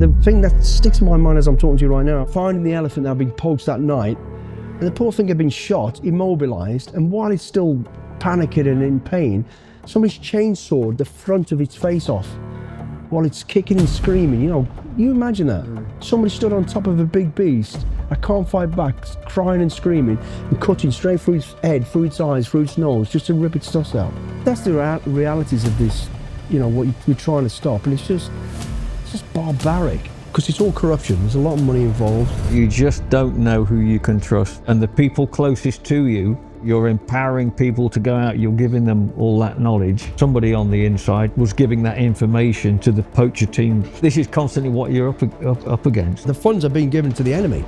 The thing that sticks in my mind as I'm talking to you right now, finding the elephant that had been poached that night, and the poor thing had been shot, immobilised, and while it's still panicking and in pain, somebody's chainsawed the front of its face off while it's kicking and screaming. You know, you imagine that. Somebody stood on top of a big beast, I can't fight back, crying and screaming, and cutting straight through its head, through its eyes, through its nose, just to rip its stuff out. That's the realities of this, you know, what we're trying to stop, and it's just barbaric, because it's all corruption. There's a lot of money involved. You just don't know who you can trust, and the people closest to you, you're empowering people to go out, you're giving them all that knowledge. Somebody on the inside was giving that information to the poacher team. This is constantly what you're up against. The funds are being given to the enemy.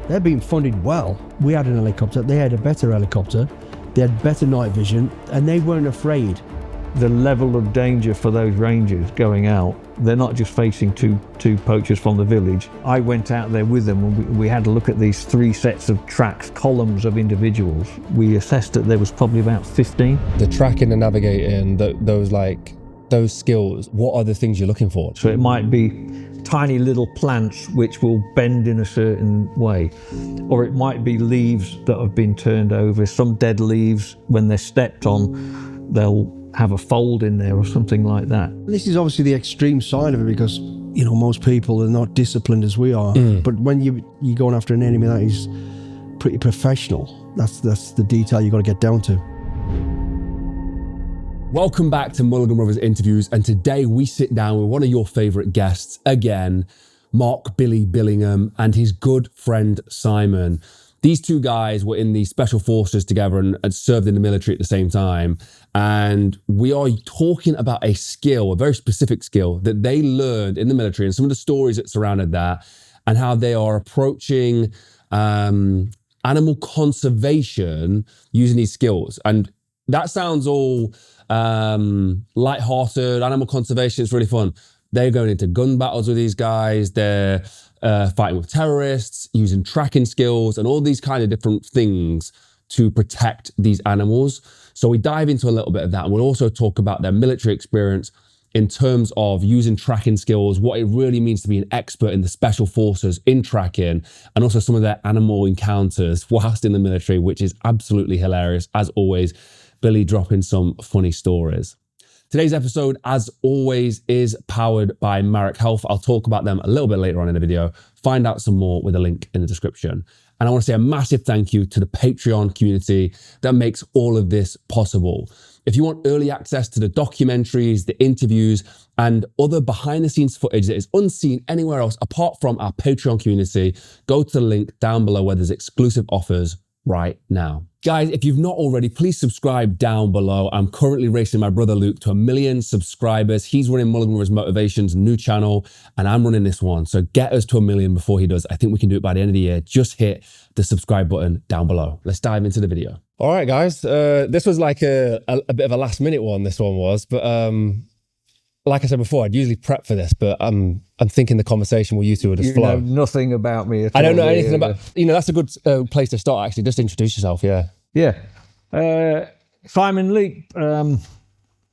They're being funded well. We had an helicopter, they had a better helicopter, they had better night vision, and they weren't afraid. The level of danger for those rangers going out, they're not just facing two poachers from the village. I went out there with them and we had a look at these 3 sets of tracks, columns of individuals. We assessed that there was probably about 15. The tracking and navigating, those skills, what are the things you're looking for? So it might be tiny little plants which will bend in a certain way, or it might be leaves that have been turned over. Some dead leaves, when they're stepped on, they'll have a fold in there or something like that. This is obviously the extreme side of it, because, you know, most people are not disciplined as we are. But when you're going after an enemy that is pretty professional, that's the detail you got to get down to. Welcome back to Mulligan Brothers Interviews, and today we sit down with one of your favourite guests again, Mark Billy Billingham and his good friend Simon. These 2 guys were in the special forces together and served in the military at the same time. And we are talking about a skill, a very specific skill that they learned in the military and some of the stories that surrounded that, and how they are approaching animal conservation using these skills. And that sounds all lighthearted, animal conservation, it's really fun. They're going into gun battles with these guys. They're fighting with terrorists, using tracking skills and all these kind of different things to protect these animals. So we dive into a little bit of that, and we'll also talk about their military experience in terms of using tracking skills, what it really means to be an expert in the special forces in tracking, and also some of their animal encounters whilst in the military, which is absolutely hilarious. As always, Billy dropping some funny stories. Today's episode, as always, is powered by Marek Health. I'll talk about them a little bit later on in the video. Find out some more with a link in the description. And I want to say a massive thank you to the Patreon community that makes all of this possible. If you want early access to the documentaries, the interviews, and other behind the scenes footage that is unseen anywhere else apart from our Patreon community, go to the link down below where there's exclusive offers right now. Guys, if you've not already, please subscribe down below. I'm currently racing my brother Luke to 1 million subscribers. He's running Mulligan Brothers Motivations new channel, and I'm running this one. So get us to 1 million before he does. I think we can do it by the end of the year. Just hit the subscribe button down below. Let's dive into the video. All right, guys. This was like a bit of a last minute one, this one was. But like I said before, I'd usually prep for this, but I'm thinking the conversation with you 2 would just flow. You know nothing about me at all. I don't know anything about, that's a good place to start, actually. Just introduce yourself, yeah. Yeah. Simon Leek,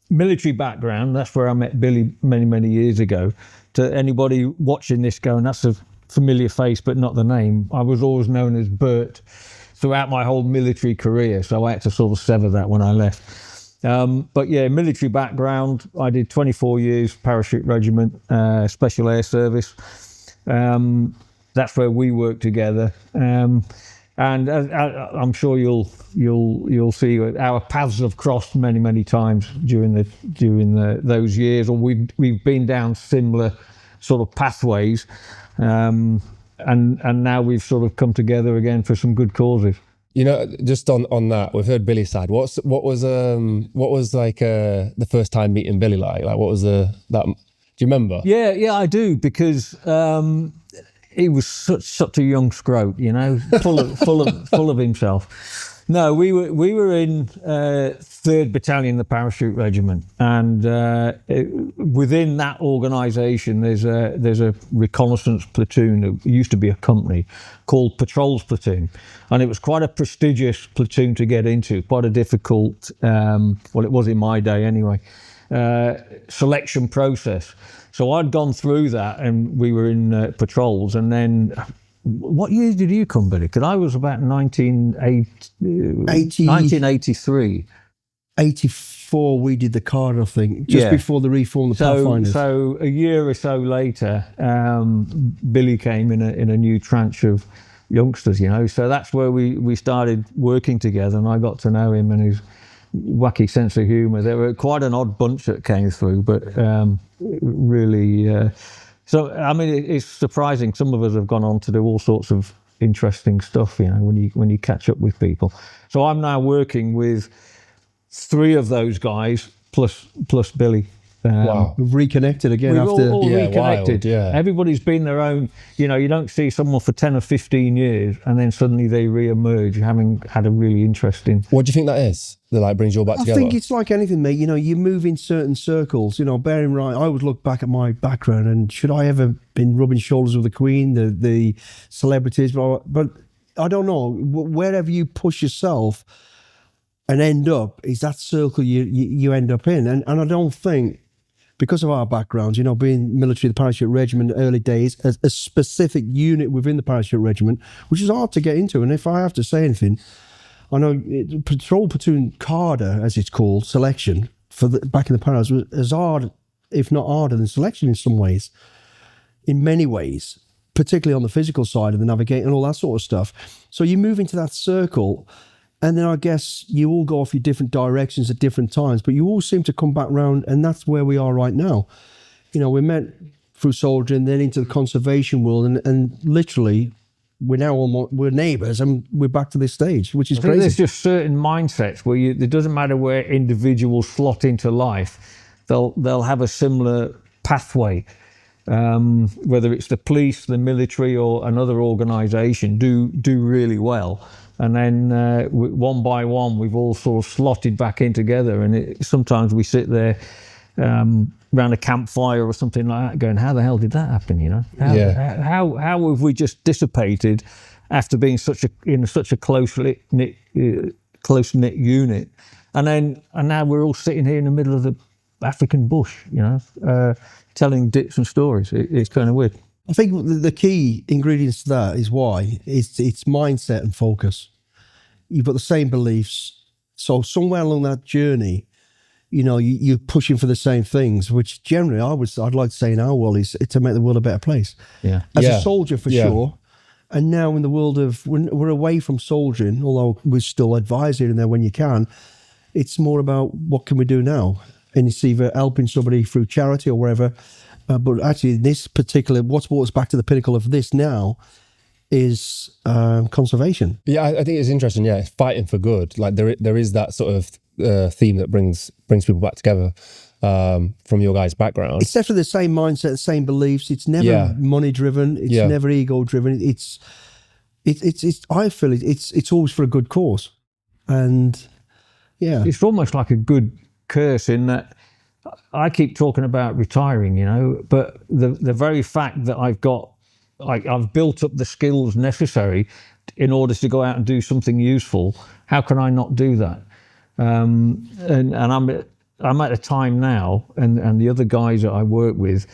military background. That's where I met Billy many, many years ago. To anybody watching this going, that's a familiar face, but not the name. I was always known as Bert throughout my whole military career, so I had to sort of sever that when I left. But yeah, military background. I did 24 years, parachute regiment, special air service. That's where we worked together. And I'm sure you'll see our paths have crossed many, many times during those years, or we've been down similar sort of pathways, and now we've sort of come together again for some good causes. You know, just on that, we've heard Billy's side. What was like the first time meeting Billy like? Like, what was that? Do you remember? Yeah, I do, because he was such a young scrote, you know, full of himself. No, we were in 3rd Battalion, the Parachute Regiment, and within that organisation, there's a reconnaissance platoon that used to be a company called Patrols Platoon, and it was quite a prestigious platoon to get into, quite a difficult, well, it was in my day anyway. selection process. So I'd gone through that, and we were in patrols. And then, what year did you come, Billy? Because I was about 1983. 84, we did the card, I think, just before the reform of the Pathfinders. So a year or so later, Billy came in a new tranche of youngsters, you know. So that's where we started working together, and I got to know him and his wacky sense of humour. They were quite an odd bunch that came through, but really. So I mean, it's surprising. Some of us have gone on to do all sorts of interesting stuff, you know, when you catch up with people. So I'm now working with 3 of those guys plus Billy. Wow, we've reconnected again. We've after all reconnected. Wild, Everybody's been their own. You know, you don't see someone for 10 or 15 years and then suddenly they re-emerge having had a really interesting. What do you think that is that like brings you all back together? I think it's like anything, mate. You know, you move in certain circles. You know, bearing in mind, I would look back at my background and should I ever been rubbing shoulders with the Queen, the celebrities, but I don't know. Wherever you push yourself and end up is that circle you end up in, and I don't think, because of our backgrounds, you know, being military, the parachute regiment, early days, a specific unit within the parachute regiment, which is hard to get into. And if I have to say anything, I know patrol platoon cadre, as it's called, selection back in the parachutes was as hard, if not harder, than selection in some ways, in many ways, particularly on the physical side of the navigating and all that sort of stuff. So you move into that circle, and then I guess you all go off your different directions at different times, but you all seem to come back round, and that's where we are right now. You know, we met through soldiering, then into the conservation world, and literally we're neighbours, and we're back to this stage, which is crazy. There's just certain mindsets where it doesn't matter where individuals slot into life, they'll have a similar pathway. Whether it's the police, the military, or another organisation, do really well. And then one by one, we've all sort of slotted back in together. And sometimes we sit there around a campfire or something like that going, how the hell did that happen, you know? How have we just dissipated after being in such a close-knit unit? And now we're all sitting here in the middle of the African bush, you know, telling dips and stories. It's kind of weird. I think the key ingredients to that is why it's mindset and focus. You've got the same beliefs, so somewhere along that journey, you know, you're pushing for the same things, which generally I'd like to say in our world is to make the world a better place. As a soldier for sure, and now in the world of we're away from soldiering, although we still advise here and there when you can. It's more about what can we do now, and it's either helping somebody through charity or wherever. But actually, this particular, what's brought us back to the pinnacle of this now is conservation. Yeah, I think it's interesting. Yeah, it's fighting for good. Like there is that sort of theme that brings people back together from your guys' background. It's definitely the same mindset, the same beliefs. It's never money driven. It's never ego driven. It's I feel it's always for a good cause, and it's almost like a good curse in that. I keep talking about retiring, you know, but the very fact that I've built up the skills necessary in order to go out and do something useful, how can I not do that? And I'm at a time now, and the other guys that I work with,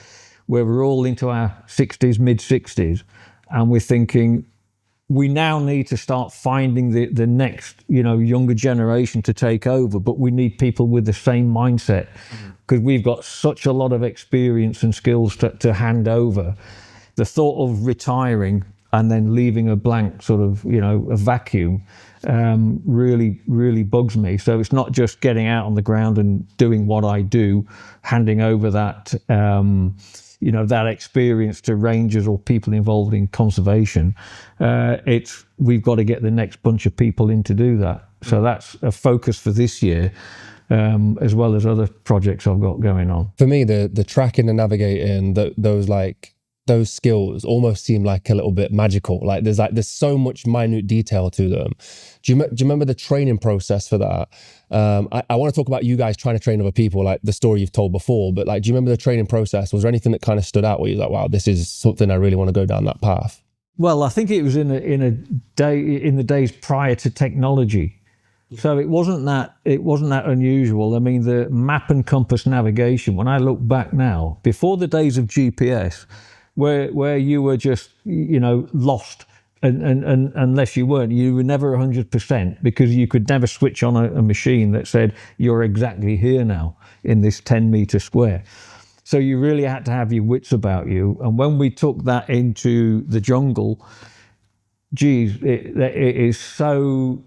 where we're all into our 60s, mid-60s, and we're thinking, we now need to start finding the next, you know, younger generation to take over, but we need people with the same mindset because we've got such a lot of experience and skills to hand over. The thought of retiring and then leaving a blank sort of, you know, a vacuum really, really bugs me. So it's not just getting out on the ground and doing what I do, handing over that, you know, that experience to rangers or people involved in conservation. We've got to get the next bunch of people in to do that. So that's a focus for this year, as well as other projects I've got going on. For me, the tracking and navigating, those skills almost seem like a little bit magical. Like there's so much minute detail to them. Do you remember the training process for that? I want to talk about you guys trying to train other people, like the story you've told before, but like, do you remember the training process? Was there anything that kind of stood out where you're like, wow, this is something I really want to go down that path? Well, I think it was in the days prior to technology. So it wasn't that unusual. I mean, the map and compass navigation, when I look back now, before the days of GPS, where you were just, lost, and unless you were never 100%, because you could never switch on a machine that said you're exactly here now in this 10-meter square. So you really had to have your wits about you. And when we took that into the jungle, geez, it is so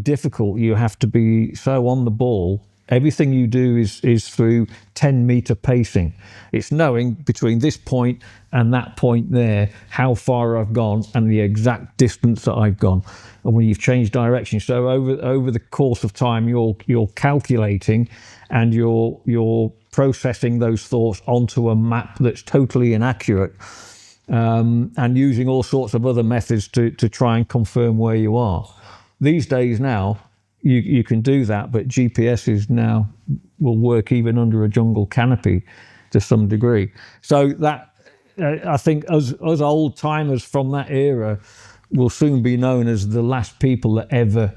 difficult. You have to be so on the ball. Everything you do is through 10-meter pacing. It's knowing between this point and that point there how far I've gone and the exact distance that I've gone. And when you've changed direction, so over the course of time, you're calculating and you're processing those thoughts onto a map that's totally inaccurate, and using all sorts of other methods to try and confirm where you are. These days now, you can do that, but GPSs now will work even under a jungle canopy to some degree. So that, I think us old timers from that era will soon be known as the last people that ever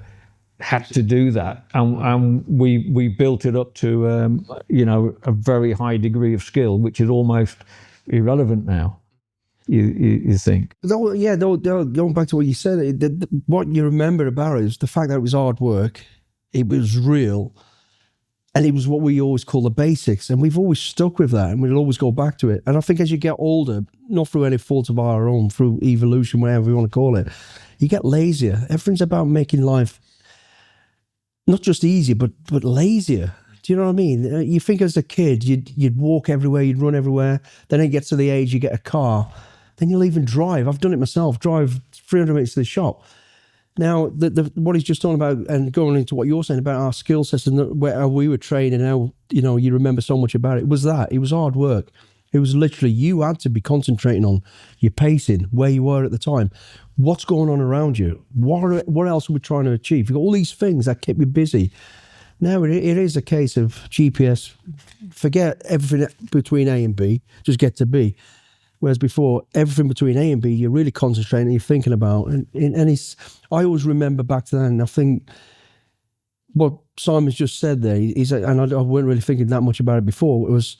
had to do that, and we built it up to a very high degree of skill, which is almost irrelevant now. You think? Going back to what you said, what you remember about it is the fact that it was hard work, it was real, and it was what we always call the basics, and we've always stuck with that, and we'll always go back to it. And I think as you get older, not through any fault of our own, through evolution, whatever you want to call it, you get lazier. Everything's about making life not just easier, but lazier. Do you know what I mean? You think as a kid, you'd walk everywhere, you'd run everywhere. Then it gets to the age you get a car, then you'll even drive. I've done it myself. Drive 300 minutes to the shop. Now, what he's just talking about, and going into what you're saying about our skill sets and how we were trained, and how you remember so much about it, was that it was hard work. It was literally, you had to be concentrating on your pacing, where you were at the time, what's going on around you, what else are we trying to achieve. You've got all these things that keep you busy. Now it is a case of GPS, forget everything between A and B, just get to B. Whereas before, everything between A and B, you're really concentrating, you're thinking about. And I always remember back then, and I think what Simon's just said there, and I weren't really thinking that much about it before, it was,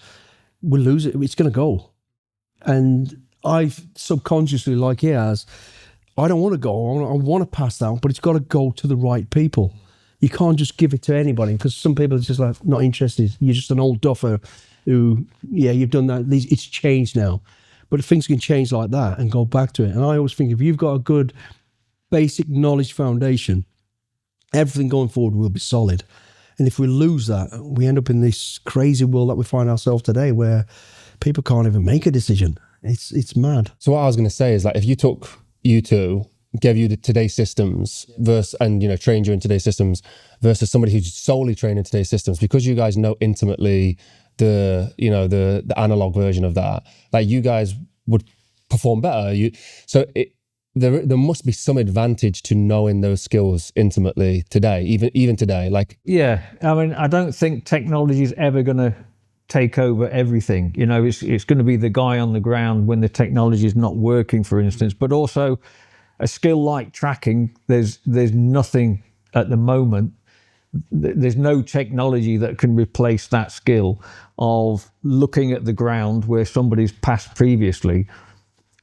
we'll lose it, it's going to go. And I subconsciously, like he has, I don't want to go, I want to pass that, but it's got to go to the right people. You can't just give it to anybody, because some people are just like, not interested. You're just an old duffer who, you've done that, it's changed now. But things can change like that and go back to it. And I always think if you've got a good basic knowledge foundation, everything going forward will be solid. And if we lose that, we end up in this crazy world that we find ourselves today, where people can't even make a decision. It's mad. So what I was going to say is, like, if you took you two, gave you today's systems versus, and trained you in today's systems versus somebody who's solely trained in today's systems, because you guys know intimately the analog version of that, like, you guys would perform better. There must be some advantage to knowing those skills intimately today, even today. Like, yeah, I mean, I don't think technology is ever going to take over everything. It's going to be the guy on the ground when the technology is not working, for instance. But also, a skill like tracking, there's nothing at the moment. There's no technology that can replace that skill of looking at the ground where somebody's passed previously,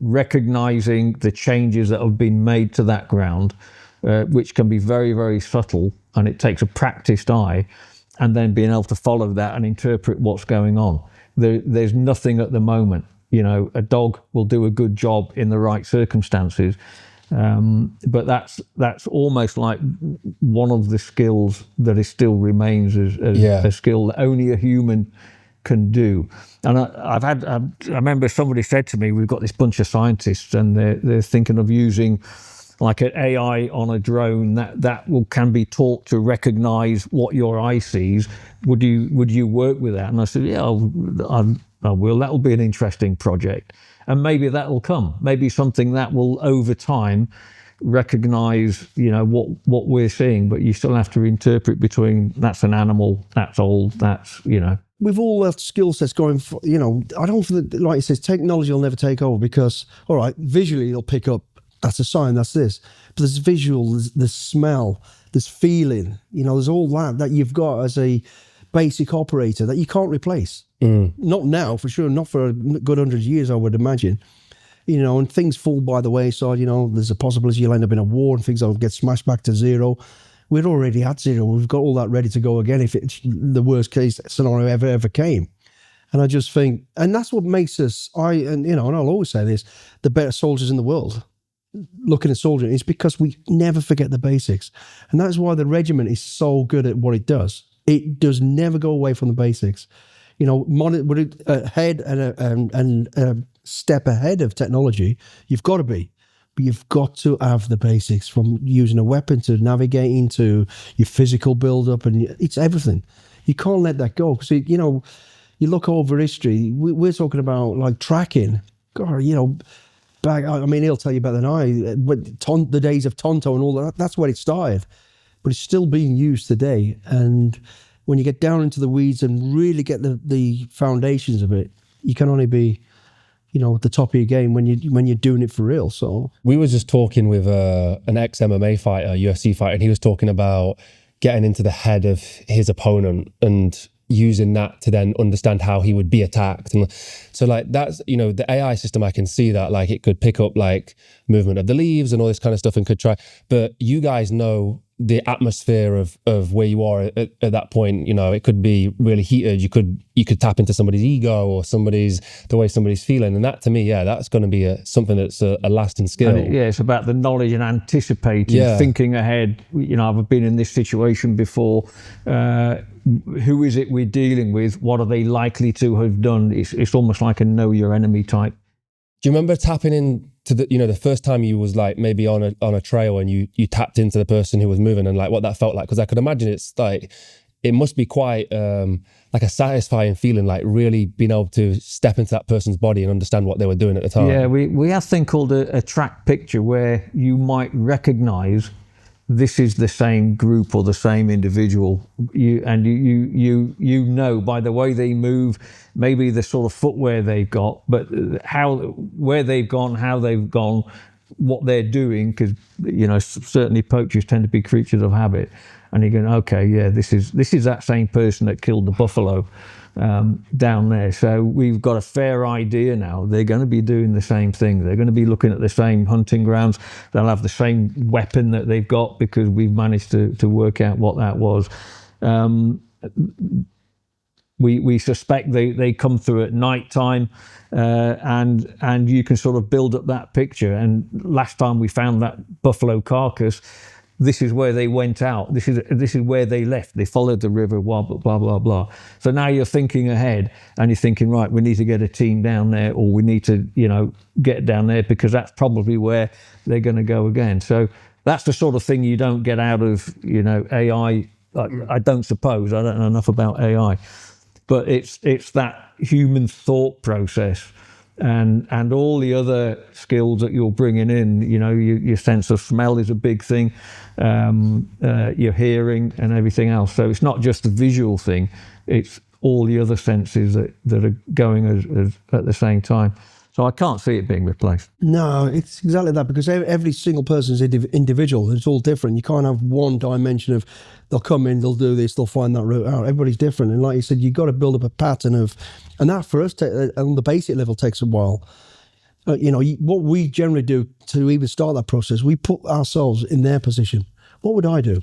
recognizing the changes that have been made to that ground, which can be very, very subtle, and it takes a practiced eye, and then being able to follow that and interpret what's going on. There's nothing at the moment. A dog will do a good job in the right circumstances, but that's almost like one of the skills that still remains as a skill that only a human can do. And I remember somebody said to me, we've got this bunch of scientists, and they're thinking of using like an AI on a drone that can be taught to recognize what your eye sees. Would you work with that? And I said, yeah, I will. That'll be an interesting project. And maybe that'll come. Maybe something that will, over time, recognize, what we're seeing. But you still have to interpret between, that's an animal, that's old, that's, With all that skill sets going for, I don't feel that, like it says, technology will never take over, because, all right, visually it'll pick up, that's a sign, that's this. But there's visual, there's smell, there's feeling, there's all that you've got as a basic operator that you can't replace. Not now, for sure, not for a good 100 years, I would imagine. And things fall by the wayside, there's a possibility you'll end up in a war and things will get smashed back to zero. We'd already had zero. We've got all that ready to go again if it's the worst case scenario ever came. And I just think, and that's what makes us, and I'll always say this, the better soldiers in the world. Looking at soldiering, it's because we never forget the basics. And that's why the regiment is so good at what it does. It does never go away from the basics. Ahead and a step ahead of technology, you've got to be. But you've got to have the basics, from using a weapon to navigating to your physical build-up, and it's everything. You can't let that go. Because, you look over history, we're talking about like tracking. God, he'll tell you better than I, but the days of Tonto and all that, that's where it started. But it's still being used today. And when you get down into the weeds and really get the foundations of it, you can only be, at the top of your game when you're doing it for real. So we were just talking with an ex-MMA fighter, UFC fighter, and he was talking about getting into the head of his opponent and using that to then understand how he would be attacked. And so like that's, the AI system, I can see that like it could pick up like movement of the leaves and all this kind of stuff and could try, but you guys know the atmosphere of where you are at that point. It could be really heated. You could tap into somebody's ego or the way somebody's feeling. And that to me, that's going to be something that's a lasting skill. It's about the knowledge and anticipating, thinking ahead. I've been in this situation before. Who is it we're dealing with? What are they likely to have done? It's almost like a know your enemy type. Do you remember tapping in to the first time you was like maybe on a trail and you tapped into the person who was moving and like what that felt like? Because I could imagine it's like, it must be quite like a satisfying feeling, like really being able to step into that person's body and understand what they were doing at the time. Yeah, we have a thing called a track picture where you might recognize this is the same group or the same individual. You know by the way they move, maybe the sort of footwear they've got, but where they've gone, how they've gone, what they're doing, because certainly poachers tend to be creatures of habit. And you're going, okay, yeah, this is that same person that killed the buffalo down there. So we've got a fair idea now. They're going to be doing the same thing. They're going to be looking at the same hunting grounds. They'll have the same weapon that they've got because we've managed to work out what that was. We suspect they come through at night time, and you can sort of build up that picture. And last time we found that buffalo carcass, this is where they went out. This is where they left. They followed the river, blah, blah, blah, blah, blah. So now you're thinking ahead and you're thinking, right, we need to get a team down there, or we need to, get down there because that's probably where they're going to go again. So that's the sort of thing you don't get out of, AI. I don't suppose. I don't know enough about AI. But it's that human thought process. And all the other skills that you're bringing in, your sense of smell is a big thing, your hearing and everything else. So it's not just the visual thing, it's all the other senses that are going as at the same time. So I can't see it being replaced. No, it's exactly that, because every single person is individual. It's all different. You can't have one dimension of they'll come in, they'll do this, they'll find that route out. Everybody's different. And like you said, you've got to build up a pattern of, and that for us on the basic level takes a while. What we generally do to even start that process, we put ourselves in their position. What would I do?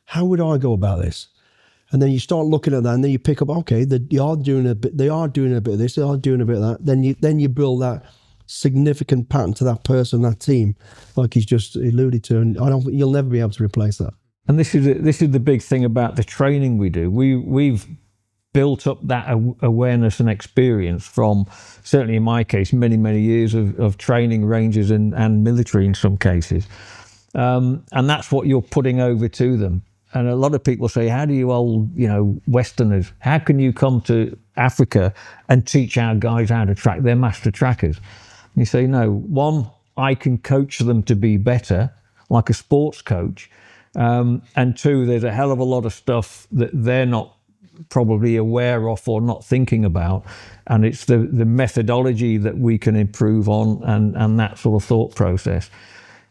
How would I go about this? And then you start looking at that, and then you pick up, okay, they are doing a bit of this, they are doing a bit of that. Then you build that significant pattern to that person, that team, like he's just alluded to, and you'll never be able to replace that. And this is the big thing about the training we do. We've built up that awareness and experience from, certainly in my case, many, many years of training ranges and military in some cases. And that's what you're putting over to them. And a lot of people say, how do you old, Westerners, how can you come to Africa and teach our guys how to track? They're master trackers. And you say, no, one, I can coach them to be better, like a sports coach. And two, there's a hell of a lot of stuff that they're not probably aware of or not thinking about. And it's the methodology that we can improve on and that sort of thought process.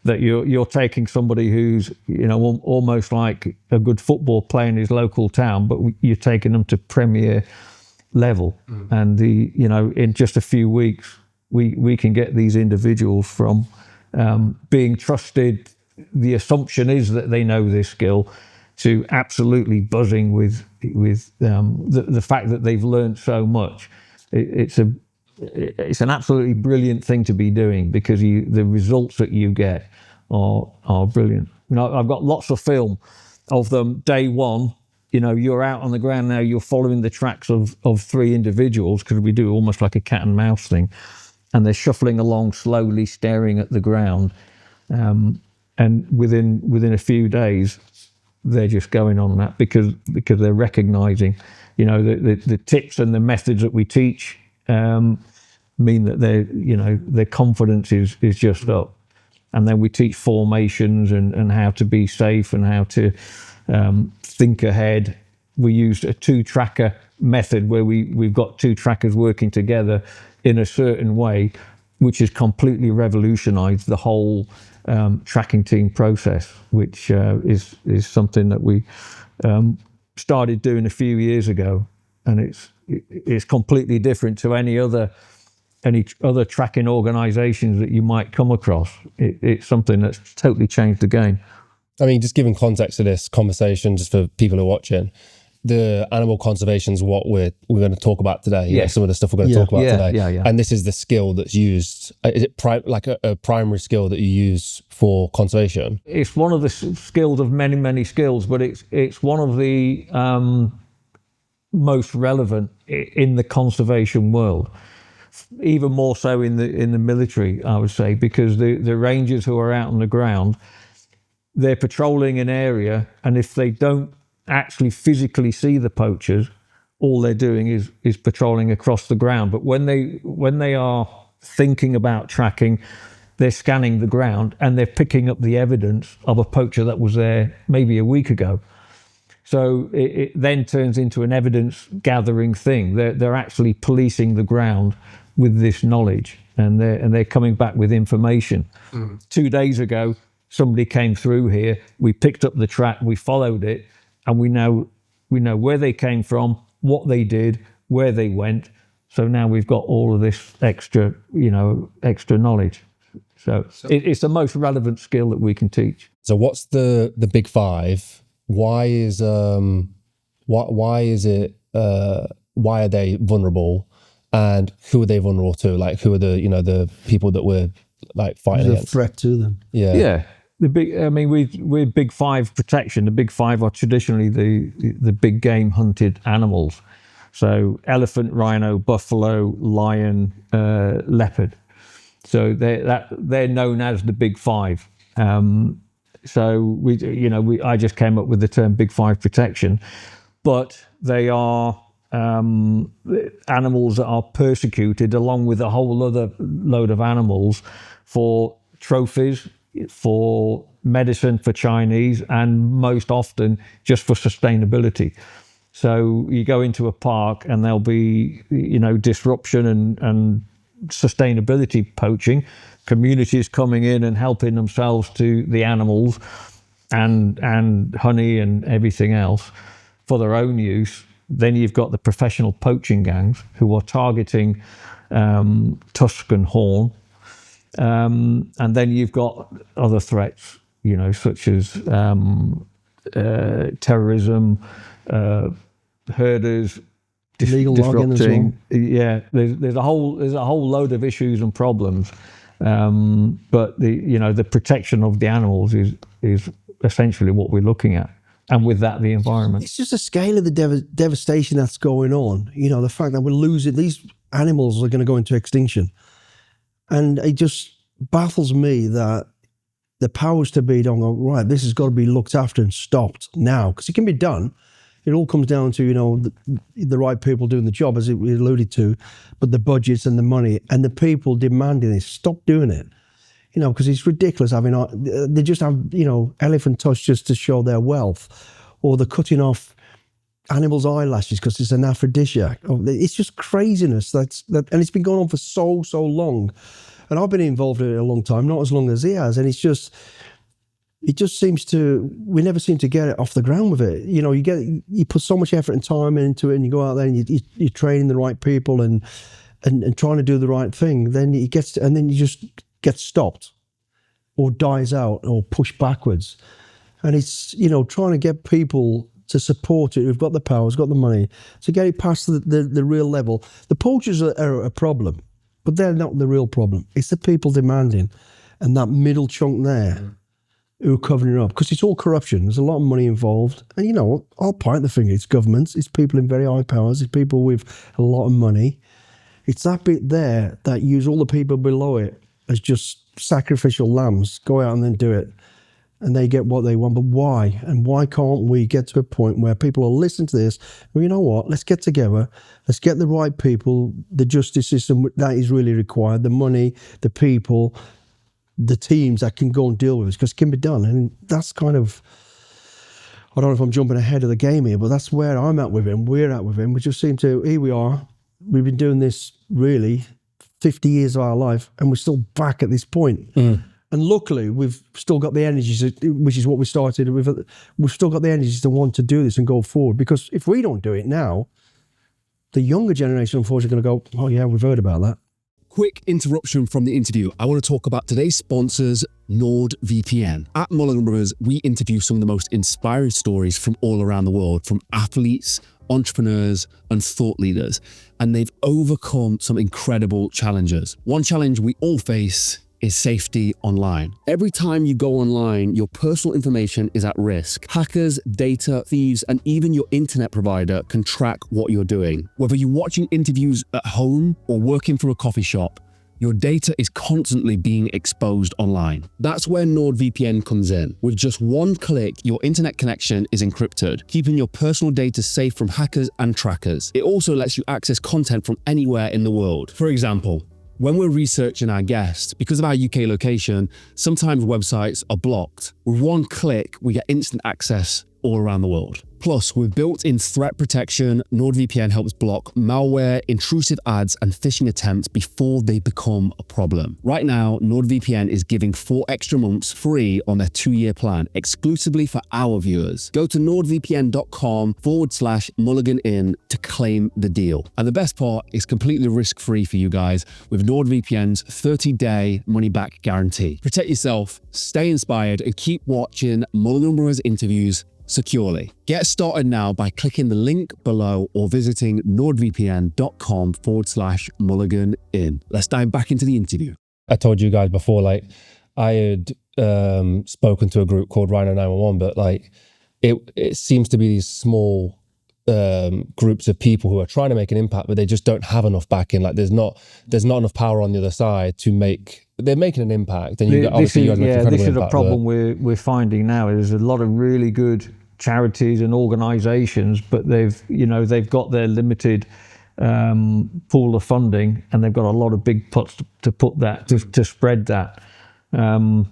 that you're taking somebody who's, you know, almost like a good football player in his local town, but you're taking them to premier level. And you know, in just a few weeks, we can get these individuals from being trusted. The assumption is that they know this skill, to absolutely buzzing with the fact that they've learned so much. It's an absolutely brilliant thing to be doing, because the results that you get are brilliant. You know, I've got lots of film of them day one. You know, you're out on the ground now, you're following the tracks of 3 individuals, because we do almost like a cat and mouse thing, and they're shuffling along slowly, staring at the ground. And within a few days, they're just going on that, because they're recognizing, you know, the tips and the methods that we teach mean that their confidence is just up. And then we teach formations and how to be safe and how to think ahead. We used a 2-tracker method, where we've got 2 trackers working together in a certain way, which has completely revolutionized the whole tracking team process, which is something that we started doing a few years ago, and it's completely different to any other tracking organizations that you might come across. It's something that's totally changed the game. I mean, just giving context to this conversation, just for people who are watching, the animal conservation is what we're going to talk about today. Yes. Some of the stuff we're going to talk about today. Yeah. And this is the skill that's used. Is it like a primary skill that you use for conservation? It's one of the skills of many, many skills, but it's one of the most relevant in the conservation world. Even more so in the military, I would say, because the rangers who are out on the ground, they're patrolling an area, and if they don't actually physically see the poachers, all they're doing is patrolling across the ground. But when they are thinking about tracking, they're scanning the ground and they're picking up the evidence of a poacher that was there maybe a week ago. So it then turns into an evidence gathering thing. They're actually policing the ground with this knowledge, and they're coming back with information. 2 days ago, somebody came through here, we picked up the track, we followed it, and we know where they came from, what they did, where they went. So now we've got all of this extra knowledge. So it's the most relevant skill that we can teach. So what's the big 5? Why is why are they vulnerable, and who are they vulnerable to? Like, who are the people that we're like fighting There's a against? threat to them. Yeah. We're big 5 protection. The big 5 are traditionally the big game hunted animals. So elephant, rhino, buffalo, lion, leopard. So they're known as the big 5. So I just came up with the term big 5 protection, but they are animals that are persecuted along with a whole other load of animals for trophies, for medicine for Chinese, and most often just for sustainability. So you go into a park and there'll be, disruption and sustainability poaching, communities coming in and helping themselves to the animals and honey and everything else for their own use. Then you've got the professional poaching gangs who are targeting tusk and horn. And then you've got other threats, such as terrorism, herders, Illegal logging as well. Yeah, there's a whole load of issues and problems. But the protection of the animals is essentially what we're looking at. And with that, the environment. It's just the scale of the devastation that's going on. The fact that we're losing, these animals are going to go into extinction. And it just baffles me that the powers to be don't go, right, this has got to be looked after and stopped now, because it can be done. It all comes down to, the right people doing the job, as we alluded to, but the budgets and the money and the people demanding this. Stop doing it. Because it's ridiculous they just have, elephant tusk just to show their wealth, or they're cutting off animals' eyelashes because it's an aphrodisiac. It's just craziness. And it's been going on for so long. And I've been involved in it a long time, not as long as he has. And it just seems to, we never seem to get it off the ground with it. You know, you put so much effort and time into it, and you go out there and you're training the right people and trying to do the right thing. Then it gets, and then you just get stopped or dies out or pushed backwards. And it's, you know, trying to get people to support it, who've got the power, who've got the money, to get it past the real level. The poachers are a problem, but they're not the real problem. It's the people demanding, and that middle chunk there who are covering it up, because it's all corruption. There's a lot of money involved. And, you know, I'll point the finger. It's governments, it's people in very high powers, it's people with a lot of money. It's that bit there that use all the people below it as just sacrificial lambs. Go out and then do it. And they get what they want. But why? And why can't we get to a point where people will listen to this? Well, you know what? Let's get together. Let's get the right people, the justice system that is really required, the money, the people, the teams that can go and deal with this, because it can be done. And that's kind of, I don't know if I'm jumping ahead of the game here, but that's where I'm at with him. We're at with him. We just seem to, here we are. We've been doing this really 50 years of our life, and we're still back at this point. And luckily, we've still got the energies, which is what we started with. We've still got the energies to want to do this and go forward. Because if we don't do it now, the younger generation, unfortunately, are going to go, oh yeah, we've heard about that. Quick interruption from the interview. I want to talk about today's sponsors, NordVPN. At Mulligan Brothers, we interview some of the most inspiring stories from all around the world, from athletes, entrepreneurs, and thought leaders. And they've overcome some incredible challenges. One challenge we all face is safety online. Every time you go online, your personal information is at risk. Hackers, data, thieves, and even your internet provider can track what you're doing. Whether you're watching interviews at home or working from a coffee shop, your data is constantly being exposed online. That's where NordVPN comes in. With just one click, your internet connection is encrypted, keeping your personal data safe from hackers and trackers. It also lets you access content from anywhere in the world. For example, when we're researching our guests, because of our UK location, sometimes websites are blocked. With one click, we get instant access all around the world. Plus, with built-in threat protection, NordVPN helps block malware, intrusive ads, and phishing attempts before they become a problem. Right now, NordVPN is giving 4 extra months free on their 2-year plan, exclusively for our viewers. Go to nordvpn.com/mulliganin to claim the deal. And the best part is completely risk-free for you guys with NordVPN's 30-day money-back guarantee. Protect yourself, stay inspired, and keep watching Mulligan Brothers interviews securely. Get started now by clicking the link below or visiting nordvpn.com/mulliganin. Let's dive back into the interview. I told you guys before, like, I had spoken to a group called Rhino 911, but like it seems to be these small groups of people who are trying to make an impact, but they just don't have enough backing. Like there's not enough power on the other side to make. They're making an impact, and this is a problem we're finding now. There's a lot of really good charities and organisations, but they've got their limited pool of funding, and they've got a lot of big pots to put that to spread that, and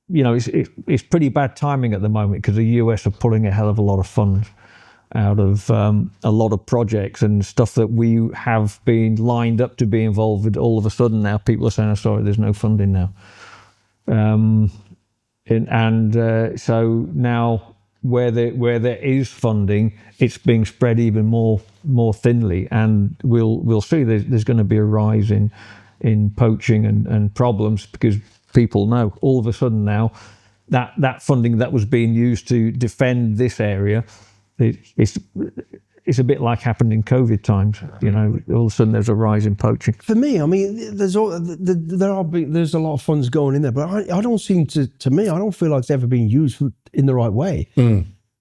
you know it's pretty bad timing at the moment because the US are pulling a hell of a lot of funds out of a lot of projects and stuff that we have been lined up to be involved with. All of a sudden now people are saying, oh, sorry, there's no funding now. So now where there is funding, it's being spread even more thinly, and we'll see there's going to be a rise in poaching and problems, because people know all of a sudden now that funding that was being used to defend this area, it's a bit like happened in COVID times. You know, all of a sudden there's a rise in poaching. For me, I mean, there's a lot of funds going in there, but I don't seem to me, I don't feel like it's ever been used in the right way.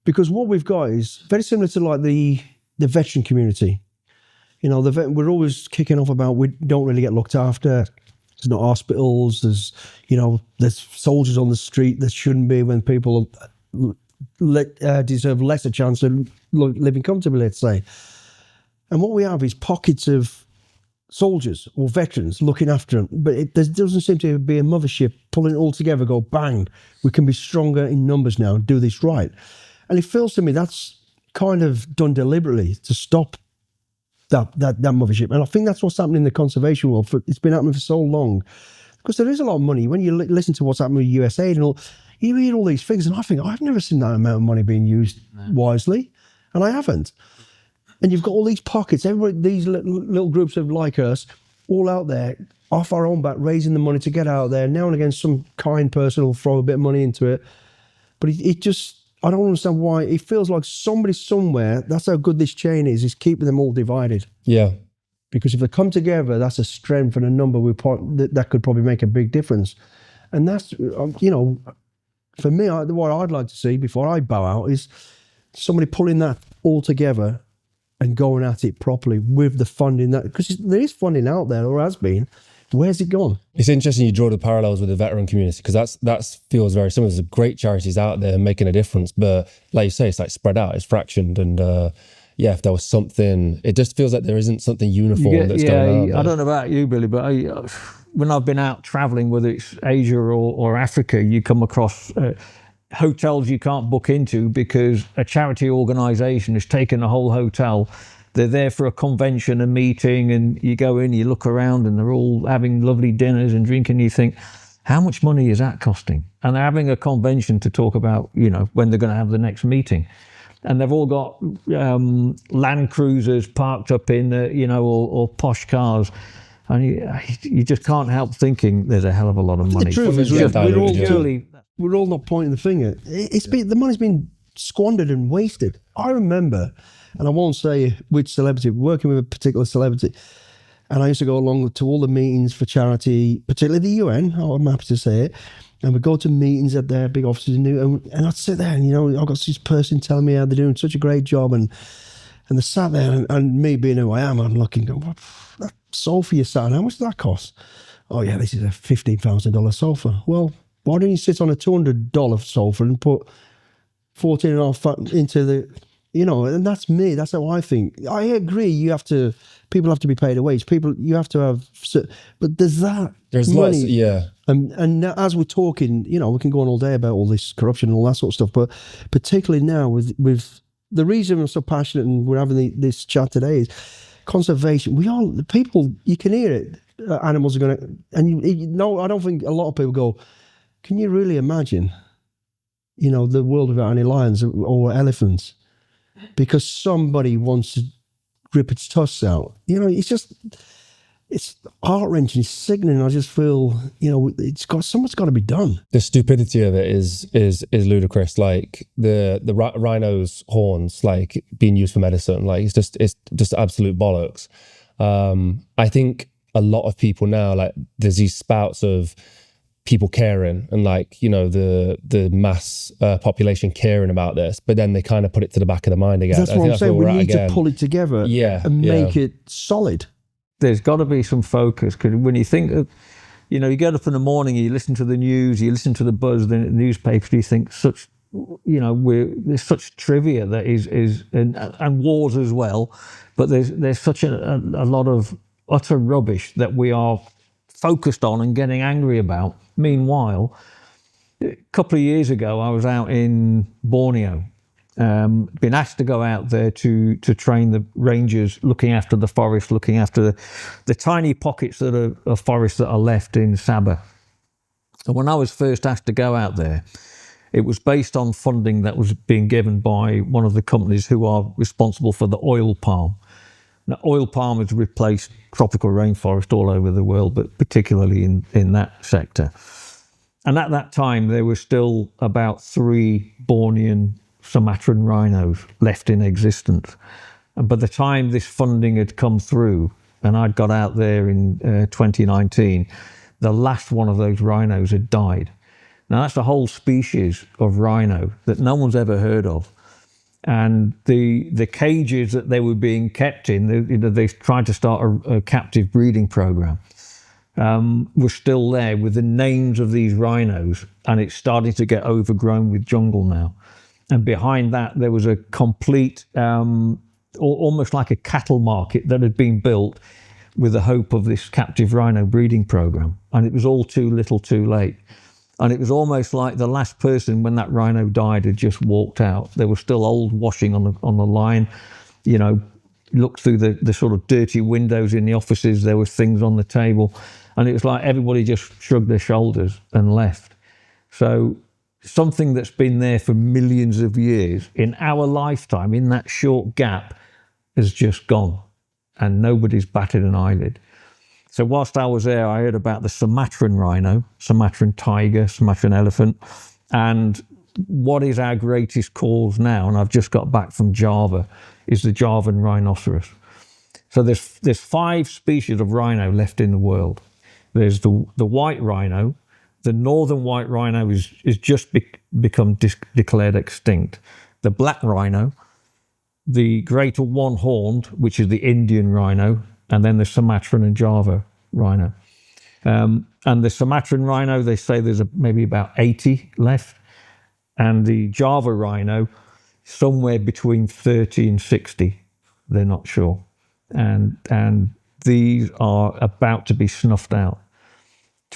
Because what we've got is very similar to like the veteran community. You know, we're always kicking off about we don't really get looked after. There's not hospitals. There's soldiers on the street that shouldn't be, when people deserve lesser chance of living comfortably, let's say. And what we have is pockets of soldiers or veterans looking after them, but there doesn't seem to be a mothership pulling it all together, go bang, we can be stronger in numbers now and do this right. And it feels to me that's kind of done deliberately to stop that mothership. And I think that's what's happening in the conservation world. It's been happening for so long. Because there is a lot of money. When you listen to what's happening with USAID and all, you read all these figures, and I think, I've never seen that amount of money being used wisely. And I haven't. And you've got all these pockets, everybody, these little groups of like us, all out there, off our own back, raising the money to get out there. Now and again, some kind person will throw a bit of money into it. But it just, I don't understand why. It feels like somebody somewhere, that's how good this chain is keeping them all divided. Yeah. Because if they come together, that's a strength and a number that could probably make a big difference. And that's, for me, what I'd like to see before I bow out is somebody pulling that all together and going at it properly with the funding. Because there is funding out there, or has been. Where's it gone? It's interesting you draw the parallels with the veteran community, because that feels very similar. There's great charities out there making a difference, but like you say, it's like spread out, it's fractioned, and if there was something, it just feels like there isn't something uniform that's going on. I don't know about you, Billy, but when I've been out traveling, whether it's Asia or Africa, you come across hotels you can't book into because a charity organisation has taken a whole hotel. They're there for a convention, a meeting, and you go in, you look around, and they're all having lovely dinners and drinking. You think, how much money is that costing? And they're having a convention to talk about, when they're going to have the next meeting. And they've all got Land Cruisers parked up in, or posh cars. And you just can't help thinking there's a hell of a lot of money. The truth is, we're all not pointing the finger. The money's been squandered and wasted. I remember, and I won't say which celebrity, working with a particular celebrity, and I used to go along to all the meetings for charity, particularly the UN, I'm happy to say it, and we'd go to meetings at their big offices and I'd sit there and, I've got this person telling me how they're doing such a great job, and they sat there, and me being who I am, I'm looking, going, that sofa you sat on, how much does that cost? Oh yeah, this is a $15,000 sofa. Well, why don't you sit on a $200 sofa and put 14.5 into the, and that's me. That's how I think. I agree. People have to be paid a wage. You have to have, but there's money. Lots, yeah. And now, as we're talking, we can go on all day about all this corruption and all that sort of stuff. But particularly now with the reason I'm so passionate and we're having this chat today is conservation. The people, you can hear it. Animals are going to, and I don't think a lot of people go, can you really imagine, the world without any lions or elephants? Because somebody wants to rip its tusks out. It's heart-wrenching, it's sickening. I just feel, someone's got to be done. The stupidity of it is ludicrous. Like the rhino's horns, like being used for medicine, like it's just absolute bollocks. I think a lot of people now, like there's these spouts of people caring and the mass population caring about this, but then they kind of put it to the back of the mind again. That's what I'm saying. We need to pull it together and make it solid. There's got to be some focus, because when you think of, you get up in the morning, you listen to the news, you listen to the buzz, the newspapers, you think there's such trivia that is and wars as well, but there's such a lot of utter rubbish that we are focused on and getting angry about. Meanwhile, a couple of years ago, I was out in Borneo, been asked to go out there to train the rangers looking after the forest, looking after the tiny pockets of forest that are left in Sabah. And when I was first asked to go out there, it was based on funding that was being given by one of the companies who are responsible for the oil palm. Now, oil palm has replaced tropical rainforest all over the world, but particularly in that sector. And at that time, there were still about 3 Bornean Sumatran rhinos left in existence. And by the time this funding had come through, and I'd got out there in 2019, the last one of those rhinos had died. Now, that's a whole species of rhino that no one's ever heard of. And the cages that they were being kept in, they tried to start a captive breeding program, were still there with the names of these rhinos, and it's starting to get overgrown with jungle now. And behind that, there was a complete, almost like a cattle market that had been built with the hope of this captive rhino breeding program. And it was all too little too late. And it was almost like the last person, when that rhino died, had just walked out. There was still old washing on the line, looked through the sort of dirty windows in the offices. There were things on the table, and it was like everybody just shrugged their shoulders and left. So something that's been there for millions of years, in our lifetime, in that short gap, has just gone, and nobody's batted an eyelid. So whilst I was there, I heard about the Sumatran rhino, Sumatran tiger, Sumatran elephant, and what is our greatest cause now, and I've just got back from Java, is the Javan rhinoceros. So there's 5 species of rhino left in the world. There's the white rhino. The northern white rhino is just become declared extinct. The black rhino, the greater one-horned, which is the Indian rhino, and then the Sumatran and Java rhino. And the Sumatran rhino, they say there's maybe about 80 left. And the Java rhino, somewhere between 30 and 60. They're not sure. And these are about to be snuffed out.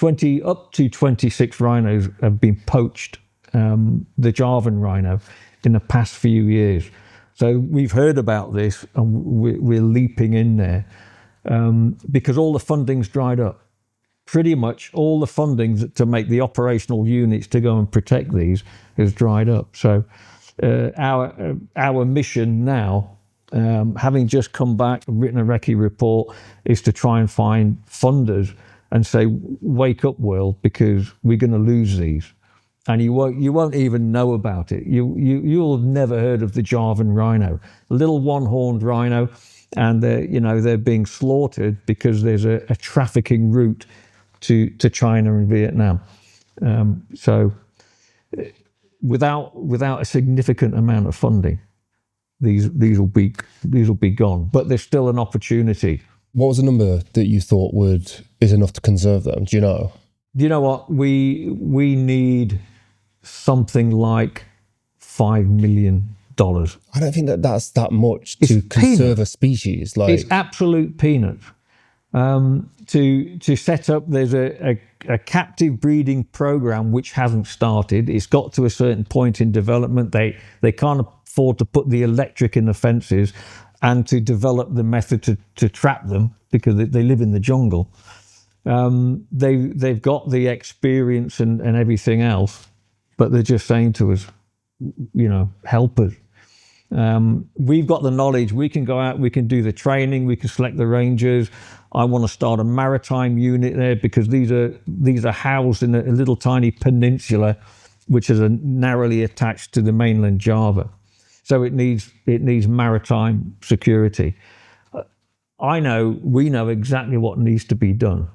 Up to 26 rhinos have been poached, the Javan rhino, in the past few years. So we've heard about this, and we're leaping in there because all the funding's dried up. Pretty much all the funding to make the operational units to go and protect these has dried up. So our mission now, having just come back and written a recce report, is to try and find funders and say, wake up, world, because we're going to lose these. And you won't even know about it. You'll have never heard of the Javan rhino, little one-horned rhino, and they're being slaughtered because there's a trafficking route to China and Vietnam. So without a significant amount of funding, these will be gone. But there's still an opportunity. What was the number that you thought is enough to conserve them? Do you know? You know what? We need something like $5 million. I don't think that's that much to conserve a species. It's absolute peanuts. To set up, there's a captive breeding program which hasn't started. It's got to a certain point in development. They can't afford to put the electric in the fences and to develop the method to trap them because they live in the jungle. They've got the experience and everything else, but they're just saying to us, help us. We've got the knowledge. We can go out, we can do the training, we can select the rangers. I want to start a maritime unit there because these are housed in a little tiny peninsula which is narrowly attached to the mainland Java. So it needs maritime security. We know exactly what needs to be done,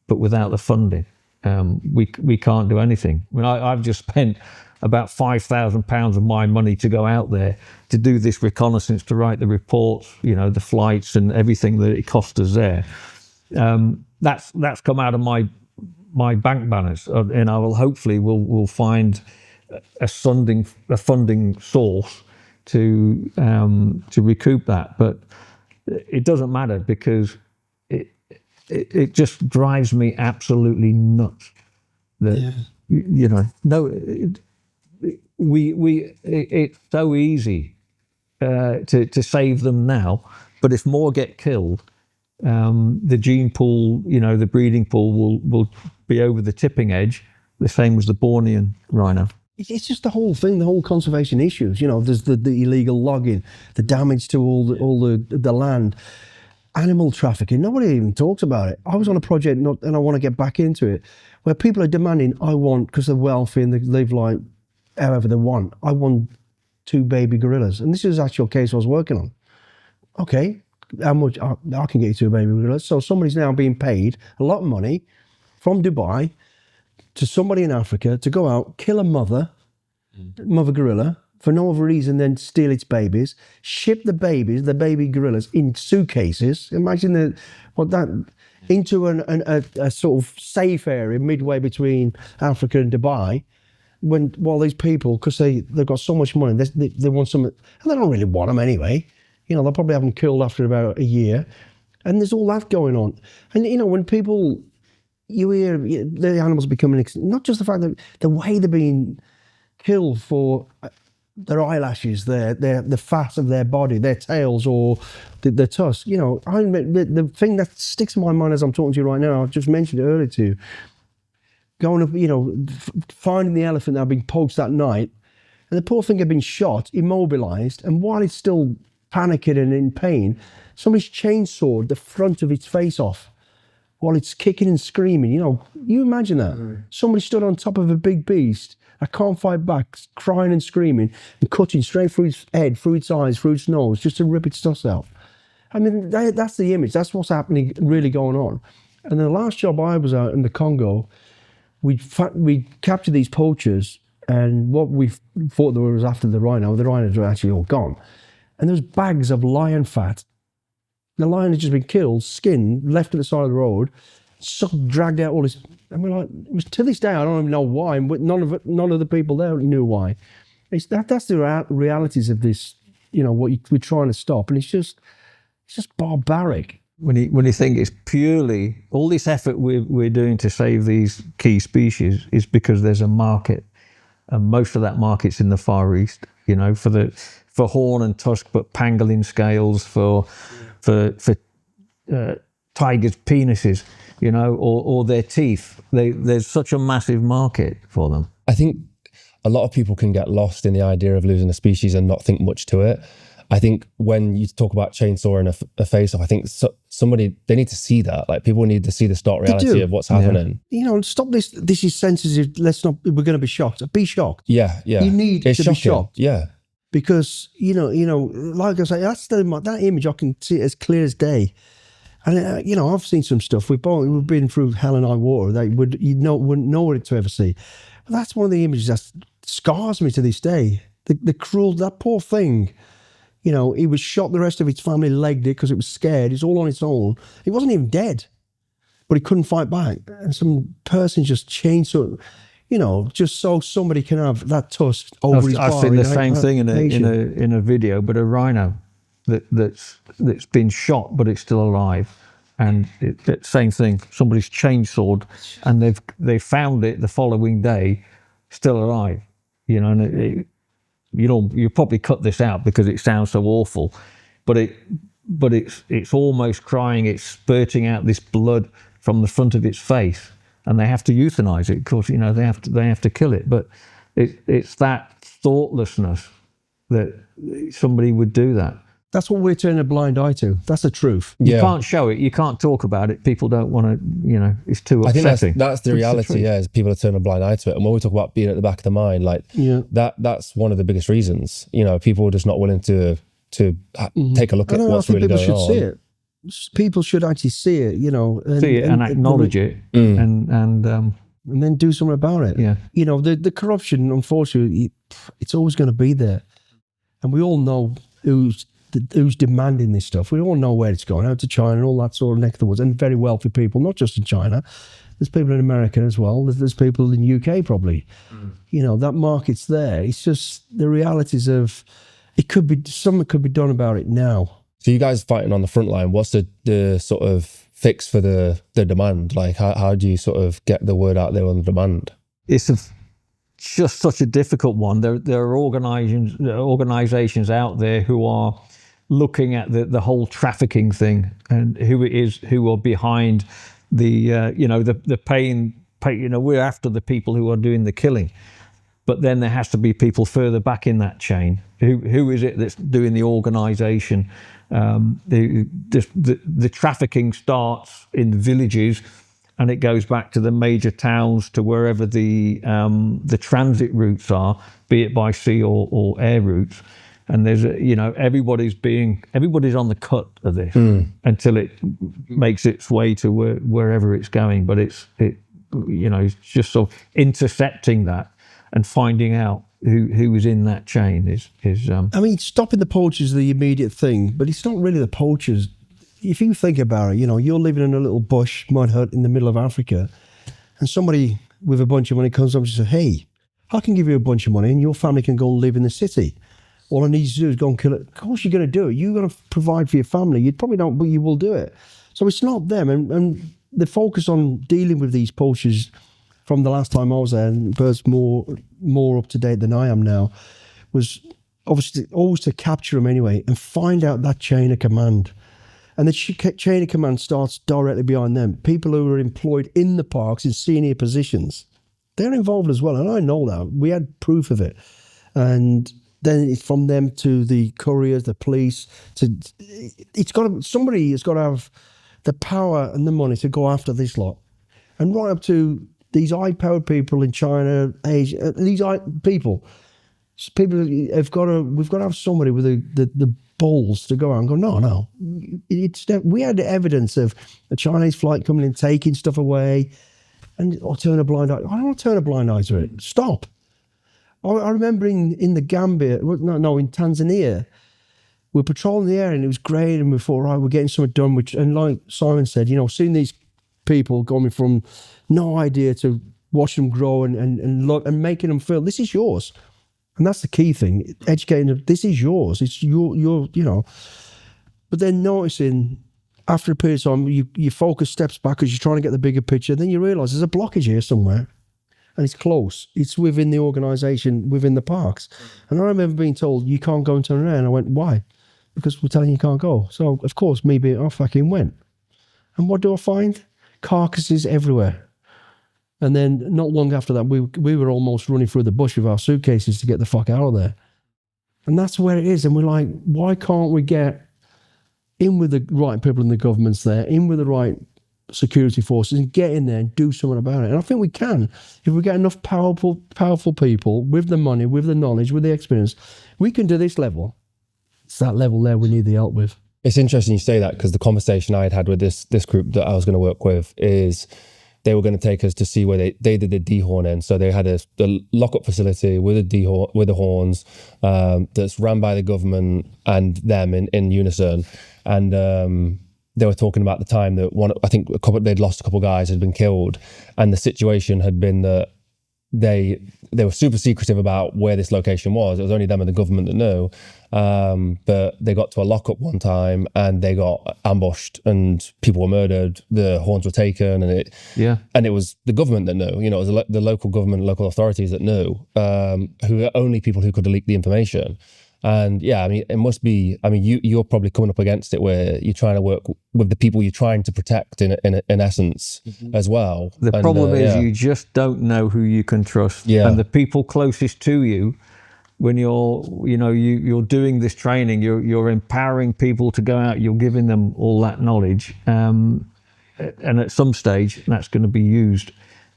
but without the funding, we can't do anything. I mean, I've just spent about £5,000 of my money to go out there to do this reconnaissance, to write the reports, the flights and everything that it cost us there. That's come out of my bank balance, and I will hopefully we'll find a funding source to recoup that. But it doesn't matter because it just drives me absolutely nuts that it's so easy to save them now, but if more get killed, the gene pool, the breeding pool will be over the tipping edge, the same as the Bornean rhino. It's just the whole thing, the whole conservation issues. There's the illegal logging, the damage to all the land, animal trafficking. Nobody even talks about it. I was on a project, and I want to get back into it, where people are demanding, because they're wealthy and they live like however they want. I want 2 baby gorillas, and this is actually a case I was working on. Okay, how much? I can get you 2 baby gorillas. So somebody's now being paid a lot of money from Dubai to somebody in Africa to go out, kill a mother gorilla, for no other reason than steal its babies, ship the baby gorillas in suitcases. Imagine into a sort of safe area midway between Africa and Dubai. While these people, because they've got so much money, they want some, and they don't really want them anyway. They'll probably have them killed after about a year, and there's all that going on. And when people, you hear the animals becoming, not just the fact that the way they're being killed for their eyelashes, the fat of their body, their tails, or their tusks. You know, the thing that sticks in my mind as I'm talking to you right now, I've just mentioned it earlier to you, going up, you know, finding the elephant that had been poached that night, and the poor thing had been shot, immobilized, and while it's still panicking and in pain, somebody's chainsawed the front of its face off while it's kicking and screaming. You know, you imagine that. Somebody stood on top of a big beast that can't fight back, crying and screaming and cutting straight through its head, through its eyes, through its nose, just to rip its tusk out. I mean, that's the image. That's what's happening, really going on. And the last job I was out in the Congo, we captured these poachers, and what we thought there was after the rhinos were actually all gone. And there was bags of lion fat. The lion had just been killed, skinned, left at the side of the road, dragged out all this. And we're like, it was, to this day, I don't even know why, but none of the people there knew why. That's the realities of this, you know, what we're trying to stop. And it's just barbaric. When you think it's purely, all this effort we're doing to save these key species is because there's a market, and most of that market's in the Far East, you know, for horn and tusk, but pangolin scales, for tigers' penises, you know, or their teeth. There's such a massive market for them. I think a lot of people can get lost in the idea of losing a species and not think much to it. I think when you talk about chainsawing a face off, I think they need to see that. Like, people need to see the stark reality of what's happening. Yeah. You know, stop this. This is sensitive. We're going to be shocked. Be shocked. Yeah. You need to be shocked. Yeah. Because, you know, like I say, that image, I can see it as clear as day. And, you know, I've seen some stuff. We've been through hell and high water that wouldn't know what to ever see. But that's one of the images that scars me to this day. The cruel, that poor thing. You know, it was shot, the rest of its family legged it because it was scared. It's all on its own. It wasn't even dead, but it couldn't fight back. And some person just chainsawed, you know, just so somebody can have that tusk over his bar. I've seen the same thing in a video, but a rhino that's been shot, but it's still alive. And same thing, somebody's chainsawed, and they found it the following day, still alive. You know, and you probably cut this out because it sounds so awful, but it's almost crying. It's spurting out this blood from the front of its face, and they have to euthanize it. Of course, you know, they have to kill it. But it's that thoughtlessness that somebody would do that. That's what we're turning a blind eye to. That's the truth. You can't show it. You can't talk about it. People don't want to, you know, it's too upsetting. I think that's the reality, is people are turning a blind eye to it. And when we talk about being at the back of the mind, like, that's one of the biggest reasons. You know, people are just not willing to take a look at what's really going on. People should see it. People should actually see it, you know. See it and acknowledge it and then do something about it. Yeah. You know, the corruption, unfortunately, it's always going to be there. And we all know who's demanding this stuff. We all know where it's going, out to China and all that sort of neck of the woods, and very wealthy people, not just in China. There's people in America as well. There's people in the UK probably. You know, that market's there. It's just the realities of something could be done about it now. So you guys fighting on the front line, what's the sort of fix for the demand? Like, how do you sort of get the word out there on the demand? It's just such a difficult one. There are organizations out there who are looking at the whole trafficking thing and who are behind the pain. You know, we're after the people who are doing the killing, but then there has to be people further back in that chain. Who is it that's doing the organization? The trafficking starts in villages, and it goes back to the major towns, to wherever the transit routes are, be it by sea or air routes. And there's everybody's on the cut of this until it makes its way to wherever it's going. But it's just sort of intercepting that and finding out who is in that chain is. I mean, stopping the poachers is the immediate thing, but it's not really the poachers. If you think about it, you know, you're living in a little bush mud hut in the middle of Africa, and somebody with a bunch of money comes up and says, "Hey, I can give you a bunch of money and your family can go and live in the city. All I need you to do is go and kill it." Of course you're going to do it. You're going to provide for your family. You probably don't, but you will do it. So it's not them. And the focus on dealing with these poachers from the last time I was there, and Bert's more up to date than I am now, was obviously always to capture them anyway and find out that chain of command. And the chain of command starts directly behind them. People who are employed in the parks in senior positions, they're involved as well. And I know that. We had proof of it. And then it's from them to the couriers, the police. Somebody has got to have the power and the money to go after this lot. And right up to these high-powered people in China, Asia, people we've got to have somebody with the balls to go out and go, no. We had the evidence of a Chinese flight coming in, taking stuff away, or turn a blind eye. I don't want to turn a blind eye to it. Stop. I remember in the Gambia, in Tanzania, we were patrolling the area and it was great, and we thought, right, we're getting something done. And like Simon said, seeing these people going from no idea to watching them grow and look and making them feel this is yours. And that's the key thing, educating them, this is yours. It's your. But then noticing after a period of time, your focus steps back because you're trying to get the bigger picture. Then you realise there's a blockage here somewhere. And it's close. It's within the organisation, within the parks. And I remember being told, you can't go and turn around. I went, why? Because we're telling you can't go. So, of course, me being, I fucking went. And what do I find? Carcasses everywhere. And then not long after that, we were almost running through the bush with our suitcases to get the fuck out of there. And that's where it is. And we're like, why can't we get in with the right people in the governments there, in with the right security forces and get in there and do something about it? And I think we can. If we get enough powerful people with the money, with the knowledge, with the experience, we can do this level. It's that level there we need the help with. It's interesting you say that, because the conversation I had with this group that I was going to work with is they were going to take us to see where they did the dehorning. So they had the lockup facility with the horns that's run by the government and them in unison. And they were talking about the time that they'd lost a couple of guys, had been killed, and the situation had been that they were super secretive about where this location was. It was only them and the government that knew. But they got to a lockup one time and they got ambushed and people were murdered. The horns were taken, and it was the government that knew. It was the local government, local authorities that knew, who are only people who could have leaked the information. And it must be. You're probably coming up against it where you're trying to work with the people you're trying to protect in essence as well. The problem is you just don't know who you can trust. Yeah. And the people closest to you, when you're doing this training, you're empowering people to go out. You're giving them all that knowledge, and at some stage that's going to be used,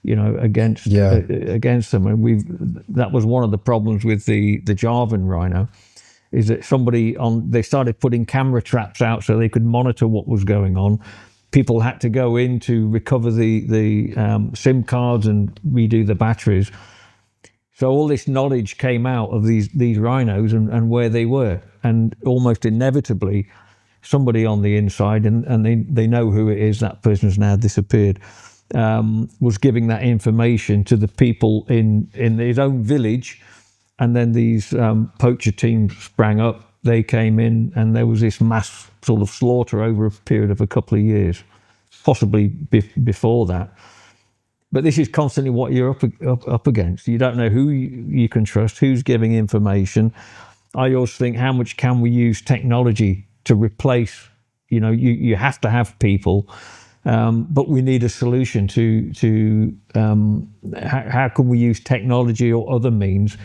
against them. And that was one of the problems with the Javan rhino. Is that they started putting camera traps out so they could monitor what was going on. People had to go in to recover the SIM cards and redo the batteries. So all this knowledge came out of these rhinos and where they were. And almost inevitably, somebody on the inside, and they know who it is, that person has now disappeared, was giving that information to the people in his own village. And then these poacher teams sprang up, they came in, and there was this mass sort of slaughter over a period of a couple of years, possibly before that. But this is constantly what you're up against. You don't know who you can trust, who's giving information. I always think, how much can we use technology to replace? You have to have people, but we need a solution to how can we use technology or other means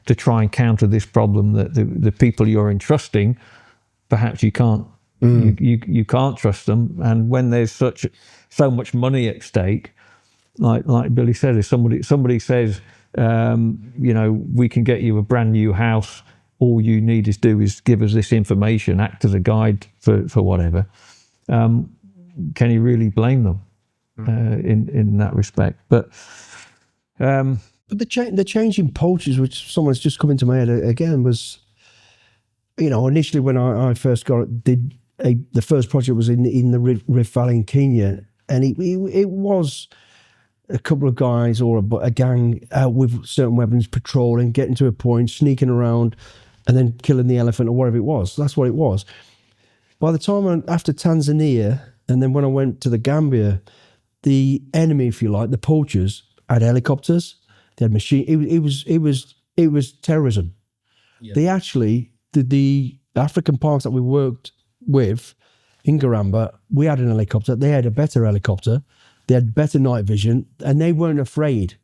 to try and counter this problem that the people you're entrusting, perhaps you can't you can't trust them. And when there's so much money at stake, like Billy said, if somebody says, we can get you a brand new house, all you need is give us this information, act as a guide for whatever. Can you really blame them in that respect? But the change in poachers, which someone's just come into my head again, was, initially when I first did the first project was in the Rift Valley in Kenya, and it was a couple of guys or a gang out with certain weapons, patrolling, getting to a point, sneaking around, and then killing the elephant or whatever it was. That's what it was. By the time after Tanzania, and then when I went to the Gambia, the enemy, if you like, the poachers, had helicopters. They had machine. It was terrorism. They actually, the African parks that we worked with in Garamba, we had an helicopter. They had a better helicopter. They had better night vision, and they weren't afraid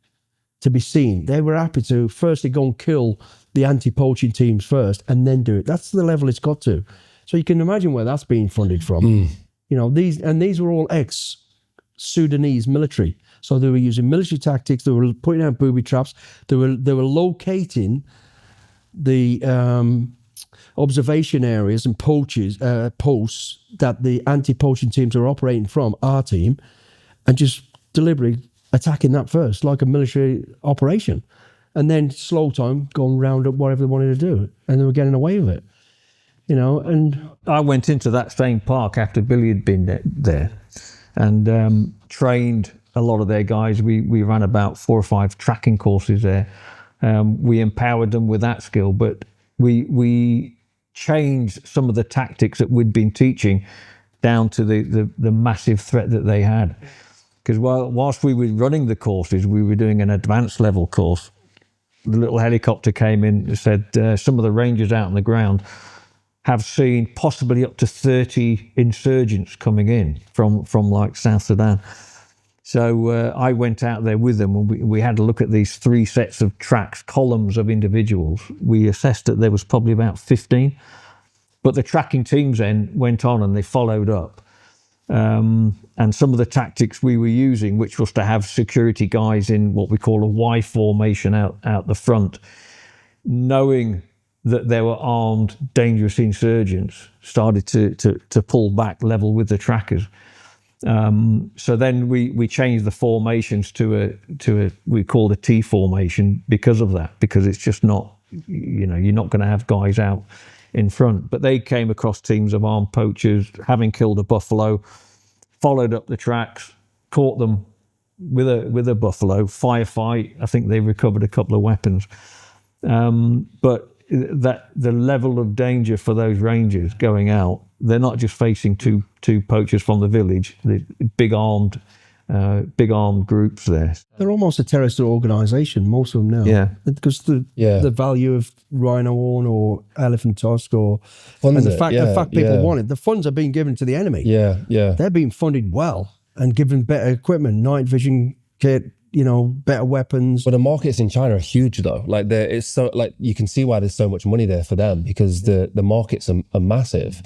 to be seen. They were happy to firstly go and kill the anti-poaching teams first and then do it. That's the level it's got to. So you can imagine where that's being funded from. You know, these were all ex-Sudanese military. So they were using military tactics, they were putting out booby traps, they were locating the observation areas and posts that the anti-poaching teams are operating from, our team, and just deliberately attacking that first, like a military operation. And then slow time, go and round up whatever they wanted to do. And they were getting away with it. You know, and I went into that same park after Billy had been there and trained a lot of their guys. We ran about 4 or 5 tracking courses there. We empowered them with that skill, but we changed some of the tactics that we'd been teaching down to the massive threat that they had. Because whilst we were running the courses, we were doing an advanced level course. The little helicopter came in and said some of the rangers out on the ground have seen possibly up to 30 insurgents coming in from like South Sudan. So I went out there with them and we had a look at these 3 sets of tracks, columns of individuals. We assessed that there was probably about 15. But the tracking teams then went on and they followed up. And some of the tactics we were using, which was to have security guys in what we call a Y formation out the front, knowing that there were armed, dangerous insurgents, started to pull back level with the trackers. So then we changed the formations to a we called a T formation because of that, because it's just not, you know, you're not going to have guys out in front. But they came across teams of armed poachers, having killed a buffalo, followed up the tracks, caught them with a buffalo, firefight. I think they recovered a couple of weapons. But that the level of danger for those rangers going out, they're not just facing two poachers from the village. They're big armed groups there. they're almost a terrorist organisation, most of them now. Yeah. Because the value of rhino horn or elephant tusk or Funds and the fact people want it. The funds are being given to the enemy. Yeah. They're being funded well and given better equipment, night vision kit, you know, better weapons. But the markets in China are huge, though. Like it's so, like, you can see why there's so much money there for them, because the markets are massive.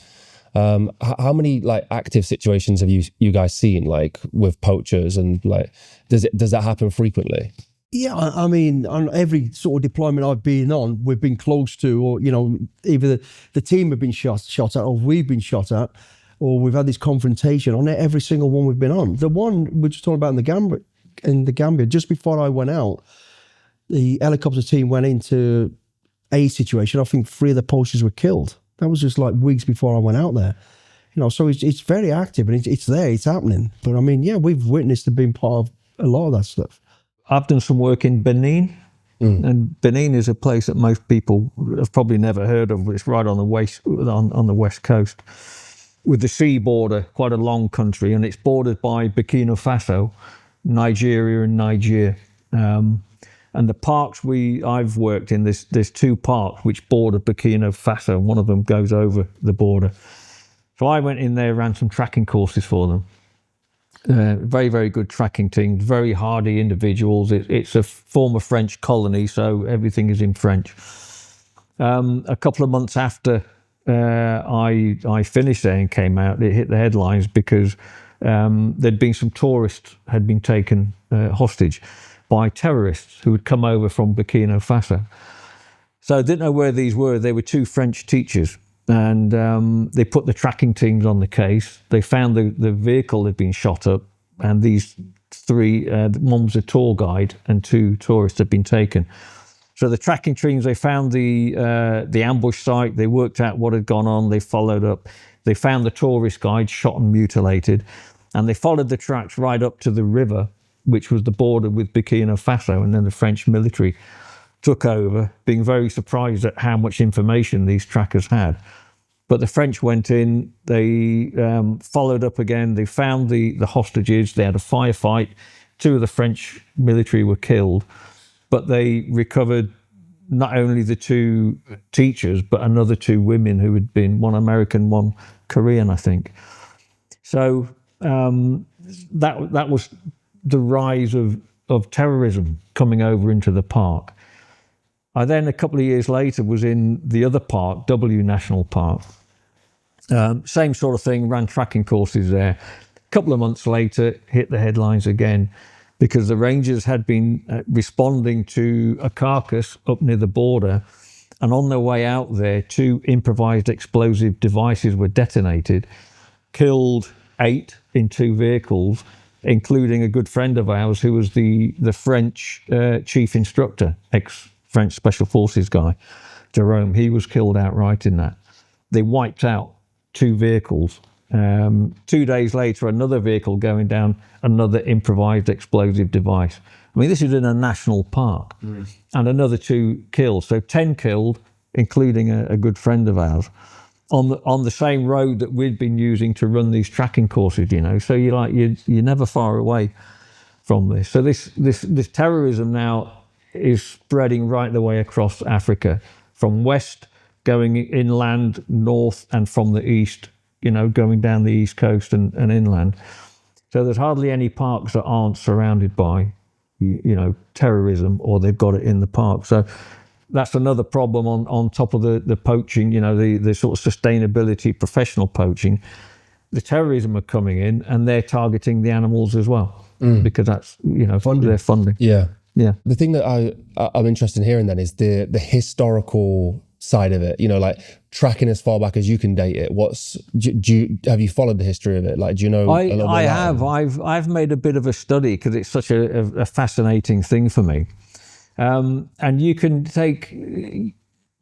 How many like active situations have you guys seen, like with poachers, and like does that happen frequently? Yeah, I mean, on every sort of deployment I've been on, we've been close to, or, you know, either the team have been shot at, or we've been shot at, or we've had this confrontation on every single one we've been on. The one we're just talking about in the Gambia, just before I went out, the helicopter team went into a situation. I think 3 of the poachers were killed. That was just like weeks before I went out there. You know, so it's very active and it's there, it's happening. But I mean, yeah, we've witnessed and been part of a lot of that stuff. I've done some work in Benin, and Benin is a place that most people have probably never heard of. It's right on the west coast, with the sea border, quite a long country, and it's bordered by Burkina Faso, Nigeria, and Niger. And the parks I've worked in, there's 2 parks which border Burkina Faso, and one of them goes over the border. So I went in there, ran some tracking courses for them. Very, very good tracking team, very hardy individuals. It's a former French colony, so everything is in French. A couple of months after I finished there and came out, it hit the headlines because there'd been some tourists had been taken hostage by terrorists who had come over from Burkina Faso. So I didn't know where these were. They were 2 French teachers, and they put the tracking teams on the case. They found the vehicle had been shot up, and these 3, one was a tour guide and 2 tourists had been taken. So the tracking teams, they found the ambush site. They worked out what had gone on. They followed up. They found the tourist guide shot and mutilated, and they followed the tracks right up to the river, which was the border with Burkina Faso, and then the French military took over, being very surprised at how much information these trackers had. But the French went in, they followed up again, they found the hostages, they had a firefight, 2 of the French military were killed, but they recovered not only the two teachers, but another two women who had been, one American, one Korean, I think. So that was the rise of terrorism coming over into the park. I then, a couple of years later, was in the other park, W National Park. Same sort of thing, ran tracking courses there. A couple of months later, hit the headlines again because the rangers had been responding to a carcass up near the border, and on their way out there, 2 improvised explosive devices were detonated, killed 8 in 2 vehicles, including a good friend of ours who was the French chief instructor, ex-French Special Forces guy, Jerome. He was killed outright in that. They wiped out 2 vehicles. 2 days later, another vehicle going down, another improvised explosive device. I mean, this is in a national park, and another 2 killed. So 10 killed, including a good friend of ours, on the same road that we'd been using to run these tracking courses. You know, so you're never far away from this. So this terrorism now is spreading right the way across Africa, from west going inland, north, and from the east, you know, going down the east coast and inland. So there's hardly any parks that aren't surrounded by, you know, terrorism, or they've got it in the park. So that's another problem on top of the poaching, you know, the sort of sustainability, professional poaching. The terrorism are coming in and they're targeting the animals as well, because that's, you know, their funding. Yeah. Yeah. The thing that I'm interested in hearing then is the historical side of it, you know, like tracking as far back as you can date it. Have you followed the history of it? Like, do you know? I have. I've made a bit of a study because it's such a fascinating thing for me. And you can take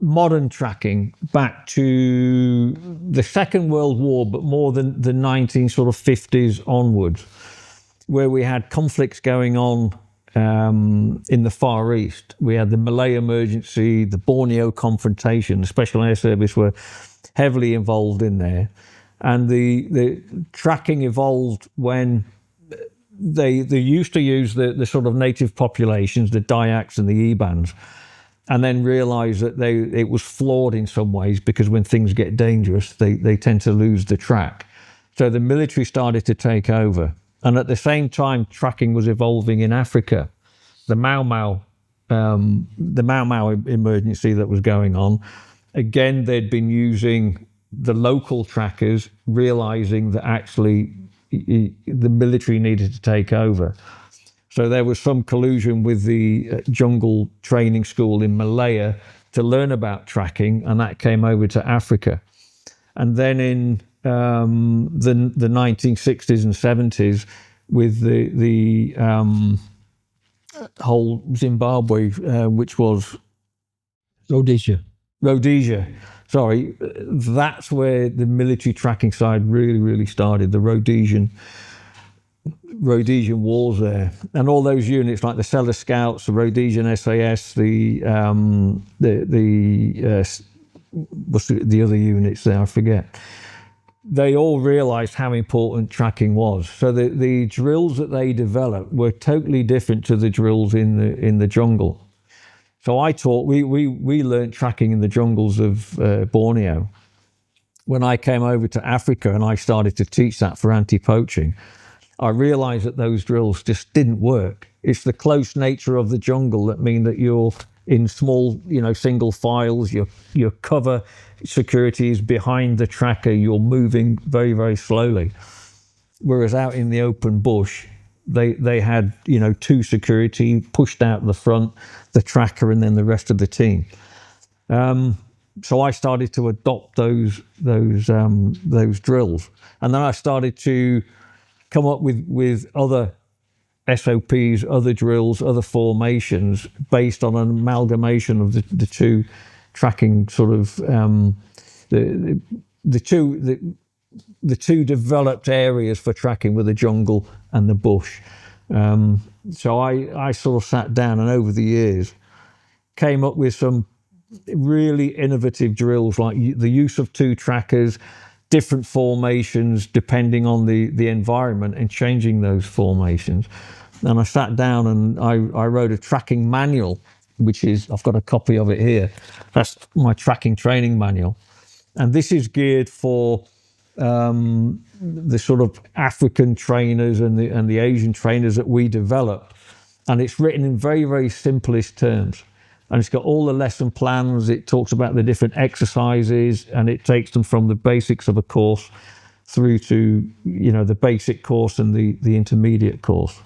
modern tracking back to the Second World War, but more than the 1950s onwards, where we had conflicts going on in the Far East. We had the Malay emergency, the Borneo confrontation. The Special Air Service were heavily involved in there, and the tracking evolved when they used to use the sort of native populations, the Dayaks and the Ibans, and then realised that it was flawed in some ways, because when things get dangerous, they tend to lose the track. So the military started to take over. And at the same time, tracking was evolving in Africa. The Mau Mau emergency that was going on, again, they'd been using the local trackers, realizing that actually the military needed to take over. So there was some collusion with the jungle training school in Malaya to learn about tracking, and that came over to Africa. And then in the 1960s and 70s, with the whole Zimbabwe, which was Rhodesia. Sorry, that's where the military tracking side really started. The Rhodesian wars there, and all those units like the Cellar Scouts, the Rhodesian SAS, what's the other units there? I forget. They all realised how important tracking was. So the drills that they developed were totally different to the drills in the jungle. So we learned tracking in the jungles of Borneo. When I came over to Africa and I started to teach that for anti-poaching, I realised that those drills just didn't work. It's the close nature of the jungle that mean that you're in small, you know, single files, your cover security is behind the tracker, you're moving very, very slowly. Whereas out in the open bush, they had, you know, 2 security pushed out the front, the tracker, and then the rest of the team. So I started to adopt those drills, and then I started to come up with other SOPs, other drills, other formations based on an amalgamation of the 2 tracking sort of the two developed areas for tracking were the jungle and the bush. So I sort of sat down and over the years came up with some really innovative drills, like the use of 2 trackers, different formations depending on the environment, and changing those formations. And I sat down and I wrote a tracking manual which is, I've got a copy of it here. That's my tracking training manual. And this is geared for the sort of African trainers and the Asian trainers that we develop. And it's written in very, very simplest terms. And it's got all the lesson plans. It talks about the different exercises, and it takes them from the basics of a course through to, the basic course and the intermediate course.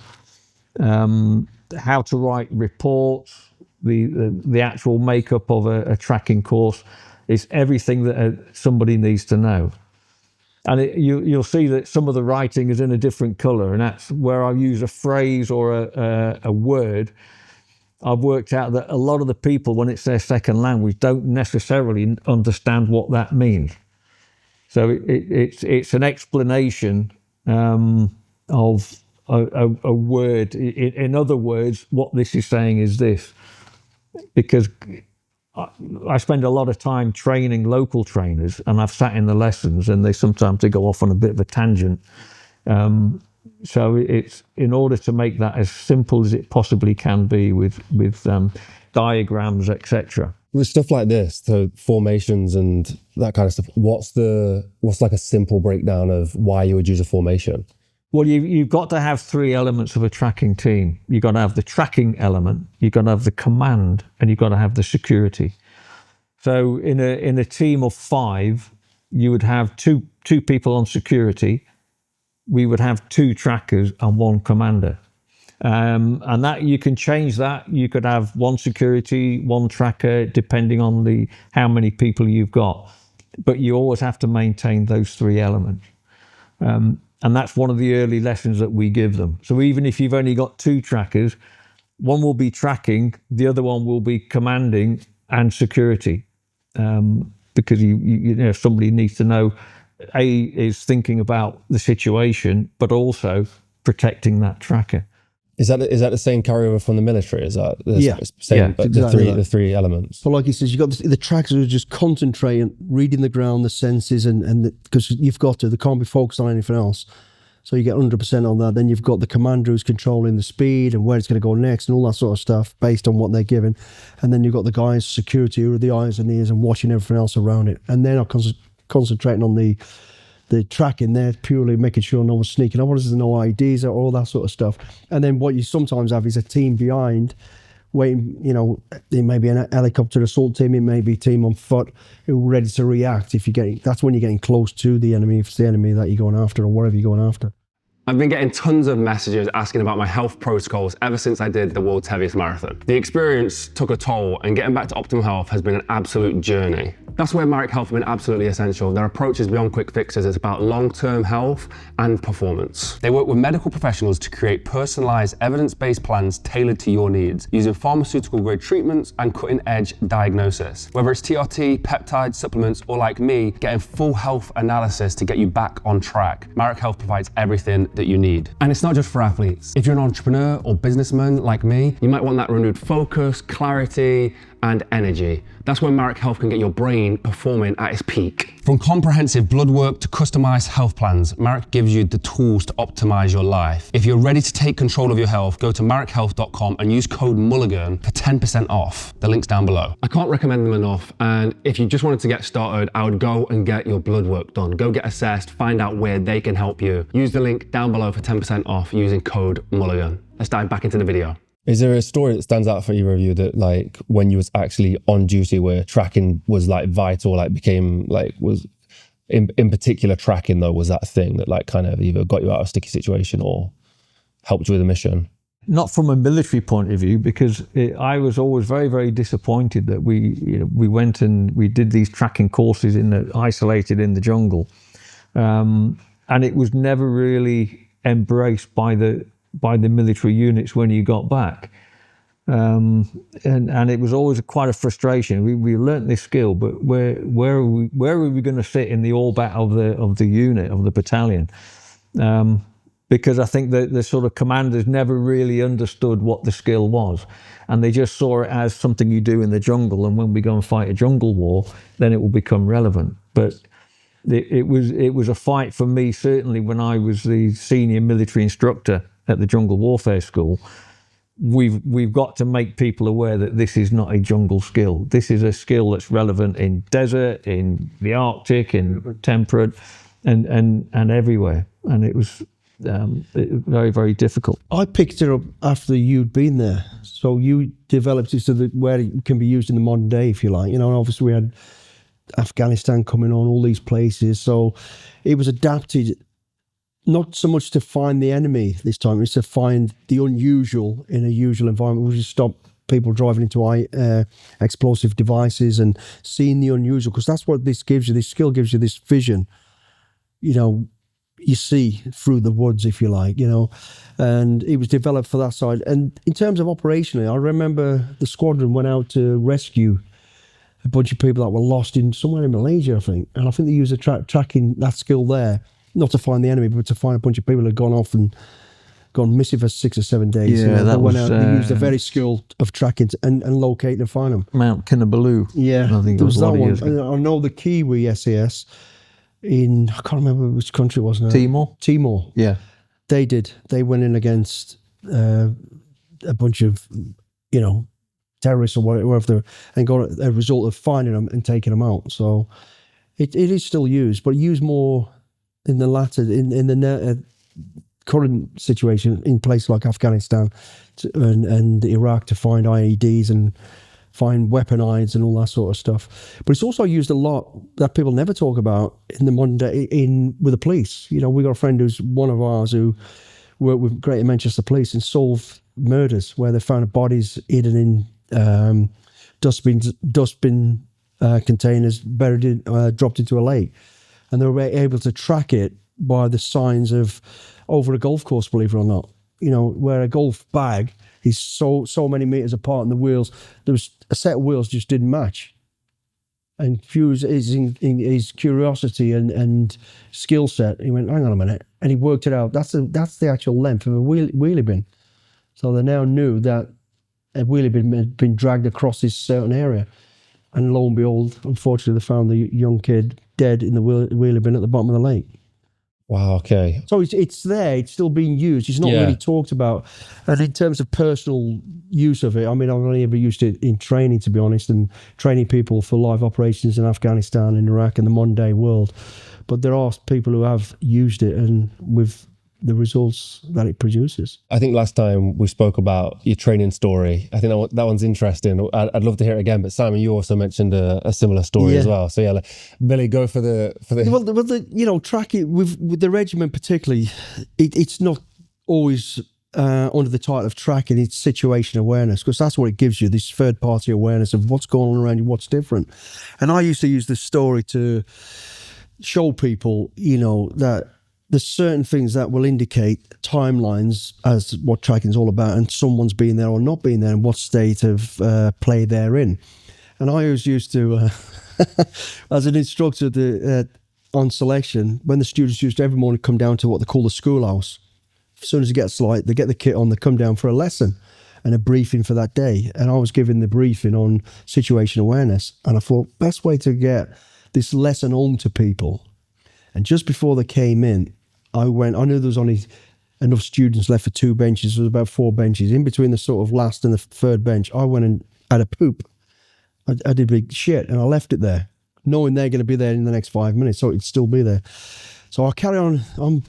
How to write reports, the actual makeup of a tracking course is everything that somebody needs to know. And you'll see that some of the writing is in a different colour, and that's where I use a phrase or a word. I've worked out that a lot of the people, when it's their second language, don't necessarily understand what that means. So it's an explanation of a word. In other words, what this is saying is this, because I spend a lot of time training local trainers, and I've sat in the lessons, and they sometimes go off on a bit of a tangent. So it's in order to make that as simple as it possibly can be with diagrams, etc. With stuff like this, so formations and that kind of stuff, what's like a simple breakdown of why you would use a formation? Well, you've got to have three elements of a tracking team. You've got to have the tracking element, you've got to have the command, and you've got to have the security. So in a team of 5, you would have two people on security. We would have 2 trackers and 1 commander. And that you can change that. You could have 1 security, 1 tracker, depending on how many people you've got. But you always have to maintain those 3 elements. And that's one of the early lessons that we give them. So even if you've only got 2 trackers, one will be tracking, the other one will be commanding and security. Because somebody needs to know, A, is thinking about the situation, but also protecting that tracker. Is that the same carryover from the military? Is that the same? Yeah, exactly the three elements. So like he says, you've got the trackers who are just concentrating, reading the ground, the senses, and because they can't be focused on anything else. So you get 100% on that. Then you've got the commander who's controlling the speed and where it's going to go next and all that sort of stuff based on what they're given. And then you've got the guys, security, who are the eyes and ears and watching everything else around it. And they're not concentrating on the tracking. They're purely making sure no one's sneaking up. There's no IDs or all that sort of stuff. And then what you sometimes have is a team behind waiting, there may be an helicopter assault team, it may be a team on foot who are ready to react that's when you're getting close to the enemy, if it's the enemy that you're going after or whatever you're going after. I've been getting tons of messages asking about my health protocols ever since I did the world's heaviest marathon. The experience took a toll, and getting back to optimal health has been an absolute journey. That's where Marek Health have been absolutely essential. Their approach is beyond quick fixes. It's about long-term health and performance. They work with medical professionals to create personalized, evidence-based plans tailored to your needs, using pharmaceutical-grade treatments and cutting-edge diagnosis. Whether it's TRT, peptides, supplements, or like me, getting full health analysis to get you back on track, Marek Health provides everything that you need. And it's not just for athletes. If you're an entrepreneur or businessman like me, you might want that renewed focus, clarity, and energy. That's when Marek Health can get your brain performing at its peak. From comprehensive blood work to customized health plans, Marek gives you the tools to optimize your life. If you're ready to take control of your health, go to marekhhealth.com and use code Mulligan for 10% off. The link's down below. I can't recommend them enough. And if you just wanted to get started, I would go and get your blood work done. Go get assessed, find out where they can help you. Use the link down below for 10% off using code Mulligan. Let's dive back into the video. Is there a story that stands out for either of you that, like, when you was actually on duty where tracking was like vital, like became like, was in particular tracking though, was that thing that like kind of either got you out of a sticky situation or helped you with a mission? Not from a military point of view, because I was always very, very disappointed that we went and we did these tracking courses isolated in the jungle. And it was never really embraced by the military units when you got back. And it was always quite a frustration. We learnt this skill, but where are we going to sit in the orbit of the unit, of the battalion? Because I think the sort of commanders never really understood what the skill was, and they just saw it as something you do in the jungle, and when we go and fight a jungle war, then it will become relevant. But it was a fight for me, certainly when I was the senior military instructor at the Jungle Warfare School, we've got to make people aware that this is not a jungle skill. This is a skill that's relevant in desert, in the Arctic, in temperate, and everywhere. And it was very, very difficult. I picked it up after you'd been there, so you developed it so that where it can be used in the modern day, if you like. You know, and obviously we had Afghanistan coming on, all these places, so it was adapted not so much to find the enemy this time, it's to find the unusual in a usual environment. We just stop people driving into explosive devices and seeing the unusual, because that's what this gives you. This skill gives you this vision, you know, you see through the woods, if you like, you know, and it was developed for that side. And in terms of operationally, I remember the squadron went out to rescue a bunch of people that were lost in somewhere in Malaysia, I think. And I think they used a tracking that skill there, not to find the enemy, but to find a bunch of people who had gone off and gone missing for 6 or 7 days. Yeah, you know, that they went was, out. They used a very skill of tracking and locate and find them. Mount Kinabalu. Yeah, I think it there was was that a lot of one. years ago. And I know the Kiwi SAS in, I can't remember which country it was now. Timor. Yeah. They did. They went in against a bunch of, you know, terrorists or whatever, and got a result of finding them and taking them out. So it is still used, but used more in the latter, in the current situation in places like Afghanistan and Iraq to find IEDs and find weaponides and all that sort of stuff. But it's also used a lot that people never talk about in the modern day with the police. You know, we got a friend who's one of ours who worked with Greater Manchester Police and solved murders where they found bodies hidden in dustbin containers buried in, dropped into a lake. And they were able to track it by the signs of over a golf course, believe it or not. You know, where a golf bag is so many meters apart and the wheels, there was a set of wheels just didn't match. And Fuse in his curiosity and skill set, he went, hang on a minute, and he worked it out. That's the actual length of a wheelie bin. So they now knew that a wheelie bin had been dragged across this certain area. And lo and behold, unfortunately, they found the young kid dead in the wheelie bin at the bottom of the lake. Wow, okay. So it's there, it's still being used. It's not really talked about. And in terms of personal use of it, I mean, I've only ever used it in training, to be honest, and training people for live operations in Afghanistan and Iraq and the modern day world. But there are people who have used it and with the results that it produces. I think last time we spoke about your training story. I think that one's interesting. I'd love to hear it again. But Simon, you also mentioned a similar story as well. So yeah, Billy, go for the. Well, you know, tracking with the regiment particularly, it's not always under the title of tracking. It's situation awareness, because that's what it gives you, this third party awareness of what's going on around you, what's different. And I used to use this story to show people, you know, that there's certain things that will indicate timelines as what tracking is all about, and someone's been there or not been there, and what state of play they're in. And I always used to, as an instructor on selection, when the students used to every morning come down to what they call the schoolhouse. As soon as it gets light, they get the kit on, they come down for a lesson and a briefing for that day. And I was giving the briefing on situation awareness. And I thought, best way to get this lesson home to people. And just before they came in, I knew there was only enough students left for 2 benches. There was about 4 benches. In between the sort of last and the third bench, I went and had a poop. I did big shit and I left it there, knowing they're going to be there in the next 5 minutes, so it'd still be there. So I carry on, I'm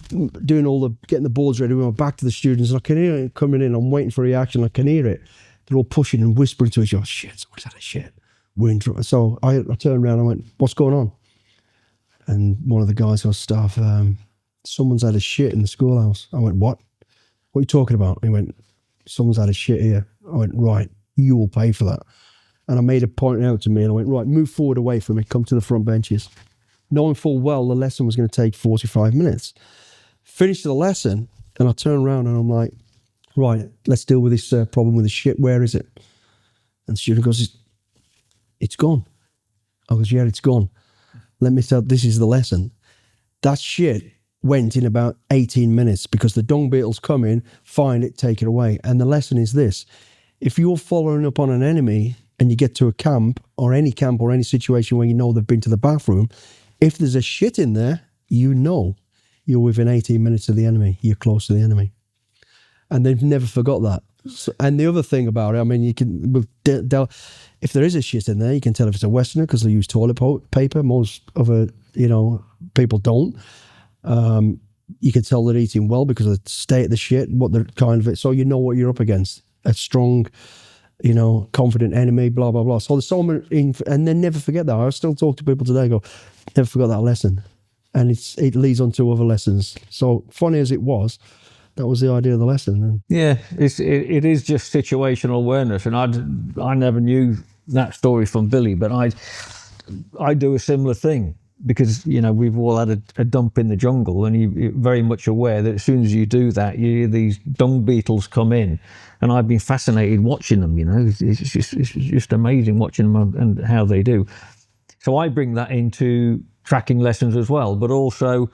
doing getting the boards ready, we went back to the students, and I can hear it coming in, I'm waiting for a reaction, I can hear it. They're all pushing and whispering to each other, shit, someone's had a shit. We're in trouble. So I turned around and I went, what's going on? And one of the guys on staff, someone's had a shit in the schoolhouse. I went, what? What are you talking about? He went, someone's had a shit here. I went, right, you will pay for that. And I made a point out to me, and I went, right, move forward away from it, come to the front benches. Knowing full well the lesson was going to take 45 minutes. Finished the lesson, and I turned around and I'm like, right, let's deal with this problem with the shit. Where is it? And the student goes, it's gone. I goes, yeah, it's gone. Let me tell, this is the lesson. That shit went in about 18 minutes because the dung beetles come in, find it, take it away. And the lesson is this: if you're following up on an enemy and you get to a camp or any situation where you know they've been to the bathroom, if there's a shit in there, you know you're within 18 minutes of the enemy, you're close to the enemy. And they've never forgot that. So, and the other thing about it, I mean, you can, if there is a shit in there, you can tell if it's a Westerner because they use toilet paper. Most other, people don't. You can tell they're eating well because of the state of the shit, what they're kind of it. So you know what you're up against. A strong, confident enemy, blah, blah, blah. So there's so many, and then never forget that. I still talk to people today, go, never forgot that lesson. And it leads on to other lessons. So funny as it was, that was the idea of the lesson. Yeah, it is just situational awareness. And I never knew that story from Billy, but I do a similar thing. Because, we've all had a dump in the jungle, and you're very much aware that as soon as you do that, you hear these dung beetles come in. And I've been fascinated watching them, It's just amazing watching them and how they do. So I bring that into tracking lessons as well. But also,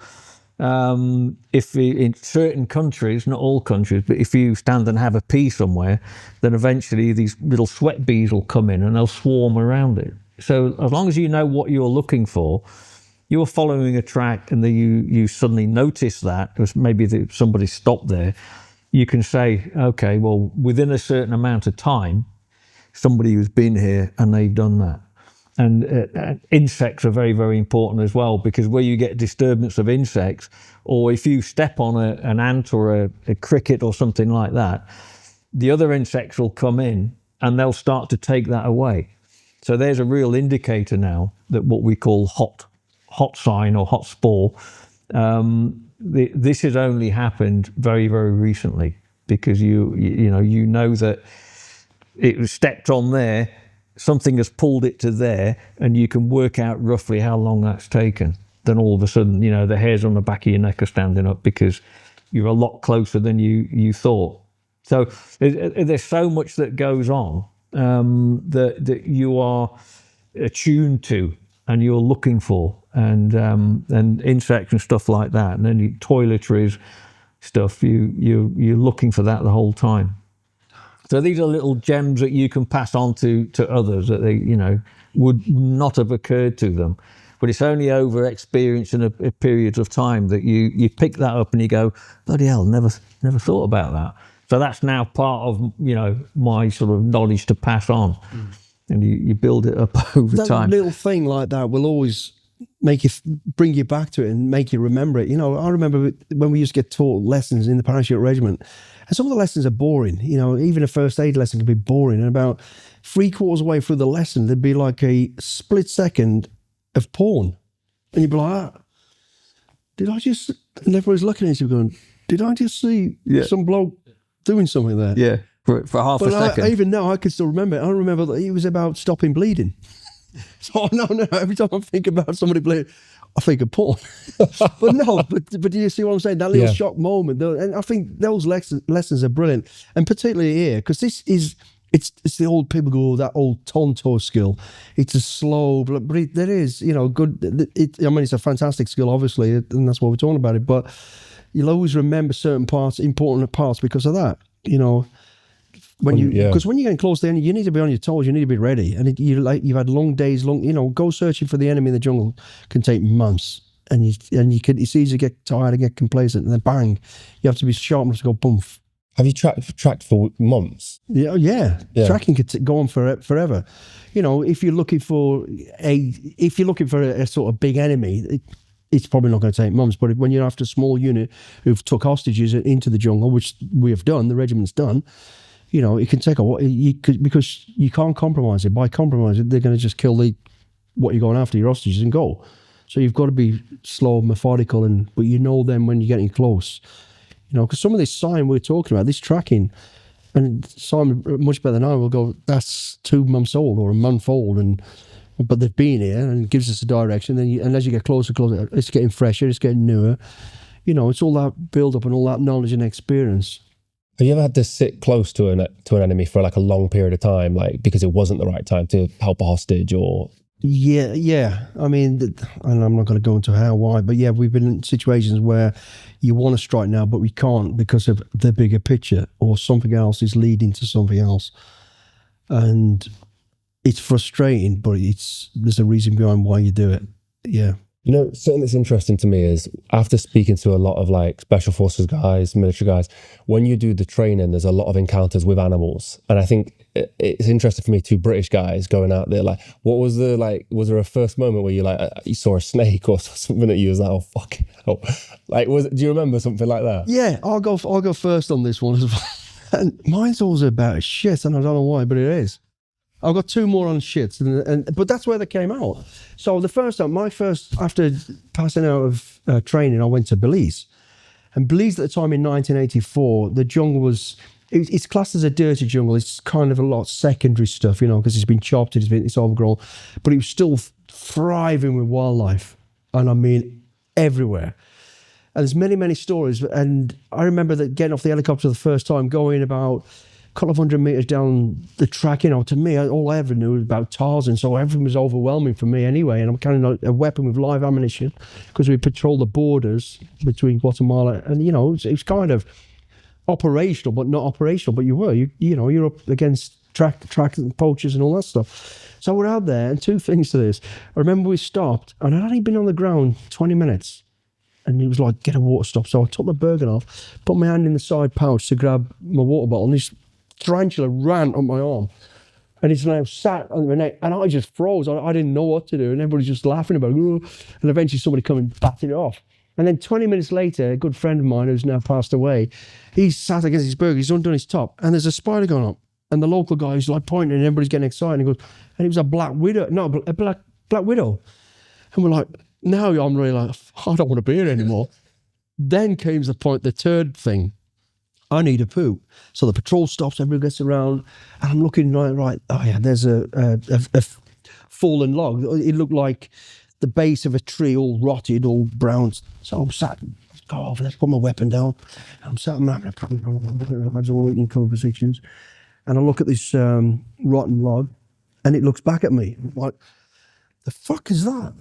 if in certain countries, not all countries, but if you stand and have a pee somewhere, then eventually these little sweat bees will come in and they'll swarm around it. So as long as you know what you're looking for, you're following a track and then you suddenly notice that, because maybe somebody stopped there, you can say, okay, well, within a certain amount of time, somebody who's been here and they've done that. And insects are very, very important as well, because where you get disturbance of insects, or if you step on an ant or a cricket or something like that, the other insects will come in and they'll start to take that away. So there's a real indicator now that what we call hot sign or hot spore. This has only happened very, very recently, because you know that it was stepped on there, something has pulled it to there, and you can work out roughly how long that's taken. Then all of a sudden, the hairs on the back of your neck are standing up because you're a lot closer than you thought. So there's so much that goes on that you are attuned to and you're looking for, and insects and stuff like that, and then toiletries stuff. You're looking for that the whole time. So these are little gems that you can pass on to others that they would not have occurred to them. But it's only over experience and a periods of time that you pick that up and you go, bloody hell, never thought about that. So that's now part of my sort of knowledge to pass on. And you build it up over time. That little thing like that will always bring you back to it and make you remember it. I remember when we used to get taught lessons in the parachute regiment, and some of the lessons are boring. Even a first aid lesson can be boring. And about 3/4 way through the lesson, there'd be like a split second of porn, and you'd be like, "Did I just?" And everybody's looking at you going, "Did I just see some bloke doing something there?" Yeah. For half a second. Even now, I can still remember it. I remember that it was about stopping bleeding. So no, every time I think about somebody bleeding, I think of porn. but do you see what I'm saying? That little shock moment. And I think those lessons are brilliant. And particularly here, because this is, it's the old people go, that old tonto skill. It's a slow, but there is, good. It's a fantastic skill, obviously, and that's what we're talking about it. But you'll always remember certain parts, important parts, because of that, Because when you're getting close to the enemy, you need to be on your toes. You need to be ready. And you've had long days, go searching for the enemy in the jungle can take months. And it's easy to get tired and get complacent. And then bang, you have to be sharp enough to go boom. Have you tracked for months? Yeah. Tracking could go on forever. If you're looking for a sort of big enemy, it's probably not going to take months. But when you're after a small unit who've took hostages into the jungle, which we have done, the regiment's done. It can take a while because you can't compromise it. By compromising, they're going to just kill what you're going after, your hostages, and go. So you've got to be slow, methodical, but then when you're getting close, because some of this sign we're talking about, this tracking, and Simon much better than I will go, that's 2 months old or a month old, but they've been here and it gives us a direction. And as you get closer, it's getting fresher, it's getting newer. It's all that build up and all that knowledge and experience. Have you ever had to sit close to an enemy for like a long period of time, like because it wasn't the right time to help a hostage or? Yeah. I mean, and I'm not going to go into why, but yeah, we've been in situations where you want to strike now, but we can't because of the bigger picture, or something else is leading to something else. And it's frustrating, but there's a reason behind why you do it. Yeah. You know, something that's interesting to me is after speaking to a lot of like special forces guys, military guys, when you do the training, there's a lot of encounters with animals. And I think it's interesting for me, two British guys going out there, like, what was the, like, was there a first moment where you like, you saw a snake or something that you was like, oh, fucking hell. Like, do you remember something like that? Yeah, I'll go first on this one as well. And mine's always about shit, and I don't know why, but it is. I've got two more on shits, but that's where they came out. So the first time, after passing out of training, I went to Belize. And Belize at the time in 1984, the jungle was, it's classed as a dirty jungle. It's kind of a lot of secondary stuff, you know, because it's been chopped, it's overgrown. But it was still thriving with wildlife. And I mean, everywhere. And there's many, many stories. And I remember that getting off the helicopter the first time, going about a couple of 100 meters down the track, you know, to me, all I ever knew was about Tarzan, so everything was overwhelming for me anyway, and I'm carrying a weapon with live ammunition, because we patrol the borders between Guatemala, and, you know, it's kind of operational, but not operational, but you're up against track and poachers and all that stuff. So we're out there, and two things to this. I remember we stopped, and I'd only been on the ground 20 minutes, and he was like, get a water stop. So I took my burden off, put my hand in the side pouch to grab my water bottle, and this tarantula ran up my arm, and it's now sat on my neck, and I just froze. I didn't know what to do, and everybody's just laughing about it. And eventually somebody come and batted it off. And then 20 minutes later, a good friend of mine who's now passed away, he's sat against his burger, he's undone his top, and there's a spider going up. And the local guy is like pointing, and everybody's getting excited, and he goes, and it was a black widow, a black widow. And we're like, now I'm really like, I don't want to be here anymore. Then came the point, the third thing. I need a poop. So the patrol stops, everybody gets around, and I'm looking right, oh yeah, there's a fallen log. It looked like the base of a tree, all rotted, all brown. So I'm sat, go over there, put my weapon down. I'm sat, I'm having a conversations, and I look at this rotten log, and it looks back at me. I'm like, the fuck is that?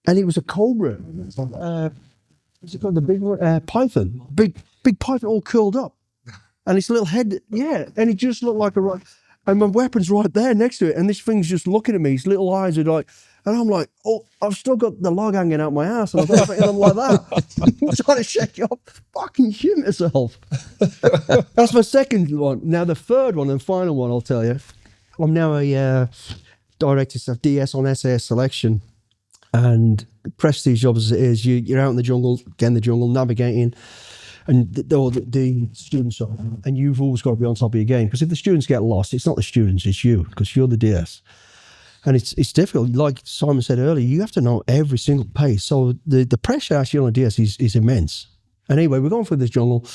And it was a cobra. What's it called? The big one? Python. Big python all curled up. And its little head, yeah. And it just looked like and my weapon's right there next to it. And this thing's just looking at me. His little eyes are like, and I'm like, oh, I've still got the log hanging out my ass. And I'm like that. I'm trying to shake it off. Fucking shit myself. That's my second one. Now the third one and final one, I'll tell you. I'm now a director of DS on SAS selection. And prestige jobs as it is, you're out in the jungle, navigating, and the students are, and you've always got to be on top of your game, because if the students get lost, it's not the students, it's you, because you're the DS. And it's difficult. Like Simon said earlier, you have to know every single pace. So the pressure actually on a DS is immense. And anyway, we're going through this jungle,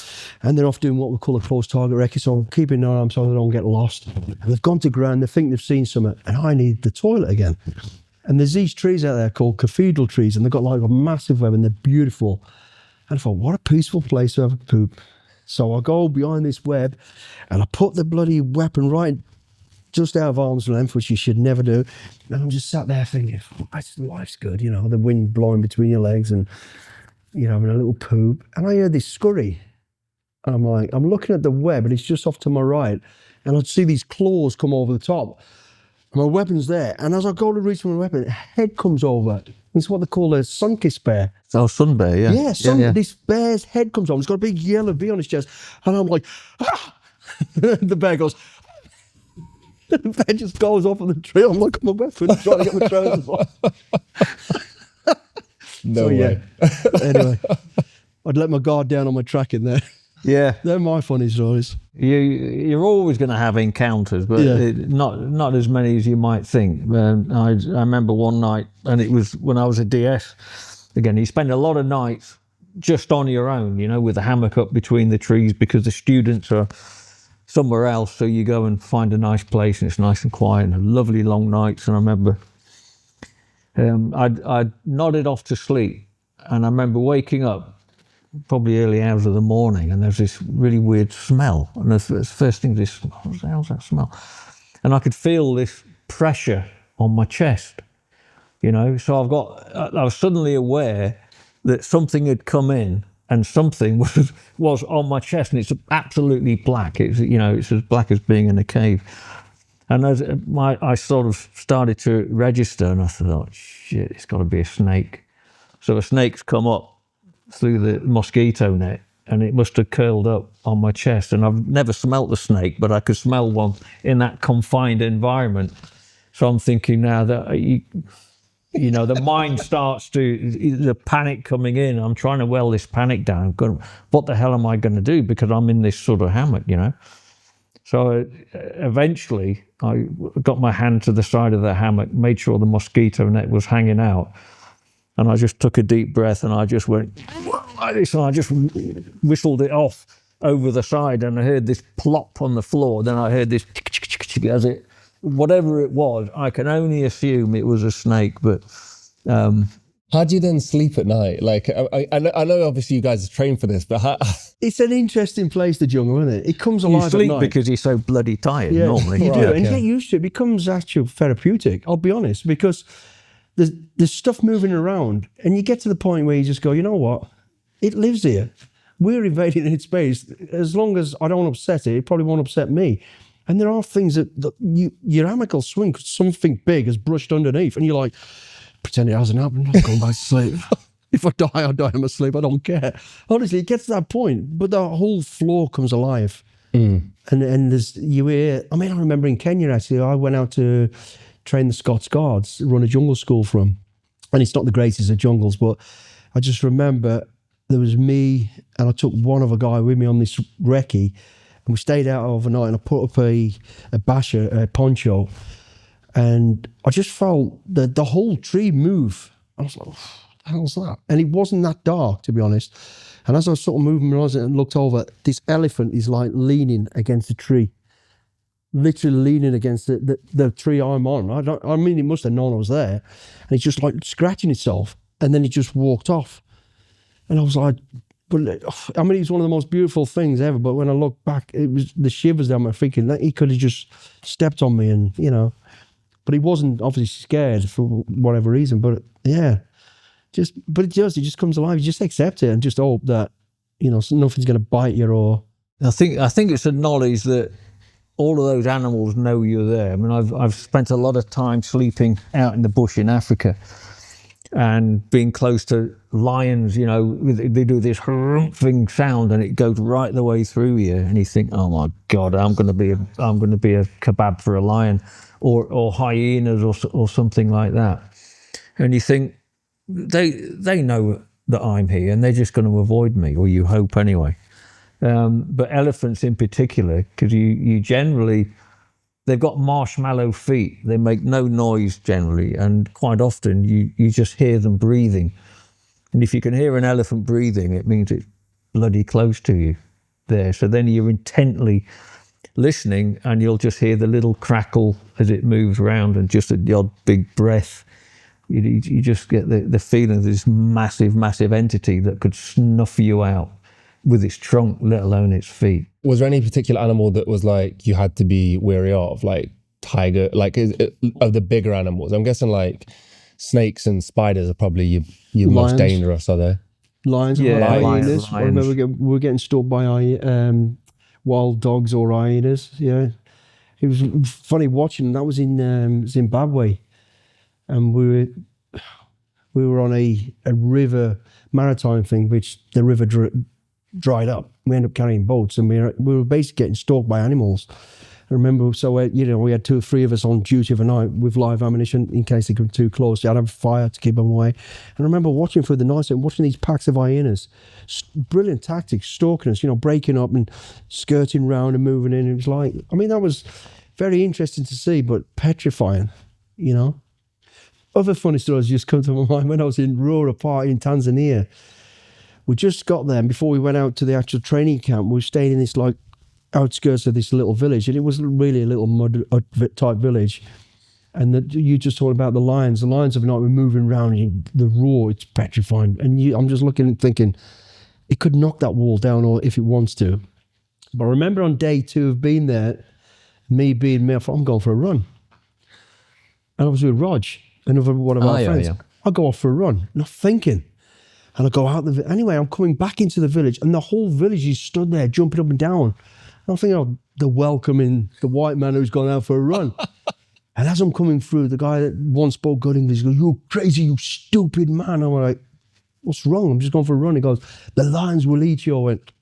and they're off doing what we call a close target recce, so I'm keeping an eye on them so they don't get lost. And they've gone to ground, they think they've seen something, and I need the toilet again. And there's these trees out there called cathedral trees, and they've got like a massive web, and they're beautiful. And I thought, what a peaceful place to have a poop. So I go behind this web, and I put the bloody weapon right just out of arm's length, which you should never do. And I'm just sat there thinking, life's good, you know, the wind blowing between your legs, and, you know, having a little poop. And I heard this scurry. And I'm like, I'm looking at the web, and it's just off to my right. And I'd see these claws come over the top. My weapon's there, and as I go to reach for my weapon, a head comes over. It's what they call a sun-kissed bear. Oh, sun bear, yeah. Yeah, this bear's head comes over. It's got a big yellow V on his chest, and I'm like, ah! The bear goes, the bear just goes off on the tree. I'm like, my weapon, trying to get my trousers off. No way. Anyway, I'd let my guard down on my tracking there. Yeah. They're my funny stories. You're always going to have encounters, but not as many as you might think. I remember one night, and it was when I was a DS. Again, you spend a lot of nights just on your own, you know, with a hammock up between the trees, because the students are somewhere else. So you go and find a nice place, and it's nice and quiet, and lovely long nights. And I remember I'd nodded off to sleep, and I remember waking up probably early hours of the morning, and there's this really weird smell, and the first thing, what the hell's that smell? And I could feel this pressure on my chest, you know. So I was suddenly aware that something had come in, and something was on my chest, and it's absolutely black. It's, you know, it's as black as being in a cave. And as I sort of started to register, and I thought, oh, shit, it's got to be a snake. So a snake's come up through the mosquito net, and it must have curled up on my chest. And I've never smelt the snake, but I could smell one in that confined environment. So I'm thinking now that you know, the mind starts to, the panic coming in. I'm trying to well this panic down. What the hell am I going to do? Because I'm in this sort of hammock, you know. So eventually I got my hand to the side of the hammock, made sure the mosquito net was hanging out. And I just took a deep breath and I just went like this, and I just whistled it off over the side, and I heard this plop on the floor. Then I heard this as it, whatever it was, I can only assume it was a snake, but... How do you then sleep at night? Like, I know obviously you guys are trained for this, but how... It's an interesting place, the jungle, isn't it? It comes alive You sleep at night. because you're so bloody tired, normally. You do, Right, and you okay. get used to it. It becomes actually therapeutic, I'll be honest, because there's stuff moving around, and you get to the point where you just go, you know what? It lives here. We're invading its space. As long as I don't upset it, it probably won't upset me. And there are things that your hammock will swing because something big has brushed underneath, and you're like, pretend it hasn't happened. I'm going back to sleep. If I die, I die in my sleep. I don't care. Honestly, it gets to that point, but the whole floor comes alive. And there's, you hear, I mean, I remember in Kenya, actually, I went out to train the Scots Guards, run a jungle school for them. And it's not the greatest of jungles, but I just remember there was me, and I took one other guy with me on this recce, and we stayed out overnight, and I put up a basher, a poncho, and I just felt the whole tree move. I was like, what the hell's that? And it wasn't that dark, to be honest. And as I was sort of moving my eyes and looked over, this elephant is like leaning against the tree, literally leaning against the tree I'm on. I mean, it must have known I was there. And it's just like scratching itself. And then it just walked off. And I was like, but I mean, it's one of the most beautiful things ever. But when I look back, it was the shivers down my thinking that he could have just stepped on me, and, you know, but he wasn't obviously scared for whatever reason. But yeah, but it just comes alive. You just accept it and just hope that, you know, nothing's going to bite you. Or I think it's a knowledge that all of those animals know you're there. I mean, I've spent a lot of time sleeping out in the bush in Africa and being close to lions. You know, they do this harumping sound, and it goes right the way through you. And you think, oh my God, I'm going to be a kebab for a lion, or hyenas or something like that. And you think they know that I'm here, and they're just going to avoid me, or you hope anyway. But elephants in particular, because you generally, they've got marshmallow feet. They make no noise generally, and quite often you just hear them breathing. And if you can hear an elephant breathing, it means it's bloody close to you there. So then you're intently listening, and you'll just hear the little crackle as it moves around, and just the odd big breath. You just get the feeling of this massive entity that could snuff you out with its trunk, let alone its feet. Was there any particular animal that was like you had to be wary of, like tiger, like of the bigger animals? I'm guessing like snakes and spiders are probably your most dangerous, are they? Lions, Yeah, hyenas. I lions. remember we were getting stalked by wild dogs or hyenas. Yeah, it was funny watching. That was in Zimbabwe, and we were on a river maritime thing, which the river dried up. We ended up carrying boats, and we were basically getting stalked by animals. I remember, so we had 2 or 3 of us on duty overnight with live ammunition in case they come too close. You had to have fire to keep them away. And I remember watching through the night and watching these packs of hyenas, brilliant tactics, stalking us, you know, breaking up and skirting round and moving in. It was like, I mean, that was very interesting to see, but petrifying, you know. Other funny stories just come to my mind. When I was in Rura Park in Tanzania, we just got there, and before we went out to the actual training camp, we were staying in this like outskirts of this little village, and it was really a little mud type village. And you just talking about the lions. The lions of night were moving around, and the roar, it's petrifying. And I'm just looking and thinking, it could knock that wall down, or if it wants to. But I remember on day 2 of being there, me being me, I thought, I'm going for a run. And I was with Rog, another one of our friends. Yeah. I go off for a run, not thinking. And I go out anyway, I'm coming back into the village, and the whole village is stood there jumping up and down. And I'm thinking, oh, they're welcoming the white man who's gone out for a run. And as I'm coming through, the guy that once spoke good English goes, "You crazy, you stupid man." I'm like, what's wrong? I'm just going for a run. He goes, the lions will eat you. I went,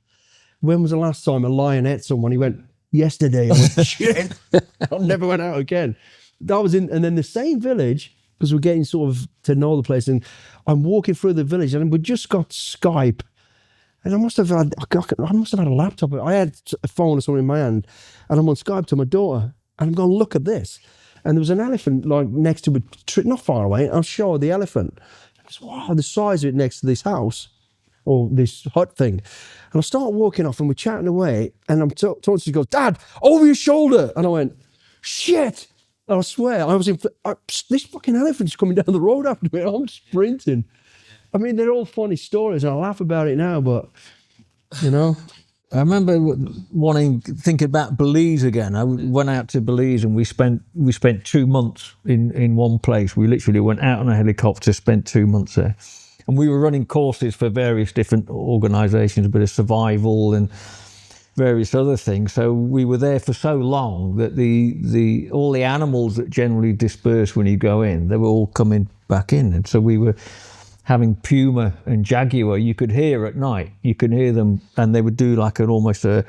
when was the last time a lion ate someone? He went, yesterday. I went, shit. I never went out again. That was in, and then the same village, because we're getting sort of to know the place, and I'm walking through the village, and we just got Skype, and I must have had a laptop. I had a phone or something in my hand, and I'm on Skype to my daughter, and I'm going, look at this. And there was an elephant like next to it, not far away. I'll show her the elephant. I was, wow, the size of it next to this house or this hut thing. And I start walking off and we're chatting away, and I'm talking, she goes, Dad, over your shoulder. And I went, shit. I swear, I was this fucking elephant's coming down the road after me. I'm sprinting. I mean, they're all funny stories, and I laugh about it now, but, you know. I remember thinking about Belize again. I went out to Belize, and we spent 2 months in one place. We literally went out on a helicopter, spent 2 months there. And we were running courses for various different organisations, a bit of survival and various other things. So we were there for so long that all the animals that generally disperse when you go in, they were all coming back in. And so we were having puma and jaguar. You could hear at night. You could hear them, and they would do like almost a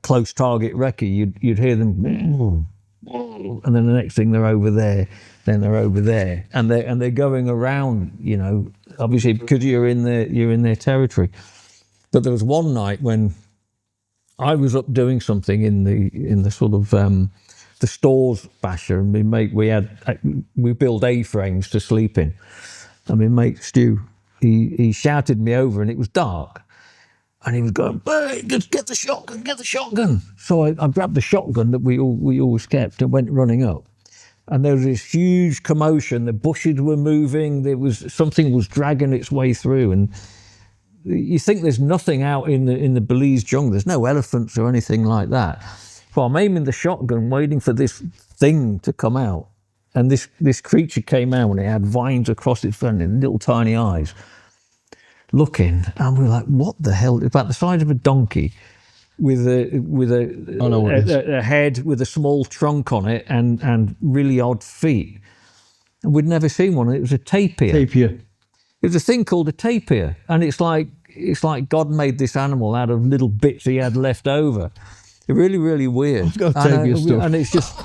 close target recce. You'd hear them, and then the next thing they're over there, then they're over there, and they're going around. You know, obviously because you're in their territory. But there was one night when I was up doing something in the sort of the stores basher, and we build A-frames to sleep in. And my mate Stu, he shouted me over, and it was dark, and he was going, "Hey, get the shotgun, get the shotgun!" So I grabbed the shotgun that we always kept and went running up. And there was this huge commotion. The bushes were moving. Something was dragging its way through, and you think there's nothing out in the Belize jungle. There's no elephants or anything like that. So I'm aiming the shotgun, waiting for this thing to come out. And this creature came out, and it had vines across its front and little tiny eyes, looking. And we were like, what the hell? It's about the size of a donkey with a head with a small trunk on it and really odd feet. And we'd never seen one. It was a tapir. Tapir. It was a thing called a tapir, and it's like God made this animal out of little bits he had left over. Really, really weird. I've got tapir stuff. And it's just,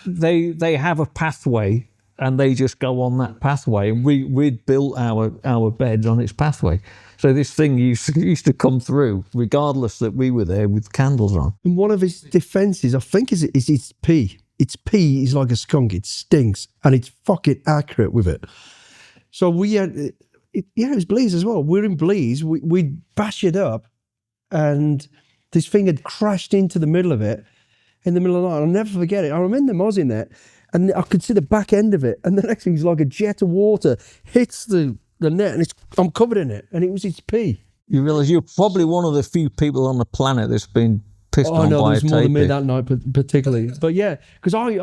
they have a pathway, and they just go on that pathway, and we'd built our beds on its pathway. So this thing used to come through, regardless that we were there with candles on. And one of his defences, I think, is its pee. Its pee is like a skunk. It stinks, and it's fucking accurate with it. So we had, it was Belize as well. We're in Belize. We'd bash it up, and this thing had crashed into the middle of it in the middle of the night. I'll never forget it. I remember the Moz in there, and I could see the back end of it, and the next thing is like a jet of water hits the net, and I'm covered in it, and it was its pee. You realise you're probably one of the few people on the planet that's been pissed on no, by a there's more than me tapir. that night, particularly. But yeah, because I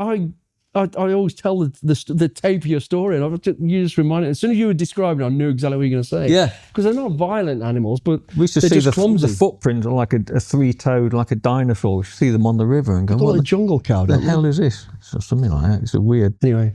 always tell the tapir story, and you just reminded. As soon as you were describing it, I knew exactly what you were going to say. Yeah, because they're not violent animals, but we used to they're see just clumsy. the footprints like a three-toed, like a dinosaur. We see them on the river and go, Call what it a the jungle cow. the hell is this? So something like that. It's a weird. Anyway,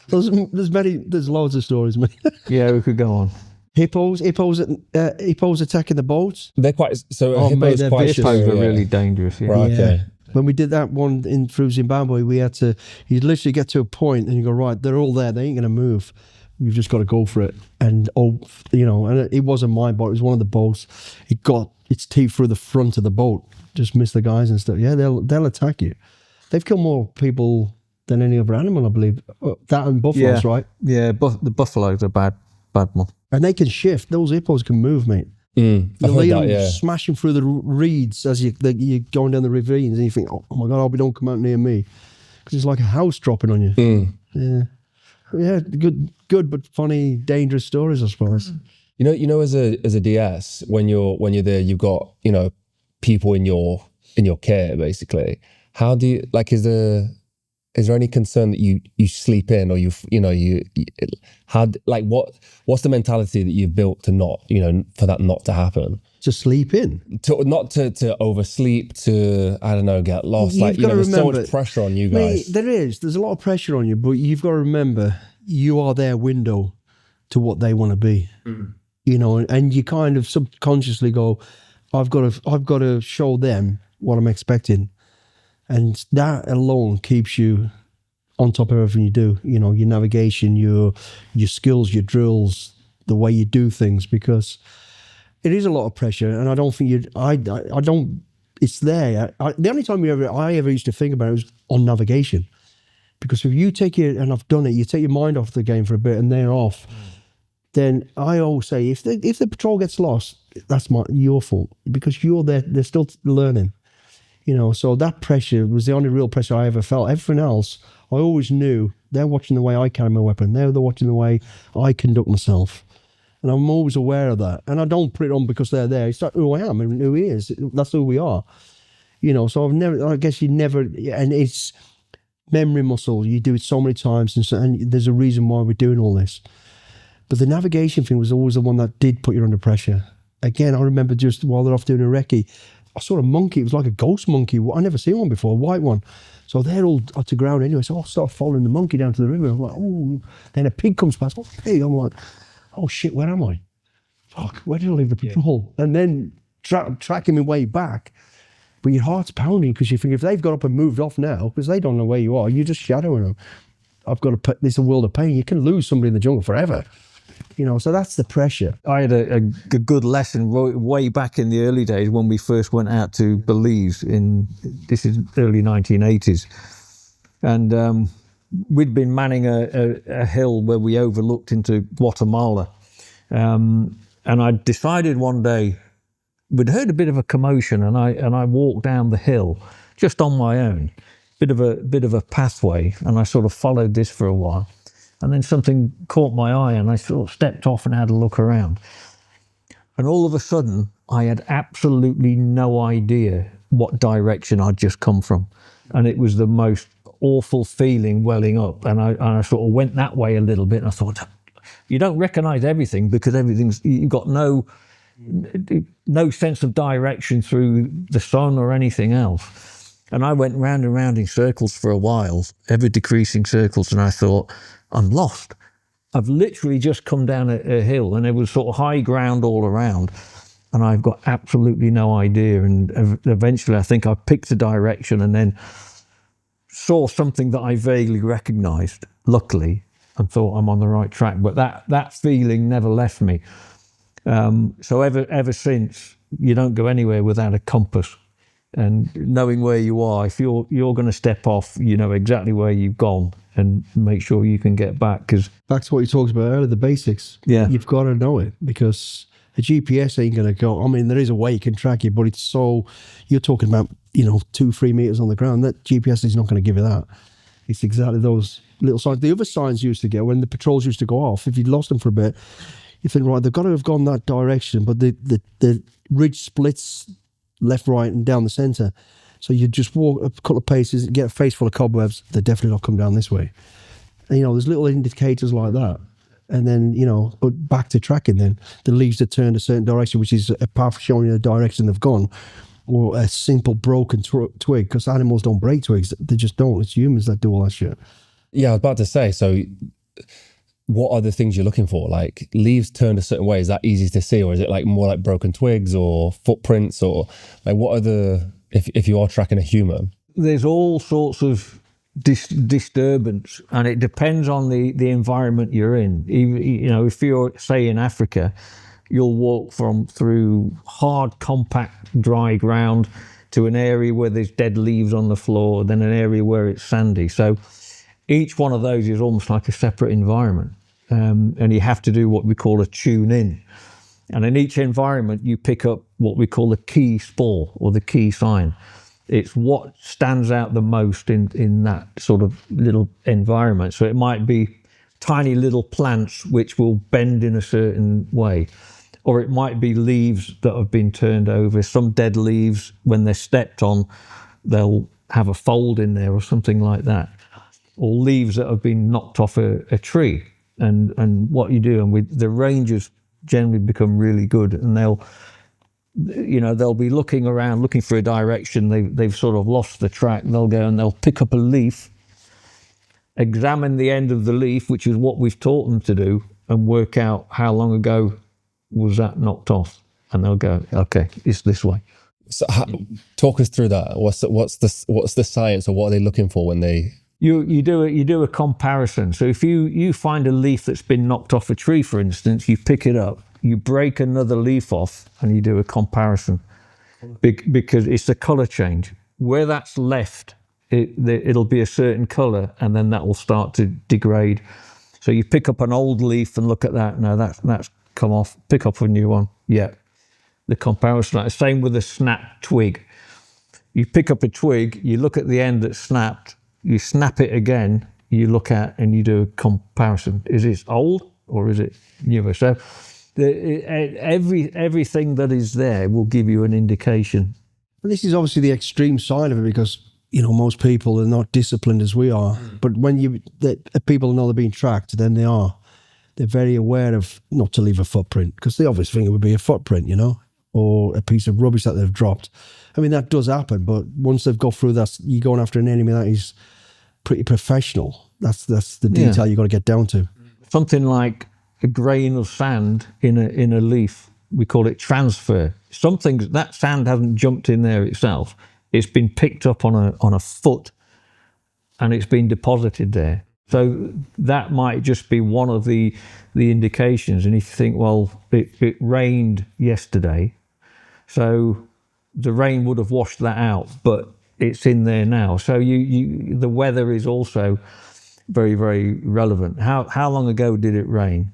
there's loads of stories, mate. Yeah, we could go on. Hippos attacking the boats. They're quite so. Oh, mate, Hippos they're quite vicious. Hippos scary, are yeah. really dangerous. Yeah. Right. Okay. When we did that one through Zimbabwe, we had to, you'd literally get to a point and you go, right, they're all there, they ain't going to move. You've just got to go for it. And, and it wasn't my boat, it was one of the boats. It got its teeth through the front of the boat, just missed the guys and stuff. Yeah, they'll attack you. They've killed more people than any other animal, I believe. That and buffaloes, right? Yeah, the buffaloes are bad one. And they can shift. Those hippos can move, mate. I've heard that, yeah. Smashing through the reeds as you're going down the ravines, and you think, oh my God, I hope you don't come out near me, because it's like a house dropping on you. Yeah, good but funny, dangerous stories, I suppose. You know, as a DS, when you're there, you've got people in your care basically. How do you is there any concern that you sleep in, or what's the mentality that you've built to not, for that not to happen? To sleep in? Not to oversleep, to, I don't know, get lost. You've got to there's so remember, much pressure on you guys. Mate, there's a lot of pressure on you, but you've got to remember, you are their window. to what they want to be. You know, and you kind of subconsciously go, I've got to show them what I'm expecting. And that alone keeps you on top of everything you do. You know, your navigation, your skills, your drills, the way you do things, because it is a lot of pressure. And I don't think it's there. The only time I ever used to think about it was on navigation. Because if you take it, and I've done it, you take your mind off the game for a bit and they're off, then I always say, if the patrol gets lost, that's your fault, because you're there, they're still learning. You know, so that pressure was the only real pressure I ever felt. Everything else, I always knew they're watching the way I carry my weapon. They're watching the way I conduct myself. And I'm always aware of that. And I don't put it on because they're there. It's not who I am and who he is. That's who we are. You know, so and it's memory muscle. You do it so many times, and there's a reason why we're doing all this. But the navigation thing was always the one that did put you under pressure. Again, I remember just while they're off doing a recce, I saw a monkey. It was like a ghost monkey. I never seen one before, a white one. So they're all up to ground anyway. So I start following the monkey down to the river. I'm like, oh. Then a pig comes past. What pig? I'm like, oh shit, where am I? Fuck, where did I leave the patrol? And then tracking my way back. But your heart's pounding because you think if they've got up and moved off now, because they don't know where you are, you're just shadowing them. I've got to put this a world of pain. You can lose somebody in the jungle forever. You know, so that's the pressure. I had a good lesson way back in the early days when we first went out to Belize this is early 1980s. And we'd been manning a hill where we overlooked into Guatemala. And I decided one day, we'd heard a bit of a commotion, and I walked down the hill just on my own, bit of a pathway, and I sort of followed this for a while. And then something caught my eye, and I sort of stepped off and had a look around. And all of a sudden, I had absolutely no idea what direction I'd just come from. And it was the most awful feeling welling up. And I sort of went that way a little bit, and I thought, you don't recognize everything because you've got no sense of direction through the sun or anything else. And I went round and round in circles for a while, ever decreasing circles, and I thought, I'm lost. I've literally just come down a hill, and it was sort of high ground all around, and I've got absolutely no idea. And eventually I think I picked a direction and then saw something that I vaguely recognised, luckily, and thought I'm on the right track. But that feeling never left me. So ever since, you don't go anywhere without a compass. And knowing where you are, if you're going to step off, you know exactly where you've gone, and make sure you can get back. Because back to what you talked about earlier, the basics. Yeah, you've got to know it, because a GPS ain't going to go. I mean, there is a way you can track you, but it's so, you're talking about 2-3 meters on the ground. That GPS is not going to give you that. It's exactly those little signs. The other signs used to get when the patrols used to go off. If you'd lost them for a bit, you think, right, they've got to have gone that direction, but the ridge splits left, right, and down the centre. So you just walk a couple of paces, get a face full of cobwebs, they're definitely not come down this way. And, there's little indicators like that. And then, but back to tracking then. The leaves are turned a certain direction, which is a path showing you the direction they've gone, or a simple broken twig, because animals don't break twigs. They just don't. It's humans that do all that shit. Yeah, I was about to say, so what are the things you're looking for? Like leaves turned a certain way, is that easy to see? Or is it like more like broken twigs or footprints, or like what are the, if you are tracking a human? There's all sorts of disturbance, and it depends on the environment you're in. If you're, say, in Africa, you'll walk through hard, compact, dry ground to an area where there's dead leaves on the floor, then an area where it's sandy. So each one of those is almost like a separate environment. And you have to do what we call a tune in. And in each environment, you pick up what we call the key spore or the key sign. It's what stands out the most in that sort of little environment. So it might be tiny little plants which will bend in a certain way, or it might be leaves that have been turned over. Some dead leaves, when they're stepped on, they'll have a fold in there or something like that. Or leaves that have been knocked off a tree. And what you do, and the rangers generally become really good, and they'll be looking around, looking for a direction. They've sort of lost the track. They'll go and they'll pick up a leaf, examine the end of the leaf, which is what we've taught them to do, and work out how long ago was that knocked off, and they'll go, okay, it's this way. So talk us through that. What's the science, or what are they looking for when they? You do a comparison. So if you find a leaf that's been knocked off a tree, for instance, you pick it up, you break another leaf off, and you do a comparison, because it's a color change. Where that's left, it'll be a certain color, and then that will start to degrade. So you pick up an old leaf and look at that. No, that's come off. Pick up a new one. Yeah. The comparison. Same with a snapped twig. You pick up a twig, you look at the end that's snapped, you snap it again, you look at and you do a comparison. Is it old or is it newer? So everything that is there will give you an indication. And this is obviously the extreme side of it, because most people are not disciplined as we are. But when people know they're being tracked, then they're very aware of not to leave a footprint, because the obvious thing would be a footprint, or a piece of rubbish that they've dropped. I mean, that does happen, but once they've got through that, you're going after an enemy that is pretty professional. That's the detail you got to get down to. Something like a grain of sand in a leaf, we call it transfer. That sand hasn't jumped in there itself. It's been picked up on a foot, and it's been deposited there. So that might just be one of the indications. And if you think, well, it rained yesterday, so the rain would have washed that out, but it's in there now. So the weather is also very, very relevant. How long ago did it rain?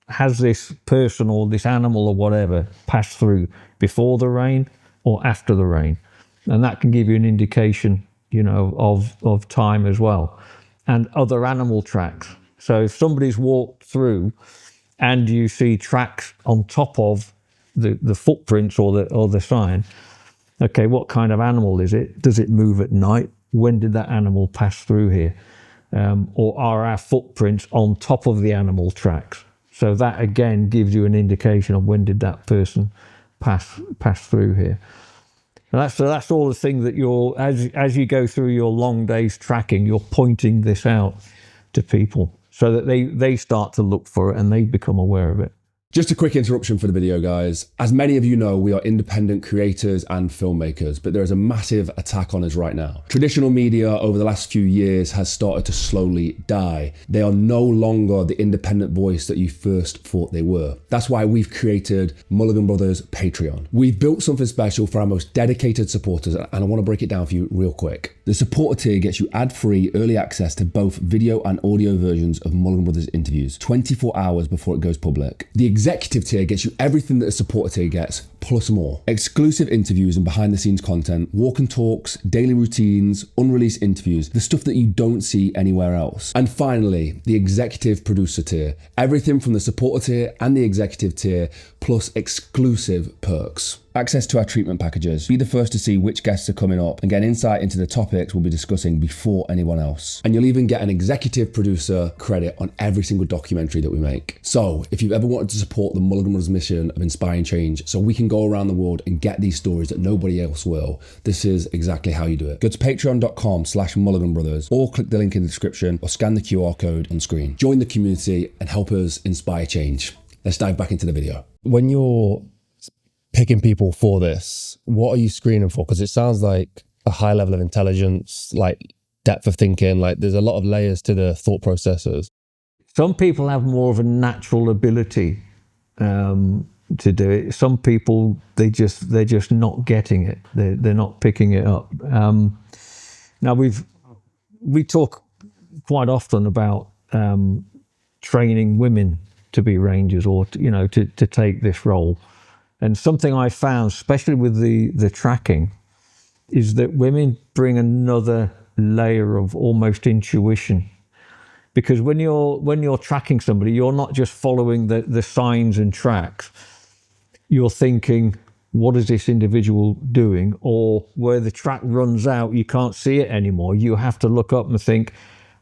Has this person or this animal or whatever passed through before the rain or after the rain? And that can give you an indication, of time as well. And other animal tracks. So if somebody's walked through and you see tracks on top of the footprints or the sign, okay, what kind of animal is it? Does it move at night? When did that animal pass through here? Or are our footprints on top of the animal tracks? So that again gives you an indication of when did that person pass through here. And that's all the thing that as you go through your long days tracking, you're pointing this out to people so that they start to look for it and they become aware of it. Just a quick interruption for the video, guys. As many of you know, we are independent creators and filmmakers, but there is a massive attack on us right now. Traditional media over the last few years has started to slowly die. They are no longer the independent voice that you first thought they were. That's why we've created Mulligan Brothers Patreon. We've built something special for our most dedicated supporters, and I want to break it down for you real quick. The supporter tier gets you ad-free early access to both video and audio versions of Mulligan Brothers interviews 24 hours before it goes public. The executive tier gets you everything that a supporter tier gets, plus more. Exclusive interviews and behind the scenes content, walk and talks, daily routines, unreleased interviews, the stuff that you don't see anywhere else. And finally, the executive producer tier. Everything from the supporter tier and the executive tier, plus exclusive perks. Access to our treatment packages. Be the first to see which guests are coming up and get insight into the topics we'll be discussing before anyone else. And you'll even get an executive producer credit on every single documentary that we make. So if you've ever wanted to support the Mulligan Brothers mission of inspiring change so we can go around the world and get these stories that nobody else will, this is exactly how you do it. Go to patreon.com/Mulligan Brothers or click the link in the description or scan the QR code on screen. Join the community and help us inspire change. Let's dive back into the video. When you're picking people for this, what are you screening for? Because it sounds like a high level of intelligence, like depth of thinking, like there's a lot of layers to the thought processes. Some people have more of a natural ability to do it. Some people, they're just not getting it. They're not picking it up. Now we talk quite often about training women to be rangers or to take this role. And something I found, especially with the tracking, is that women bring another layer of almost intuition. Because when you're tracking somebody, you're not just following the signs and tracks. You're thinking, what is this individual doing? Or where the track runs out, you can't see it anymore. You have to look up and think,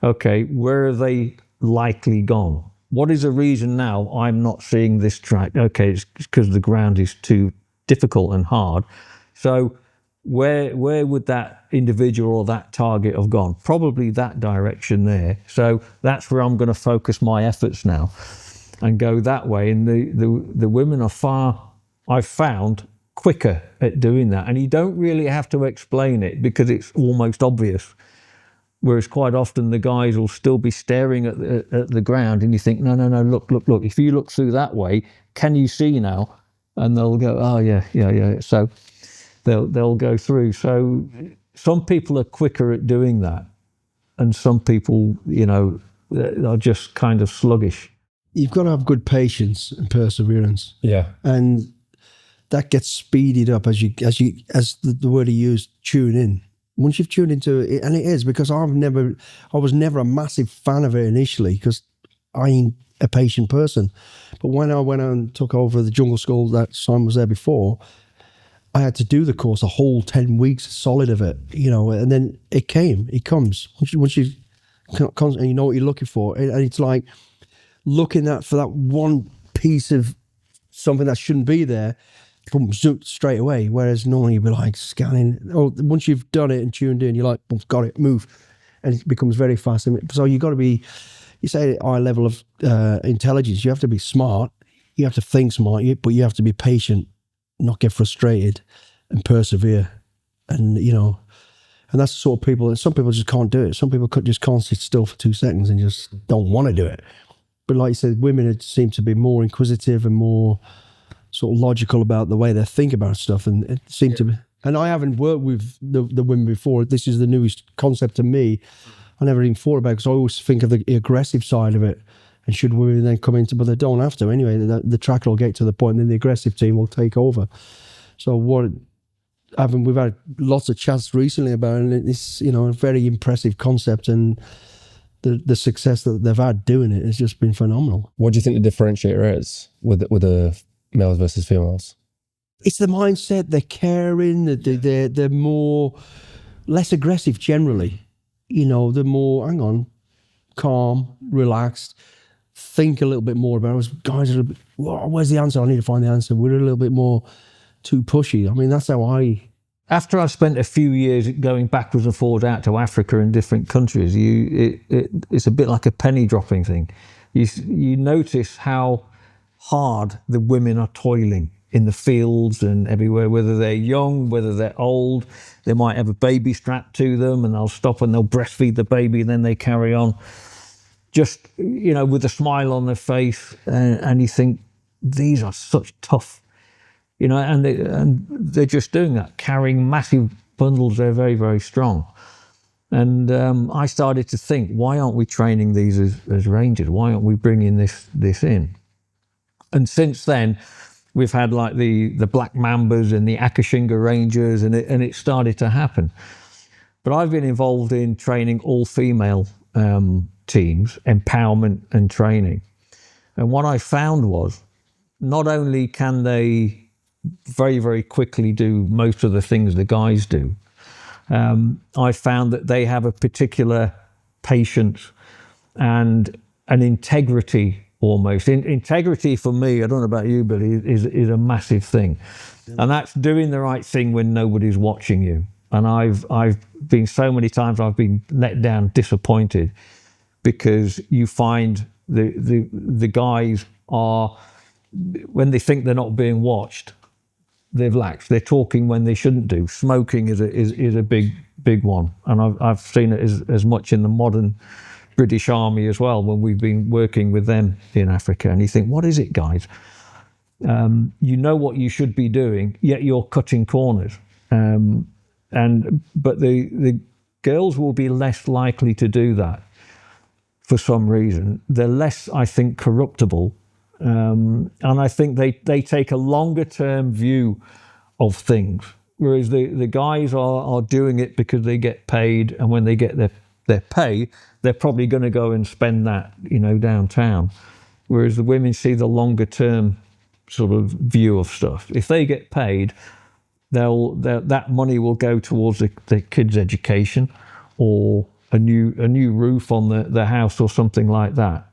okay, where are they likely gone? What is the reason now I'm not seeing this track? Okay, it's because the ground is too difficult and hard. So where would that individual or that target have gone? Probably that direction there. So that's where I'm going to focus my efforts now. and go that way. And the women are far, I've found, quicker at doing that. And you don't really have to explain it because it's almost obvious. Whereas quite often the guys will still be staring at the ground, and you think, no, look. If you look through that way, can you see now? And they'll go, oh yeah. So they'll go through. So some people are quicker at doing that, and some people, are just kind of sluggish. You've got to have good patience and perseverance. Yeah. And that gets speeded up as the word he used, tune in. Once you've tuned into it, and it is, because I was never a massive fan of it initially, because I ain't a patient person. But when I went out and took over the jungle school that Simon was there before, I had to do the course, a whole 10 weeks solid of it, and then it comes. Once you and you know what you're looking for, and it's like looking for that one piece of something that shouldn't be there, boom, straight away. Whereas normally you'd be like scanning. Oh, once you've done it and tuned in, you're like, boom, got it, move. And it becomes very fast. So you've got to be, you say high level of intelligence, you have to be smart, you have to think smart, but you have to be patient, not get frustrated, and persevere. And, and that's the sort of people, some people just can't do it. Some people just can't sit still for 2 seconds and just don't want to do it. But like you said, women seem to be more inquisitive and more sort of logical about the way they think about stuff, and it seemed to be. And I haven't worked with the women before. This is the newest concept to me. I never even thought about it, because I always think of the aggressive side of it. And should women then come into, but they don't have to anyway. The track will get to the point, and then the aggressive team will take over. So we've had lots of chats recently about it, and it's a very impressive concept, and the success that they've had doing it has just been phenomenal. What do you think the differentiator is with the males versus females? It's the mindset. They're caring. They're more less aggressive generally. They're more calm, relaxed. Think a little bit more about it. Guys are a bit, where's the answer? I need to find the answer. We're a little bit more too pushy. I mean, that's how I. After I spent a few years going backwards and forwards out to Africa and different countries, it's a bit like a penny dropping thing. You notice how hard the women are toiling in the fields and everywhere, whether they're young, whether they're old. They might have a baby strapped to them, and they'll stop and they'll breastfeed the baby, and then they carry on. Just, with a smile on their face, and you think, these are such tough, and they're just doing that, carrying massive bundles. They're very, very strong. And I started to think, why aren't we training these as rangers? Why aren't we bringing this in? And since then, we've had like the Black Mambas and the Akashinga Rangers, and it started to happen. But I've been involved in training all female teams, empowerment and training. And what I found was, not only can they very, very quickly do most of the things the guys do, I found that they have a particular patience and an integrity almost. Integrity for me, I don't know about you, Billy, is a massive thing. And that's doing the right thing when nobody's watching you. And I've been so many times I've been let down, disappointed, because you find the guys are, when they think they're not being watched, they've laxed. They're talking when they shouldn't do. Smoking is a big one, and I've seen it as much in the modern British Army as well, when we've been working with them in Africa. And you think, what is it, guys? You know what you should be doing, yet you're cutting corners. But the girls will be less likely to do that for some reason. They're less, I think, corruptible. And I think they take a longer term view of things, whereas the guys are doing it because they get paid, and when they get their pay, they're probably going to go and spend that, downtown. Whereas the women see the longer term sort of view of stuff. If they get paid, that money will go towards the kids' education, or a new roof on the house, or something like that.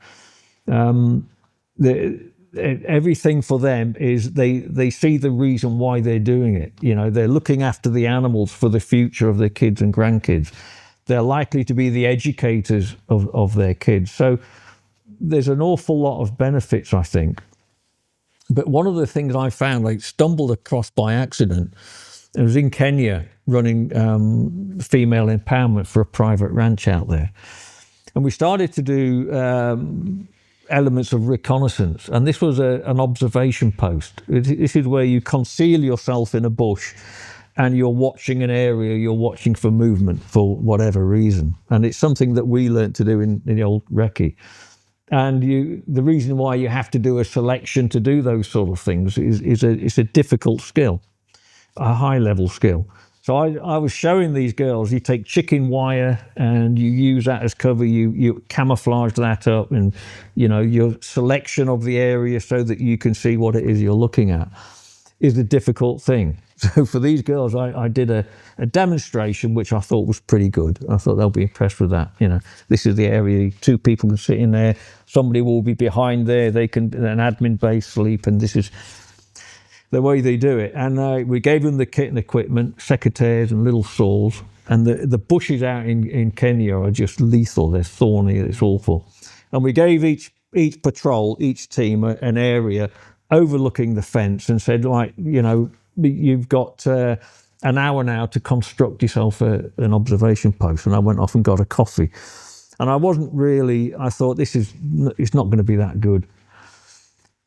Everything for them is they see the reason why they're doing it. They're looking after the animals for the future of their kids and grandkids. They're likely to be the educators of their kids. So there's an awful lot of benefits, I think. But one of the things I found, I stumbled across by accident. I was in Kenya running female empowerment for a private ranch out there. And we started to do elements of reconnaissance. And this was an observation post. This is where you conceal yourself in a bush and you're watching an area, you're watching for movement for whatever reason. And it's something that we learned to do in the old recce. And the reason why you have to do a selection to do those sort of things is it's a difficult skill, a high-level skill. So I was showing these girls, you take chicken wire and you use that as cover, you camouflage that up, and your selection of the area so that you can see what it is you're looking at is a difficult thing. So for these girls, I did a demonstration, which I thought was pretty good. I thought they'll be impressed with that. This is the area, 2 people can sit in there, somebody will be behind there, they can, an admin base sleep, and this is the way they do it. And we gave them the kit and equipment, secateurs and little saws. And the bushes out in Kenya are just lethal. They're thorny, it's awful. And we gave each patrol, each team, an area overlooking the fence and said, like, you've got an hour now to construct yourself an observation post. And I went off and got a coffee. And I thought it's not going to be that good.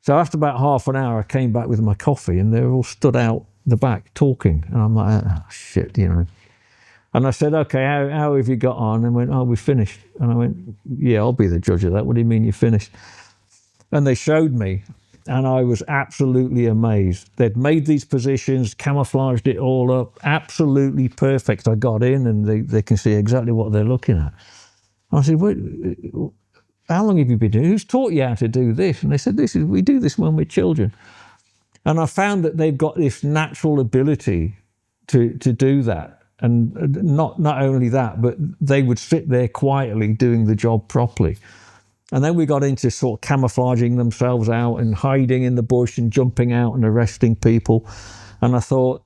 So after about half an hour, I came back with my coffee and they were all stood out the back talking. And I'm like, oh, shit, And I said, okay, how have you got on? And went, oh, we finished. And I went, yeah, I'll be the judge of that. What do you mean you finished? And they showed me, and I was absolutely amazed. They'd made these positions, camouflaged it all up, absolutely perfect. I got in and they can see exactly what they're looking at. I said, wait, how long have you been doing? Who's taught you how to do this? And they said, we do this when we're children. And I found that they've got this natural ability to do that. And not only that, but they would sit there quietly doing the job properly. And then we got into sort of camouflaging themselves out and hiding in the bush and jumping out and arresting people. And I thought,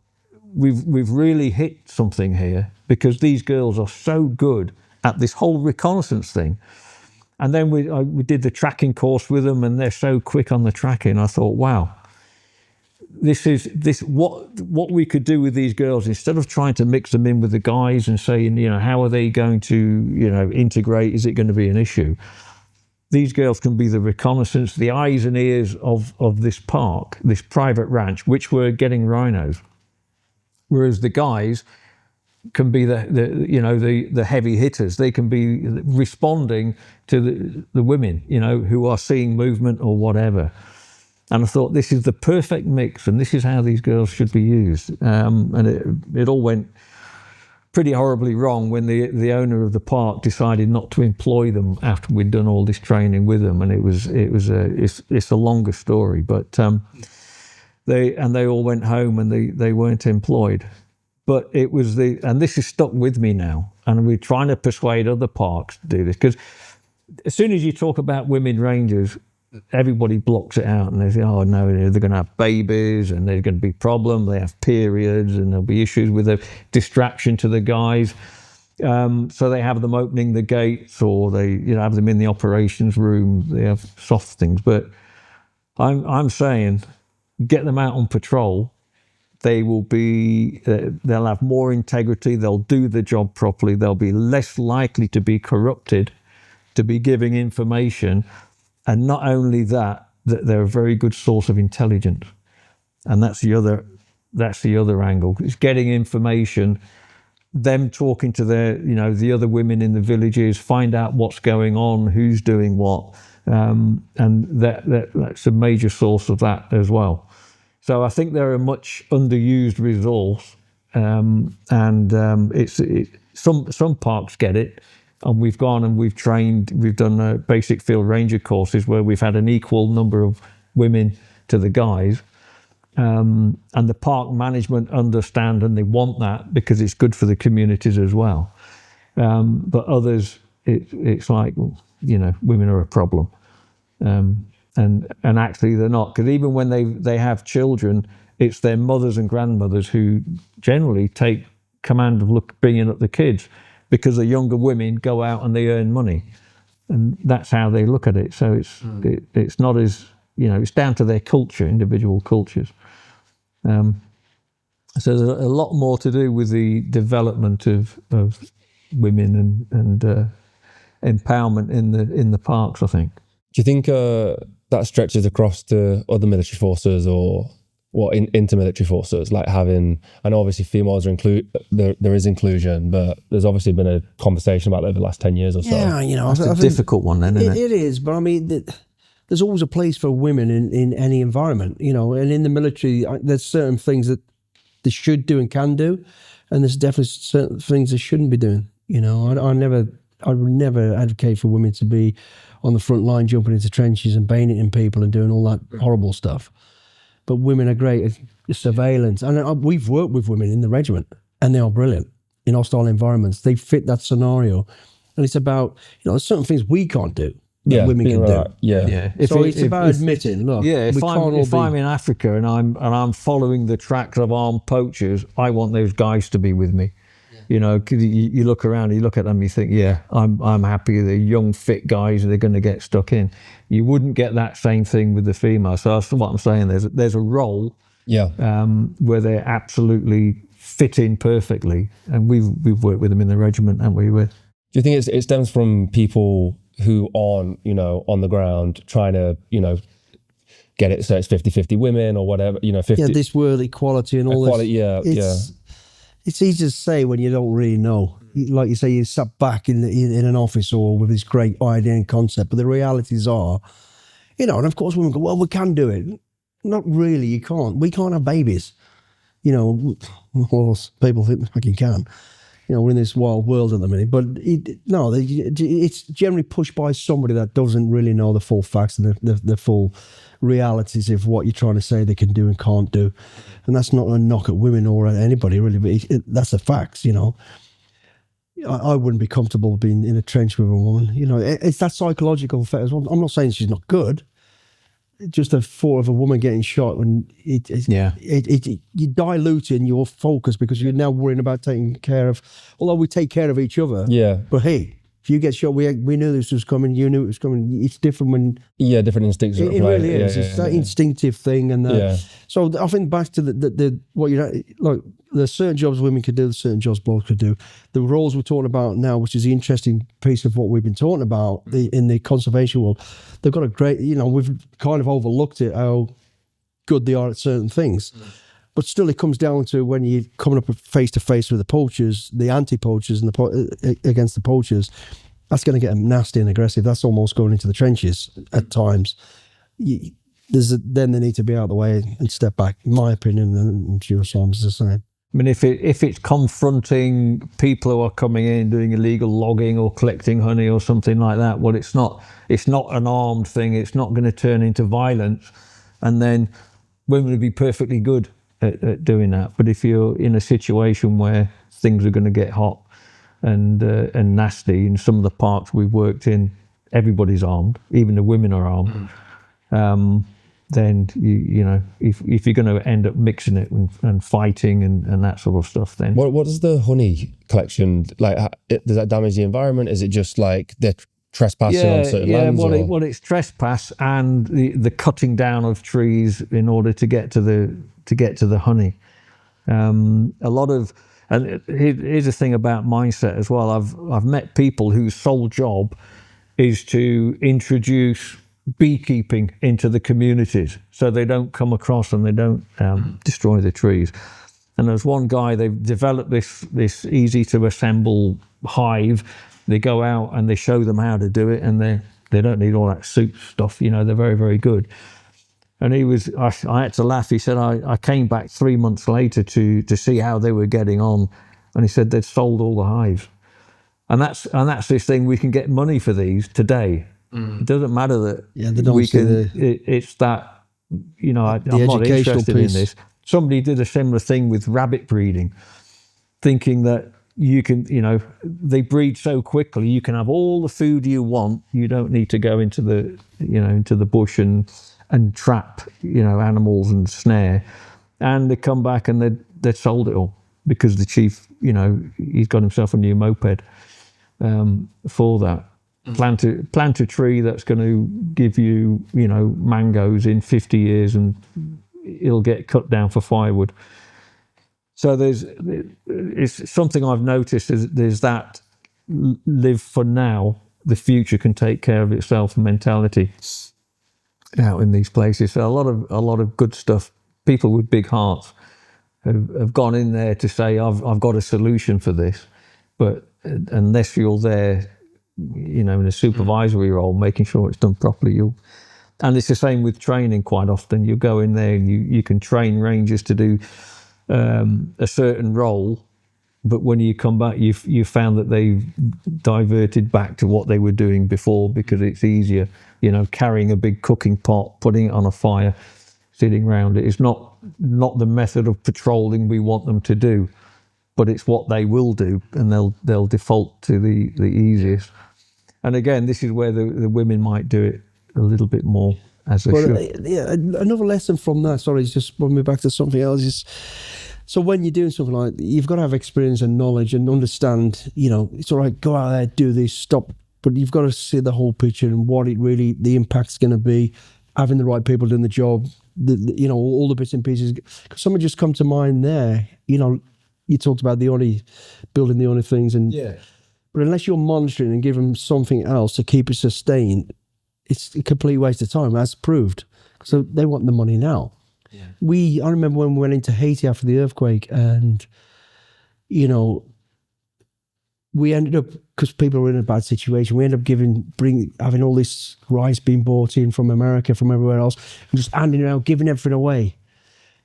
we've really hit something here, because these girls are so good at this whole reconnaissance thing. And then we did the tracking course with them, and they're so quick on the tracking. I thought, wow, what we could do with these girls, instead of trying to mix them in with the guys and saying, how are they going to, integrate? Is it going to be an issue? These girls can be the reconnaissance, the eyes and ears of this park, this private ranch, which were getting rhinos. Whereas the guys can be the heavy hitters. They can be responding to the women, who are seeing movement or whatever. And I thought, this is the perfect mix, and this is how these girls should be used. And it all went pretty horribly wrong when the owner of the park decided not to employ them after we'd done all this training with them. And it's a longer story, but they all went home and they weren't employed. But it was and this has stuck with me now, and we're trying to persuade other parks to do this, because as soon as you talk about women rangers, everybody blocks it out and they say, oh no, they're going to have babies and there's going to be problems, they have periods and there'll be issues with a distraction to the guys. So they have them opening the gates, or they have them in the operations room. They have soft things. But I'm saying, get them out on patrol. They'll have more integrity, they'll do the job properly, they'll be less likely to be corrupted, to be giving information. And not only that they're a very good source of intelligence. And that's the other angle. It's getting information, them talking to the other women in the villages, find out what's going on, who's doing what. And that's a major source of that as well. So I think they're a much underused resource, some parks get it, and we've gone and we've trained. We've done basic field ranger courses where we've had an equal number of women to the guys, and the park management understand and they want that because it's good for the communities as well. But others, it's like, women are a problem. And actually they're not, because even when they have children, it's their mothers and grandmothers who generally take command of bringing up the kids, because the younger women go out and they earn money. and that's how they look at it. So it's not as, it's down to their culture, individual cultures. So there's a lot more to do with the development of women and empowerment in the parks, I think. Do you think that stretches across to other military forces or into military forces, like having, I know obviously females are there is inclusion, but there's obviously been a conversation about that over the last 10 years or so. Yeah, That's a difficult one then, isn't it? It is, but I mean, there's always a place for women in any environment, and in the military, there's certain things that they should do and can do, and there's definitely certain things they shouldn't be doing. I would never advocate for women to be on the front line, jumping into trenches and bayoneting people and doing all that horrible stuff. But women are great at surveillance, and we've worked with women in the regiment, and they are brilliant in hostile environments. They fit that scenario, and it's about there's certain things we can't do that women can do. Yeah. It's about admitting, look, if I'm in Africa and I'm following the tracks of armed poachers, I want those guys to be with me. Cause you look around, you look at them, you think, I'm happy. They're young, fit guys, and they're going to get stuck in. You wouldn't get that same thing with the female. So that's what I'm saying. There's a role, where they absolutely fit in perfectly, and we've worked with them in the regiment, haven't we? Do you think it stems from people who aren't, on the ground trying to, get it so it's 50-50 women or whatever, 50. Yeah, this word equality and all this. It's easy to say when you don't really know. Like you say, you sat back in an office or with this great idea and concept, but the realities are, and of course women go, well, we can do it. Not really, you can't. We can't have babies. Well, people think like you can. We're in this wild world at the minute, but it's generally pushed by somebody that doesn't really know the full facts and the full realities of what you're trying to say they can do and can't do. And that's not a knock at women or at anybody really, but that's the facts. I wouldn't be comfortable being in a trench with a woman. It's that psychological effect as well. I'm not saying she's not good. Just the thought of a woman getting shot when you're diluting your focus because you're now worrying about taking care of. Although we take care of each other, but hey, if you get shot, we knew this was coming. You knew it was coming. It's different when different instincts. It really is. It's that instinctive thing, and so I think back to the what like. There's certain jobs women could do, there's certain jobs blokes could do. The roles we're talking about now, which is the interesting piece of what we've been talking about in the conservation world, they've got a great, we've kind of overlooked it, how good they are at certain things. But still it comes down to when you're coming up face to face with the poachers, the anti-poachers and against the poachers, that's going to get them nasty and aggressive. That's almost going into the trenches at times. Then they need to be out of the way and step back, in my opinion, and I'm sure Simon's the same. I mean, if it's confronting people who are coming in doing illegal logging or collecting honey or something like that, well, it's not an armed thing. It's not going to turn into violence, and then women would be perfectly good at doing that. But if you're in a situation where things are going to get hot and nasty, in some of the parks we've worked in, everybody's armed, even the women are armed. Then if you're going to end up mixing it and fighting and that sort of stuff, then what does the honey collection like? Does that damage the environment? Is it just like they're trespassing on certain lands? Well, it's trespass and the cutting down of trees in order to get to the honey. A lot of, and here's the thing about mindset as well. I've met people whose sole job is to introduce beekeeping into the communities so they don't come across and they don't destroy the trees. And there's one guy, they've developed this easy to assemble hive. They go out and they show them how to do it, and they don't need all that suit stuff, they're very, very good. And I had to laugh. He said, I came back 3 months later to see how they were getting on, and he said they'd sold all the hives. And that's this thing, we can get money for these today. It doesn't matter that we can. It's that I'm not interested in this. Somebody did a similar thing with rabbit breeding, thinking that you can, they breed so quickly. You can have all the food you want. You don't need to go into the bush and trap animals and snare. And they come back and they sold it all because the chief, he's got himself a new moped for that. Plant a tree that's going to give you, mangoes in 50 years, and it'll get cut down for firewood. So it's something I've noticed is there's that live for now, the future can take care of itself mentality out in these places. So a lot of good stuff. People with big hearts have gone in there to say, I've got a solution for this. But unless you're there, in a supervisory role, making sure it's done properly, and it's the same with training quite often. You go in there and you can train rangers to do a certain role, but when you come back, you found that they've diverted back to what they were doing before because it's easier. Carrying a big cooking pot, putting it on a fire, sitting around it is not the method of patrolling we want them to do, but it's what they will do, and they'll default to the easiest. And again, this is where the women might do it a little bit more as they should. Yeah, another lesson from that, sorry, it's just brought me back to something else, is so when you're doing something like that, you've got to have experience and knowledge and understand, it's all right, go out there, do this, stop, but you've got to see the whole picture and what the impact's going to be, having the right people doing the job, all the bits and pieces. Because someone just come to mind there, you talked about building the only things, and but unless you're monitoring and give them something else to keep it sustained, it's a complete waste of time, as proved. So they want the money now. Yeah. I remember when we went into Haiti after the earthquake, and we ended up, because people were in a bad situation, we ended up having all this rice being brought in from America, from everywhere else, and just handing it out, giving everything away.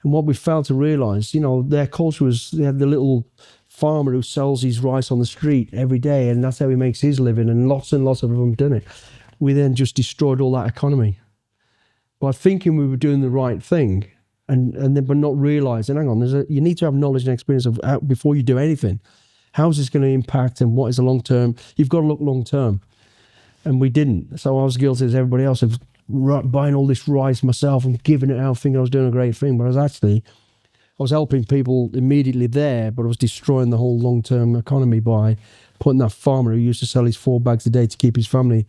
And what we failed to realise, their culture was, they had the little farmer who sells his rice on the street every day, and that's how he makes his living, and lots of them done it. We then just destroyed all that economy by thinking we were doing the right thing, and then but not realising, hang on, you need to have knowledge and experience of before you do anything. How is this going to impact, and what is the long term? You've got to look long term, and we didn't. So I was guilty as everybody else of buying all this rice myself and giving it out, thinking I was doing a great thing, but I was helping people immediately there, but I was destroying the whole long term economy by putting that farmer who used to sell his 4 bags a day to keep his family.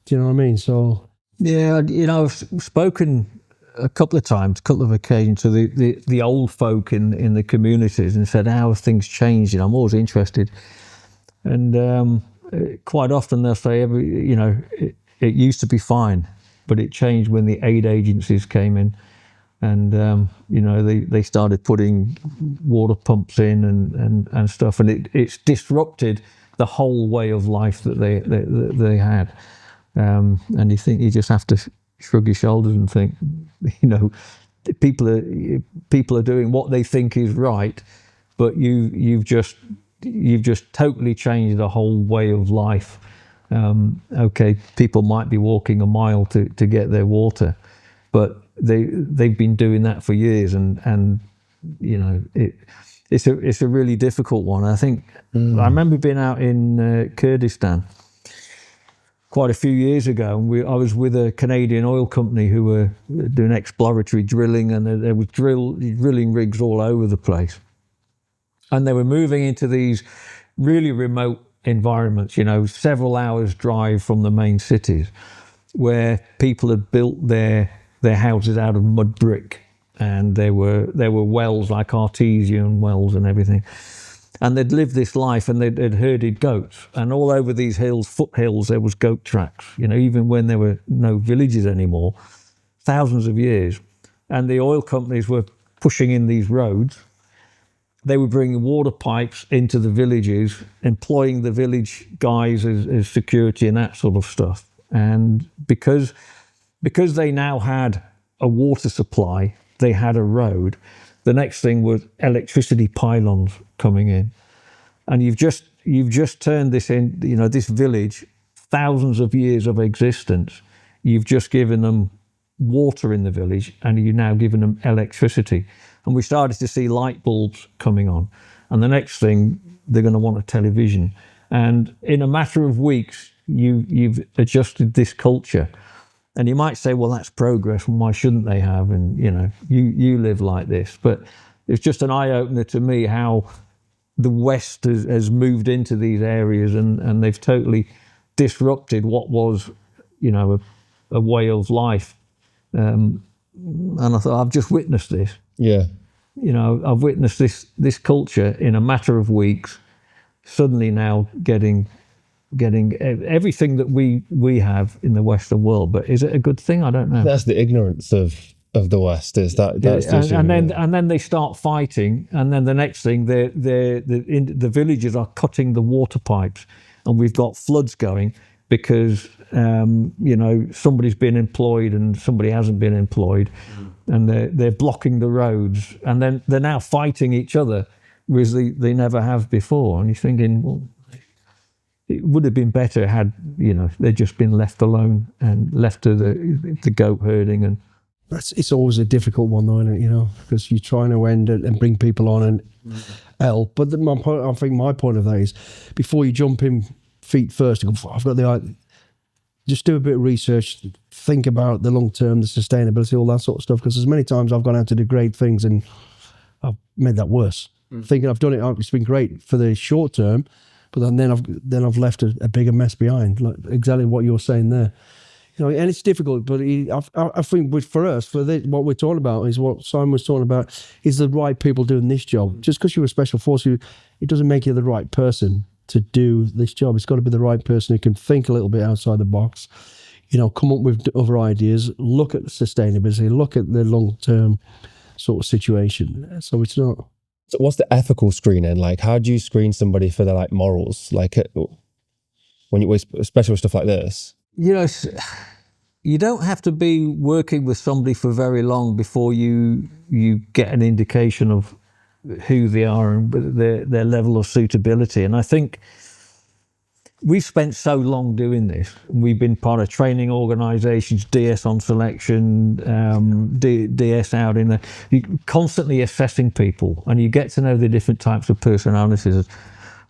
Do you know what I mean? So yeah, I've spoken a couple of occasions to the old folk in the communities and said, how have things changed? I'm always interested, and quite often they'll say, it used to be fine, but it changed when the aid agencies came in, and they started putting water pumps in and stuff, and it's disrupted the whole way of life that they had. And you just have to shrug your shoulders and think, people are doing what they think is right, but you've just totally changed the whole way of life. Okay, people might be walking a mile to get their water, but they've been doing that for years, and it's a really difficult one. I think I remember being out in Kurdistan quite a few years ago, and I was with a Canadian oil company who were doing exploratory drilling, and there was drilling rigs all over the place, and they were moving into these really remote environments, several hours drive from the main cities, where people had built their houses out of mud brick, and there were wells, like artesian wells and everything. And they'd lived this life, and they'd herded goats. And all over these foothills, there was goat tracks, even when there were no villages anymore, thousands of years. And the oil companies were pushing in these roads. They were bringing water pipes into the villages, employing the village guys as security and that sort of stuff. And because they now had a water supply, they had a road. The next thing was electricity pylons coming in, and you've just turned this in. This village, thousands of years of existence. You've just given them water in the village, and you've now given them electricity. And we started to see light bulbs coming on, and the next thing, they're going to want a television. And in a matter of weeks, you've adjusted this culture. And you might say, well, that's progress, and why shouldn't they have? And, you live like this. But it's just an eye-opener to me how the West has moved into these areas, and they've totally disrupted what was, you know, a way of life. And I thought, I've just witnessed this. Yeah. You know, I've witnessed this culture in a matter of weeks, suddenly now getting everything that we have in the Western world. But is it a good thing? I don't know. That's the ignorance of the West. Is that's the issue. And then they start fighting, and then the next thing, the villagers are cutting the water pipes, and we've got floods going because you know, somebody's been employed and somebody hasn't been employed, and they're blocking the roads, and then they're now fighting each other, whereas they never have before. And you're thinking, well, it would have been better had, you know, they'd just been left alone and left to the goat herding. And it's always a difficult one, though, isn't it? You know, because you're trying to end it and bring people on and help. But I think my point of that is, before you jump in feet first, you go, I've got the idea. Just do a bit of research, think about the long term, the sustainability, all that sort of stuff. Because as many times I've gone out to do great things and I've made that worse. Thinking I've done it, it's been great for the short term, but then I've left a bigger mess behind. Like exactly what you're saying there. You know, and it's difficult, but I think for us, what we're talking about is what Simon was talking about, is the right people doing this job. Just because you're a special force, it doesn't make you the right person to do this job. It's got to be the right person who can think a little bit outside the box, you know, come up with other ideas, look at sustainability, look at the long-term sort of situation. So it's not... So what's the ethical screening? Like, how do you screen somebody for their like morals? Like when you, especially with stuff like this? You know, you don't have to be working with somebody for very long before you get an indication of who they are and their level of suitability. And I think we've spent so long doing this. We've been part of training organisations, DS on selection, DS out in constantly assessing people, and you get to know the different types of personalities.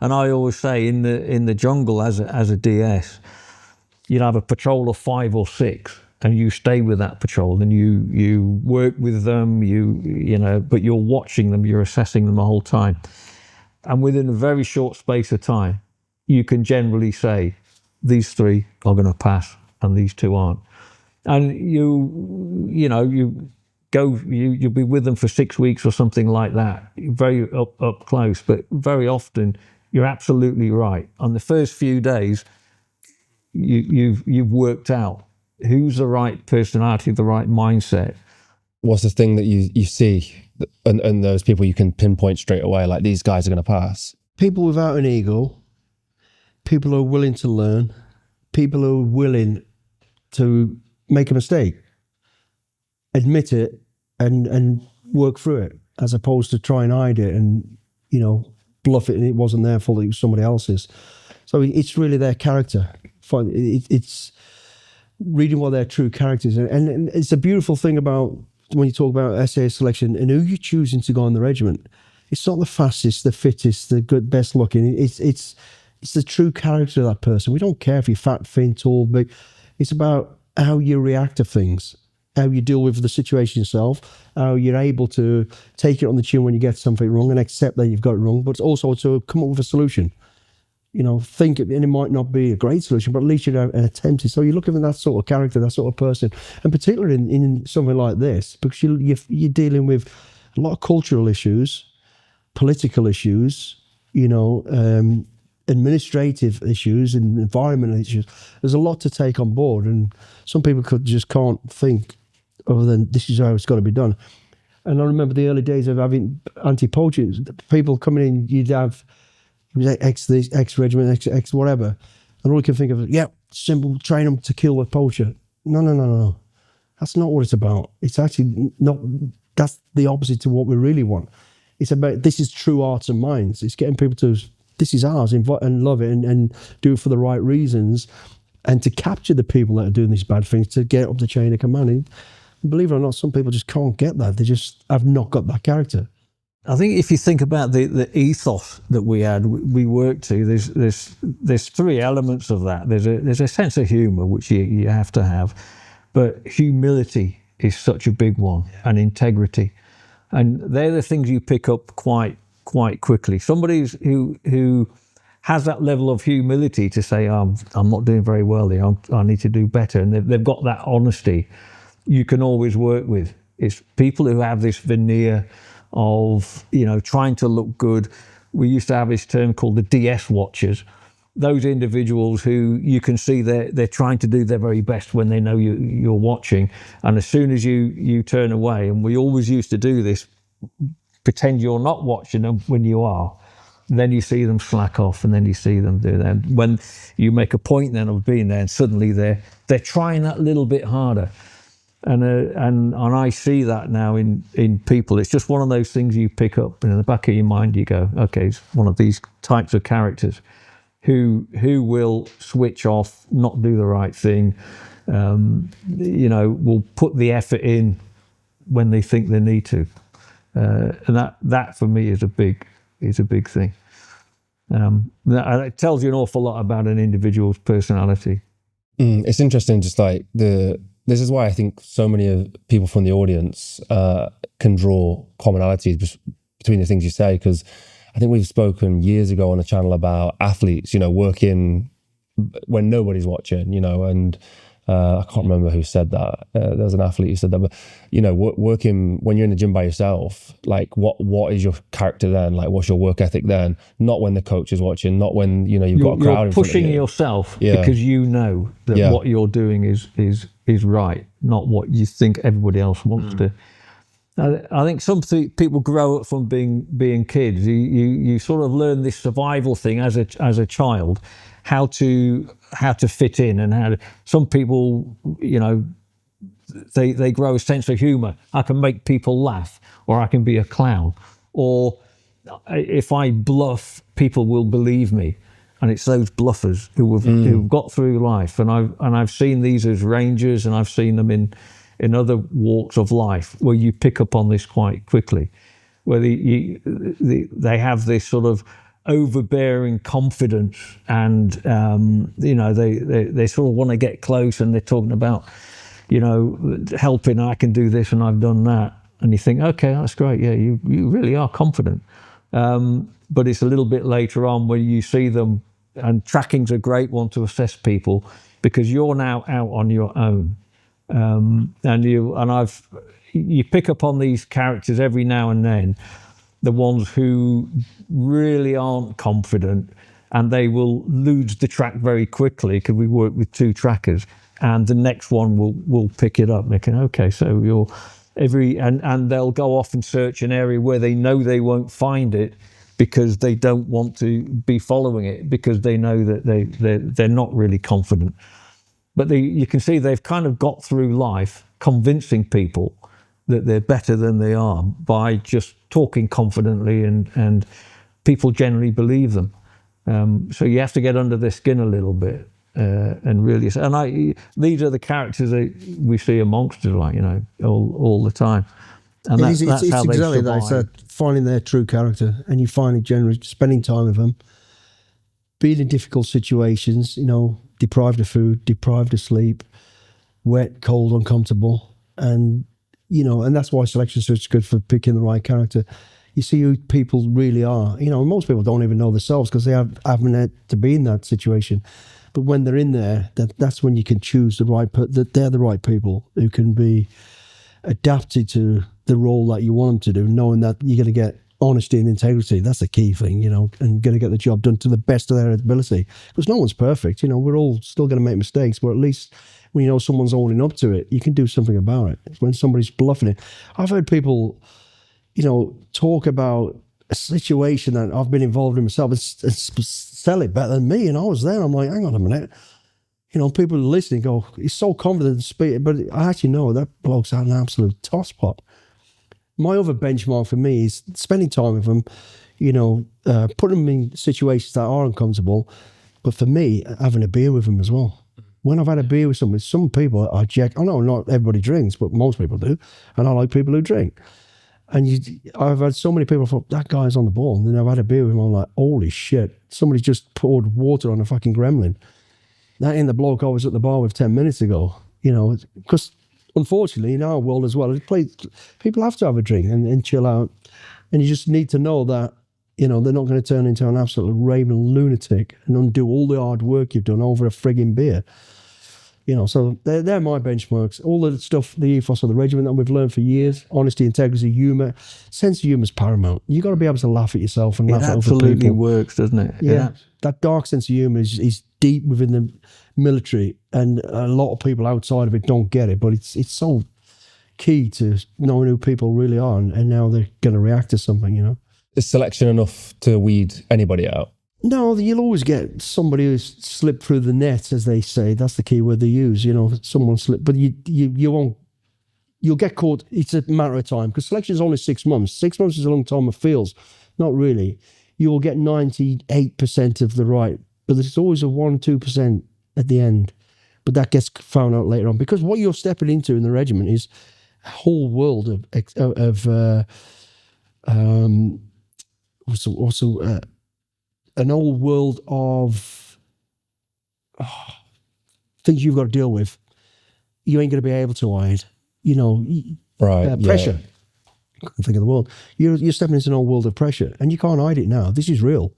And I always say, in the jungle as a DS, you'd have a patrol of 5 or 6, and you stay with that patrol, and you work with them, you know, but you're watching them, you're assessing them the whole time. And within a very short space of time, you can generally say, these 3 are going to pass and these 2 aren't. And you'll be with them for 6 weeks or something like that, very up close. But very often, you're absolutely right. On the first few days, you've worked out who's the right personality, the right mindset. What's the thing that you see and those people you can pinpoint straight away, like these guys are going to pass? People without an ego, people who are willing to learn, people who are willing to make a mistake, admit it and work through it, as opposed to try and hide it and, you know, bluff it and it wasn't their fault, it was somebody else's. So it's really their character. It's reading what their true characters are. And it's a beautiful thing about when you talk about SAS selection and who you're choosing to go on the regiment. It's not the fastest, the fittest, the good, best looking. It's the true character of that person. We don't care if you're fat, thin, tall, big. It's about how you react to things, how you deal with the situation yourself, how you're able to take it on the chin when you get something wrong and accept that you've got it wrong, but it's also to come up with a solution. You know, think it, and it might not be a great solution, but at least you know an attempt. So you're looking for that sort of character, that sort of person, and particularly in something like this, because you're dealing with a lot of cultural issues, political issues, you know, administrative issues and environmental issues. There's a lot to take on board, and some people just can't think other than this is how it's got to be done. And I remember the early days of having anti-poaching, people coming in, you'd have X regiment, X whatever, and all you can think of is, yeah, simple, train them to kill a poacher. No. That's not what it's about. It's actually not, that's the opposite to what we really want. It's about, this is true hearts and minds. It's getting people to, this is ours, invite and love it and do it for the right reasons, and to capture the people that are doing these bad things, to get up the chain of command. And believe it or not, some people just can't get that. They just have not got that character. I think if you think about the ethos that we work to, there's 3 elements of that. There's a sense of humour, which you have to have, but humility is such a big one, and integrity, and they're the things you pick up quite quickly. Somebody who has that level of humility to say, I'm not doing very well here, I need to do better. And they've got that honesty you can always work with. It's people who have this veneer of, trying to look good. We used to have this term called the DS watchers. Those individuals who you can see they're trying to do their very best when they know you're watching. And as soon as you turn away, and we always used to do this, pretend you're not watching them when you are, then you see them slack off, and then you see them do that. When you make a point then of being there, and suddenly they're trying that little bit harder. And I see that now in people. It's just one of those things you pick up, and in the back of your mind you go, okay, it's one of these types of characters who will switch off, not do the right thing, will put the effort in when they think they need to, and that for me is a big thing. It tells you an awful lot about an individual's personality. It's interesting, just like this is why I think so many people from the audience can draw commonalities between the things you say, because I think we've spoken years ago on the channel about athletes, working when nobody's watching, and I can't remember who said that. There was an athlete who said that, but working when you're in the gym by yourself, like what is your character then? Like, what's your work ethic then? Not when the coach is watching, not when you've got a crowd in front of you. You're pushing yourself because you know that what you're doing is right, not what you think everybody else wants to. I think some people grow up from being kids. You sort of learn this survival thing as a child, how to fit in, and some people, they grow a sense of humor. I can make people laugh, or I can be a clown, or if I bluff, people will believe me. And it's those bluffers who've got through life, and I've seen these as rangers, and I've seen them in other walks of life where you pick up on this quite quickly, where they have this sort of overbearing confidence, and they sort of want to get close, and they're talking about helping. I can do this and I've done that, and you think, okay, that's great, yeah, you really are confident. But it's a little bit later on where you see them, and tracking's a great one to assess people, because you're now out on your own, and you pick up on these characters every now and then, the ones who really aren't confident, and they will lose the track very quickly, because we work with 2 trackers, and the next one will pick it up, making, okay, so you're and they'll go off and search an area where they know they won't find it, because they don't want to be following it, because they know that they're not really confident. But you can see they've kind of got through life convincing people that they're better than they are by just talking confidently, and people generally believe them. So you have to get under their skin a little bit, and really. And these are the characters that we see amongst us, like all the time. And that's how they exactly that. survive. It's finding their true character, and you find it generally spending time with them, being in difficult situations, deprived of food, deprived of sleep, wet, cold, uncomfortable, and that's why selection search is good for picking the right character. You see who people really are. Most people don't even know themselves, because they haven't had to be in that situation. But when they're in there, that's when you can choose that they're the right people who can be adapted to the role that you want them to do, knowing that you're going to get honesty and integrity. That's the key thing, and going to get the job done to the best of their ability. Because no one's perfect, we're all still going to make mistakes, but at least when someone's owning up to it, you can do something about it. When somebody's bluffing it. I've heard people, talk about a situation that I've been involved in myself and sell it better than me, and I was there, I'm like, hang on a minute. People listening go, he's so confident to speak, but I actually know that bloke's an absolute tosspot. My other benchmark for me is spending time with them, putting them in situations that are uncomfortable, but for me, having a beer with them as well. When I've had a beer with somebody, some people I know not everybody drinks, but most people do, and I like people who drink. And I've had so many people thought, that guy's on the ball, and then I've had a beer with him, I'm like, holy shit, somebody just poured water on a fucking gremlin. That ain't the bloke I was at the bar with 10 minutes ago, because unfortunately in our world as well, people have to have a drink and chill out, and you just need to know that You know, they're not going to turn into an absolute raving lunatic and undo all the hard work you've done over a frigging beer. You know, so they're my benchmarks. All the stuff, the ethos of the regiment that we've learned for years, honesty, integrity, humour. Sense of humour is paramount. You've got to be able to laugh at yourself and laugh at other people. It absolutely works, doesn't it? Yeah. That dark sense of humour is deep within the military, and a lot of people outside of it don't get it, but it's so key to knowing who people really are and how they're going to react to something, you know. Is selection enough to weed anybody out? No, you'll always get somebody who's slipped through the net, as they say. That's the key word they use. You know, someone slipped, but you won't. You'll get caught. It's a matter of time because selection is only 6 months. 6 months is a long time. It feels not really. You will get 98% of the right, but there's always a 1-2% at the end. But that gets found out later on because what you're stepping into in the regiment is a whole world an old world of things you've got to deal with. You ain't going to be able to hide. You know, pressure. I can't think of the word. You're stepping into an old world of pressure, and you can't hide it now. This is real.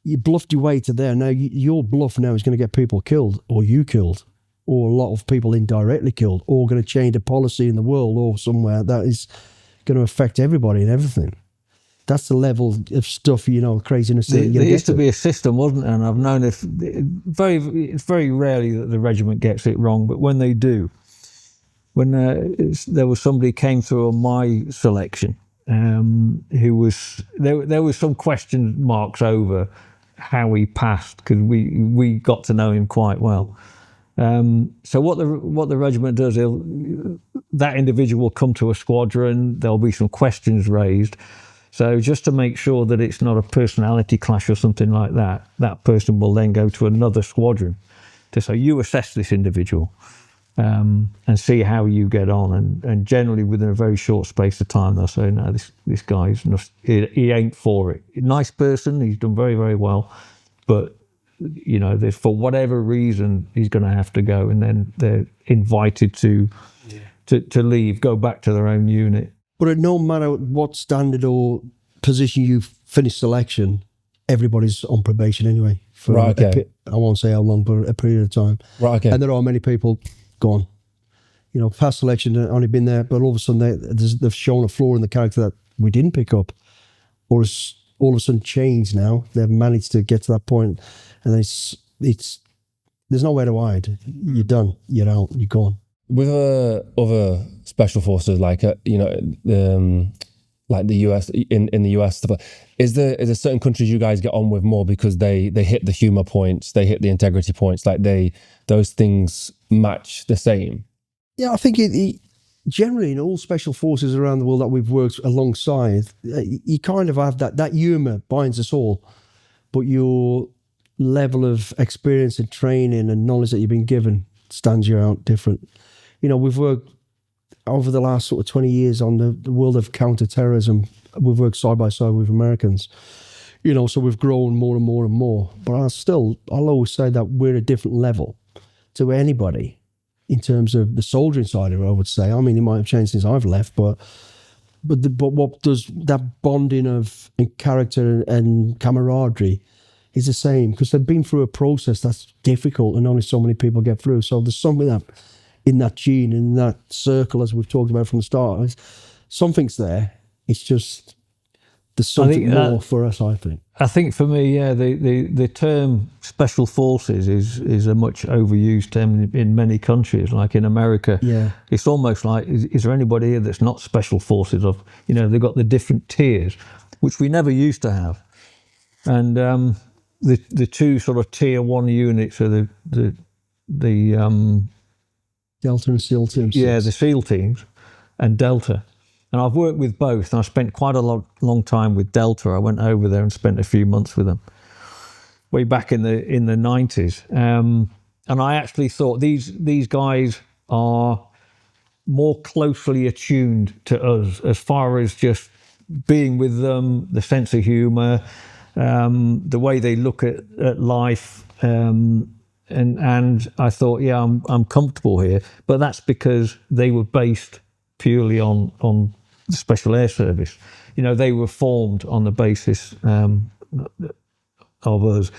You bluffed your way to there. Now your bluff now is going to get people killed, or you killed, or a lot of people indirectly killed, or going to change a policy in the world or somewhere that is going to affect everybody and everything. That's the level of stuff, you know, craziness. There used to be a system, wasn't there? And I've known it's very rarely that the regiment gets it wrong, but when they do, when there was somebody came through on my selection, who was there was some question marks over how he passed because we got to know him quite well. So what the regiment does, that individual will come to a squadron. There'll be some questions raised. So just to make sure that it's not a personality clash or something like that, that person will then go to another squadron to say, you assess this individual and see how you get on. And generally within a very short space of time, they'll say, no, this guy's not, he ain't for it. Nice person, he's done very, very well. But, you know, for whatever reason, he's going to have to go. And then they're invited to leave, go back to their own unit. But no matter what standard or position you finish selection, everybody's on probation anyway. For I won't say how long, but a period of time. Right, okay. And there are many people gone. You know, past selection, only been there, but all of a sudden they've shown a flaw in the character that we didn't pick up. Or it's all of a sudden changed now. They've managed to get to that point, and it's there's nowhere to hide. You're done. You're out. You're gone. With other special forces, like like the US in the US stuff, is there certain countries you guys get on with more because they hit the humor points, they hit the integrity points, like those things match the same? Yeah, I think generally in all special forces around the world that we've worked alongside, you kind of have that humor binds us all, but your level of experience and training and knowledge that you've been given stands you out different. You know, we've worked over the last sort of 20 years on the world of counter-terrorism. We've worked side by side with Americans, you know, so we've grown more and more and more. But I'll always say that we're a different level to anybody in terms of the soldiering side of it, I would say. I mean, it might have changed since I've left, but what does that bonding of character and camaraderie is the same, because they've been through a process that's difficult and only so many people get through. So there's something that in that gene, in that circle, as we've talked about from the start, something's there. It's just there's something more for us, I think. I think for me, yeah, the term special forces is a much overused term in many countries. Like in America, yeah, it's almost like, is there anybody here that's not special forces? Of, you know, they've got the different tiers, which we never used to have. And the two sort of tier one units are the Delta and SEAL teams. Yeah, the SEAL teams and Delta. And I've worked with both, and I spent quite a long time with Delta. I went over there and spent a few months with them way back in the 90s. And I actually thought these guys are more closely attuned to us as far as just being with them, the sense of humour, the way they look at life. And I thought, yeah, I'm comfortable here. But that's because they were based purely on Special Air Service. You know, they were formed on the basis of us.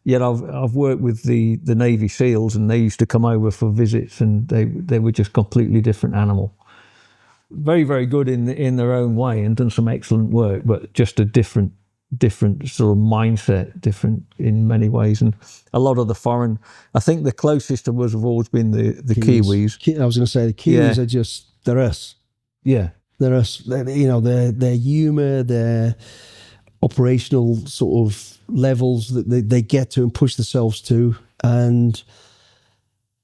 Yet I've worked with the Navy SEALs, and they used to come over for visits, and they were just completely different animal. Very, very good in their own way, and done some excellent work, but just a different sort of mindset, different in many ways. And a lot of the foreign, I think the closest to us have always been the Kiwis. I was going to say the Kiwis are they're us. Yeah. They're us. You know, their humour, their operational sort of levels that they get to and push themselves to, and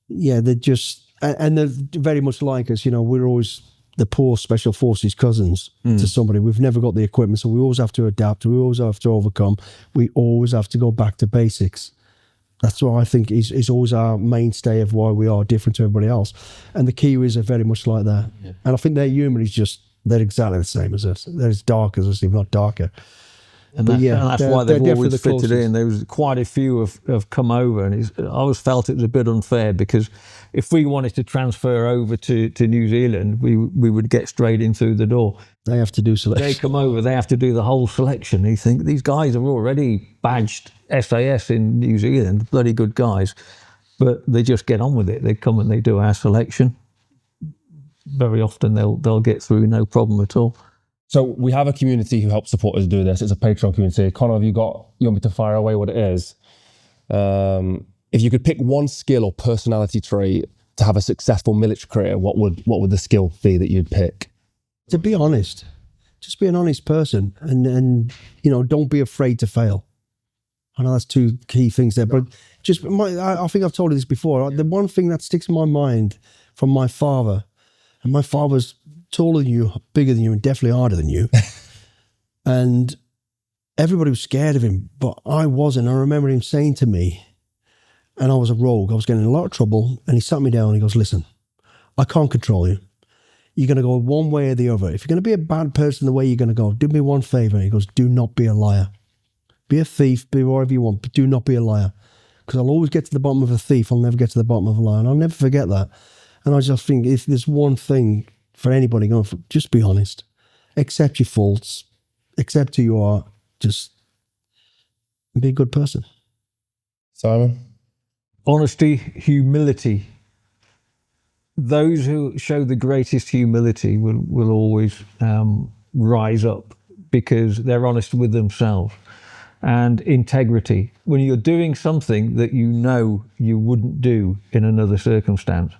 yeah, they're very much like us. You know, we're always the poor special forces cousins to somebody. We've never got the equipment, so we always have to adapt. We always have to overcome. We always have to go back to basics. That's what I think is always our mainstay of why we are different to everybody else. And the Kiwis are very much like that. Yeah. And I think their humour is they're exactly the same as us. They're as dark as us, if not darker. And that's why they've always fitted in. There was quite a few have come over, and I always felt it was a bit unfair, because if we wanted to transfer over to New Zealand, we would get straight in through the door. They have to do selection. They come over, they have to do the whole selection. You think, these guys are already badged SAS in New Zealand, bloody good guys, but they just get on with it. They come and they do our selection. Very often they'll get through, no problem at all. So we have a community who helps support us do this. It's a Patreon community. Connor, you want me to fire away what it is? If you could pick one skill or personality trait to have a successful military career, what would the skill be that you'd pick? To be honest, just be an honest person, and you know, don't be afraid to fail. I know that's two key things there, but I think I've told you this before. The one thing that sticks in my mind from my father, and my father's taller than you, bigger than you, and definitely harder than you. And everybody was scared of him, but I wasn't. I remember him saying to me, and I was a rogue, I was getting in a lot of trouble, and he sat me down and he goes, listen, I can't control you. You're going to go one way or the other. If you're going to be a bad person, the way you're going to go, do me one favour. He goes, do not be a liar. Be a thief, be whatever you want, but do not be a liar. Because I'll always get to the bottom of a thief, I'll never get to the bottom of a liar. And I'll never forget that. And I just think if there's one thing for anybody going for, just be honest. Accept your faults. Accept who you are. Just be a good person. Simon? Honesty, humility. Those who show the greatest humility will always rise up, because they're honest with themselves. And integrity. When you're doing something that you know you wouldn't do in another circumstance,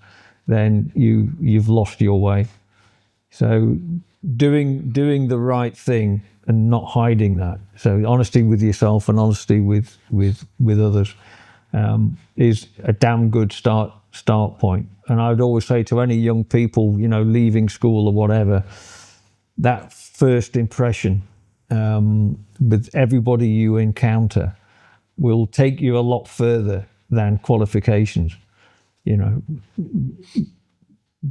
then you've lost your way. So doing the right thing and not hiding that. So honesty with yourself and honesty with others is a damn good start point. And I would always say to any young people, you know, leaving school or whatever, that first impression with everybody you encounter will take you a lot further than qualifications. You know,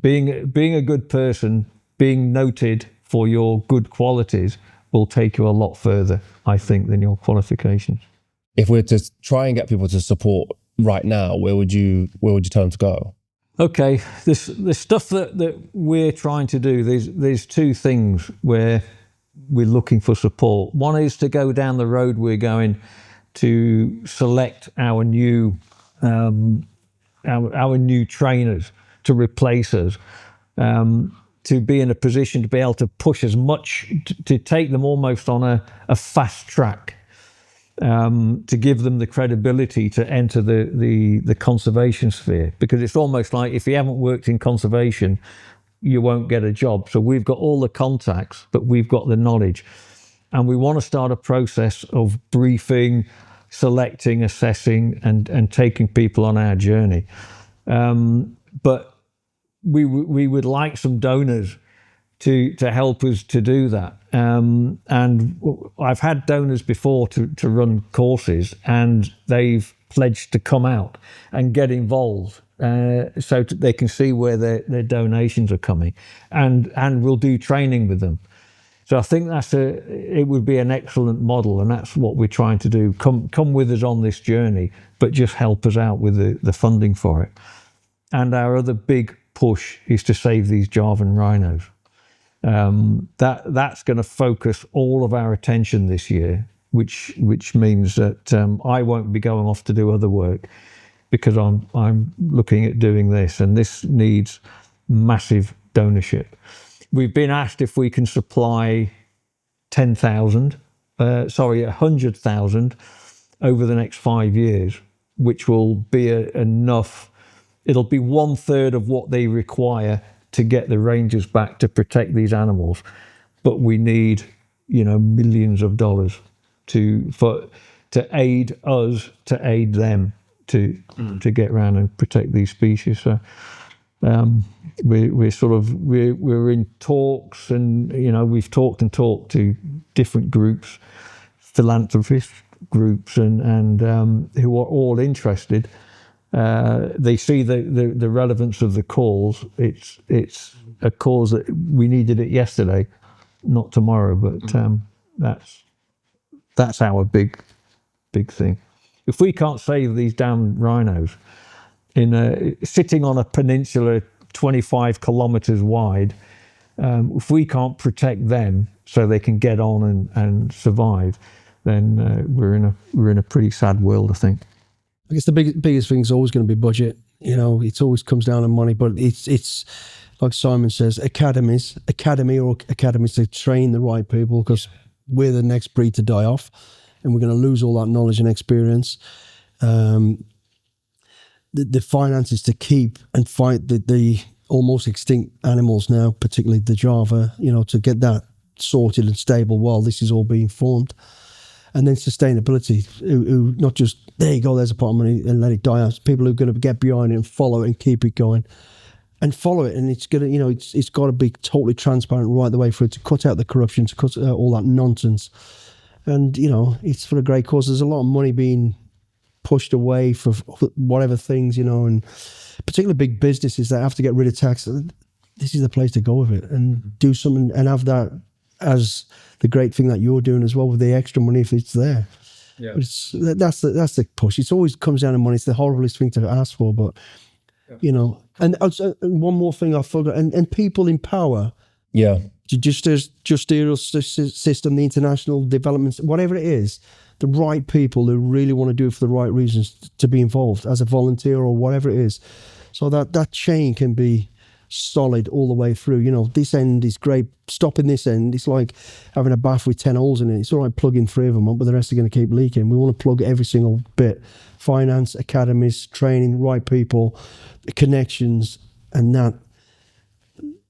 being a good person, being noted for your good qualities will take you a lot further, I think, than your qualifications. If we're to try and get people to support right now, where would you tell them to go? Okay, the stuff that we're trying to do, there's two things where we're looking for support. One is to go down the road we're going to select our new trainers to replace us, to be in a position to be able to push as much, to take them almost on a fast track, to give them the credibility to enter the conservation sphere. Because it's almost like if you haven't worked in conservation, you won't get a job. So we've got all the contacts, but we've got the knowledge. And we want to start a process of briefing, selecting, assessing, and taking people on our journey. But we would like some donors to help us to do that. And I've had donors before to run courses, and they've pledged to come out and get involved, so they can see where their donations are coming, and we'll do training with them. So I think it would be an excellent model, and that's what we're trying to do. Come with us on this journey, but just help us out with the funding for it. And our other big push is to save these Javan rhinos. That's going to focus all of our attention this year, which means that I won't be going off to do other work because I'm looking at doing this, and this needs massive donorship. We've been asked if we can supply 100,000 over the next 5 years, which will be enough. It'll be 1/3 of what they require to get the rangers back to protect these animals. But we need, millions of dollars to aid us, to aid them to get around and protect these species. So we're in talks, and we've talked to different groups, philanthropist groups, and who are all interested. They see the relevance of the cause. It's a cause that we needed it yesterday, not tomorrow. But that's our big thing. If we can't save these damn rhinos sitting on a peninsula 25 kilometers wide, if we can't protect them so they can get on and survive, then we're in a pretty sad world, I think. I guess the biggest thing is always going to be budget. It always comes down to money, but it's like Simon says, academy to train the right people, because we're the next breed to die off, and we're going to lose all that knowledge and experience. The finances to keep and fight the almost extinct animals now, particularly the Java, to get that sorted and stable while this is all being formed. And then sustainability, who not just, there you go, there's a pot of money and let it die out. People who are going to get behind it and follow it and keep it going. And follow it, and it's going to, it's got to be totally transparent right the way through, to cut out the corruption, to cut out all that nonsense. And, it's for a great cause. There's a lot of money being pushed away for whatever things, and particularly big businesses that have to get rid of tax. This is the place to go with it and do something and have that as the great thing that you're doing as well, with the extra money if it's there. Yeah. But that's the push. It always comes down to money. It's the horriblest thing to ask for, but and one more thing I forgot, and people in power. Yeah. Justicial system, the international developments, whatever it is, the right people who really want to do it for the right reasons to be involved as a volunteer or whatever it is. So that chain can be solid all the way through. This end is great. Stopping this end, it's like having a bath with 10 holes in it. It's all right plugging 3 of them up, but the rest are going to keep leaking. We want to plug every single bit. Finance, academies, training, right people, connections, and that,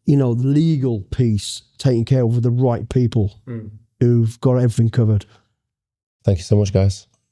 the legal piece taken care of with the right people who've got everything covered. Thank you so much, guys.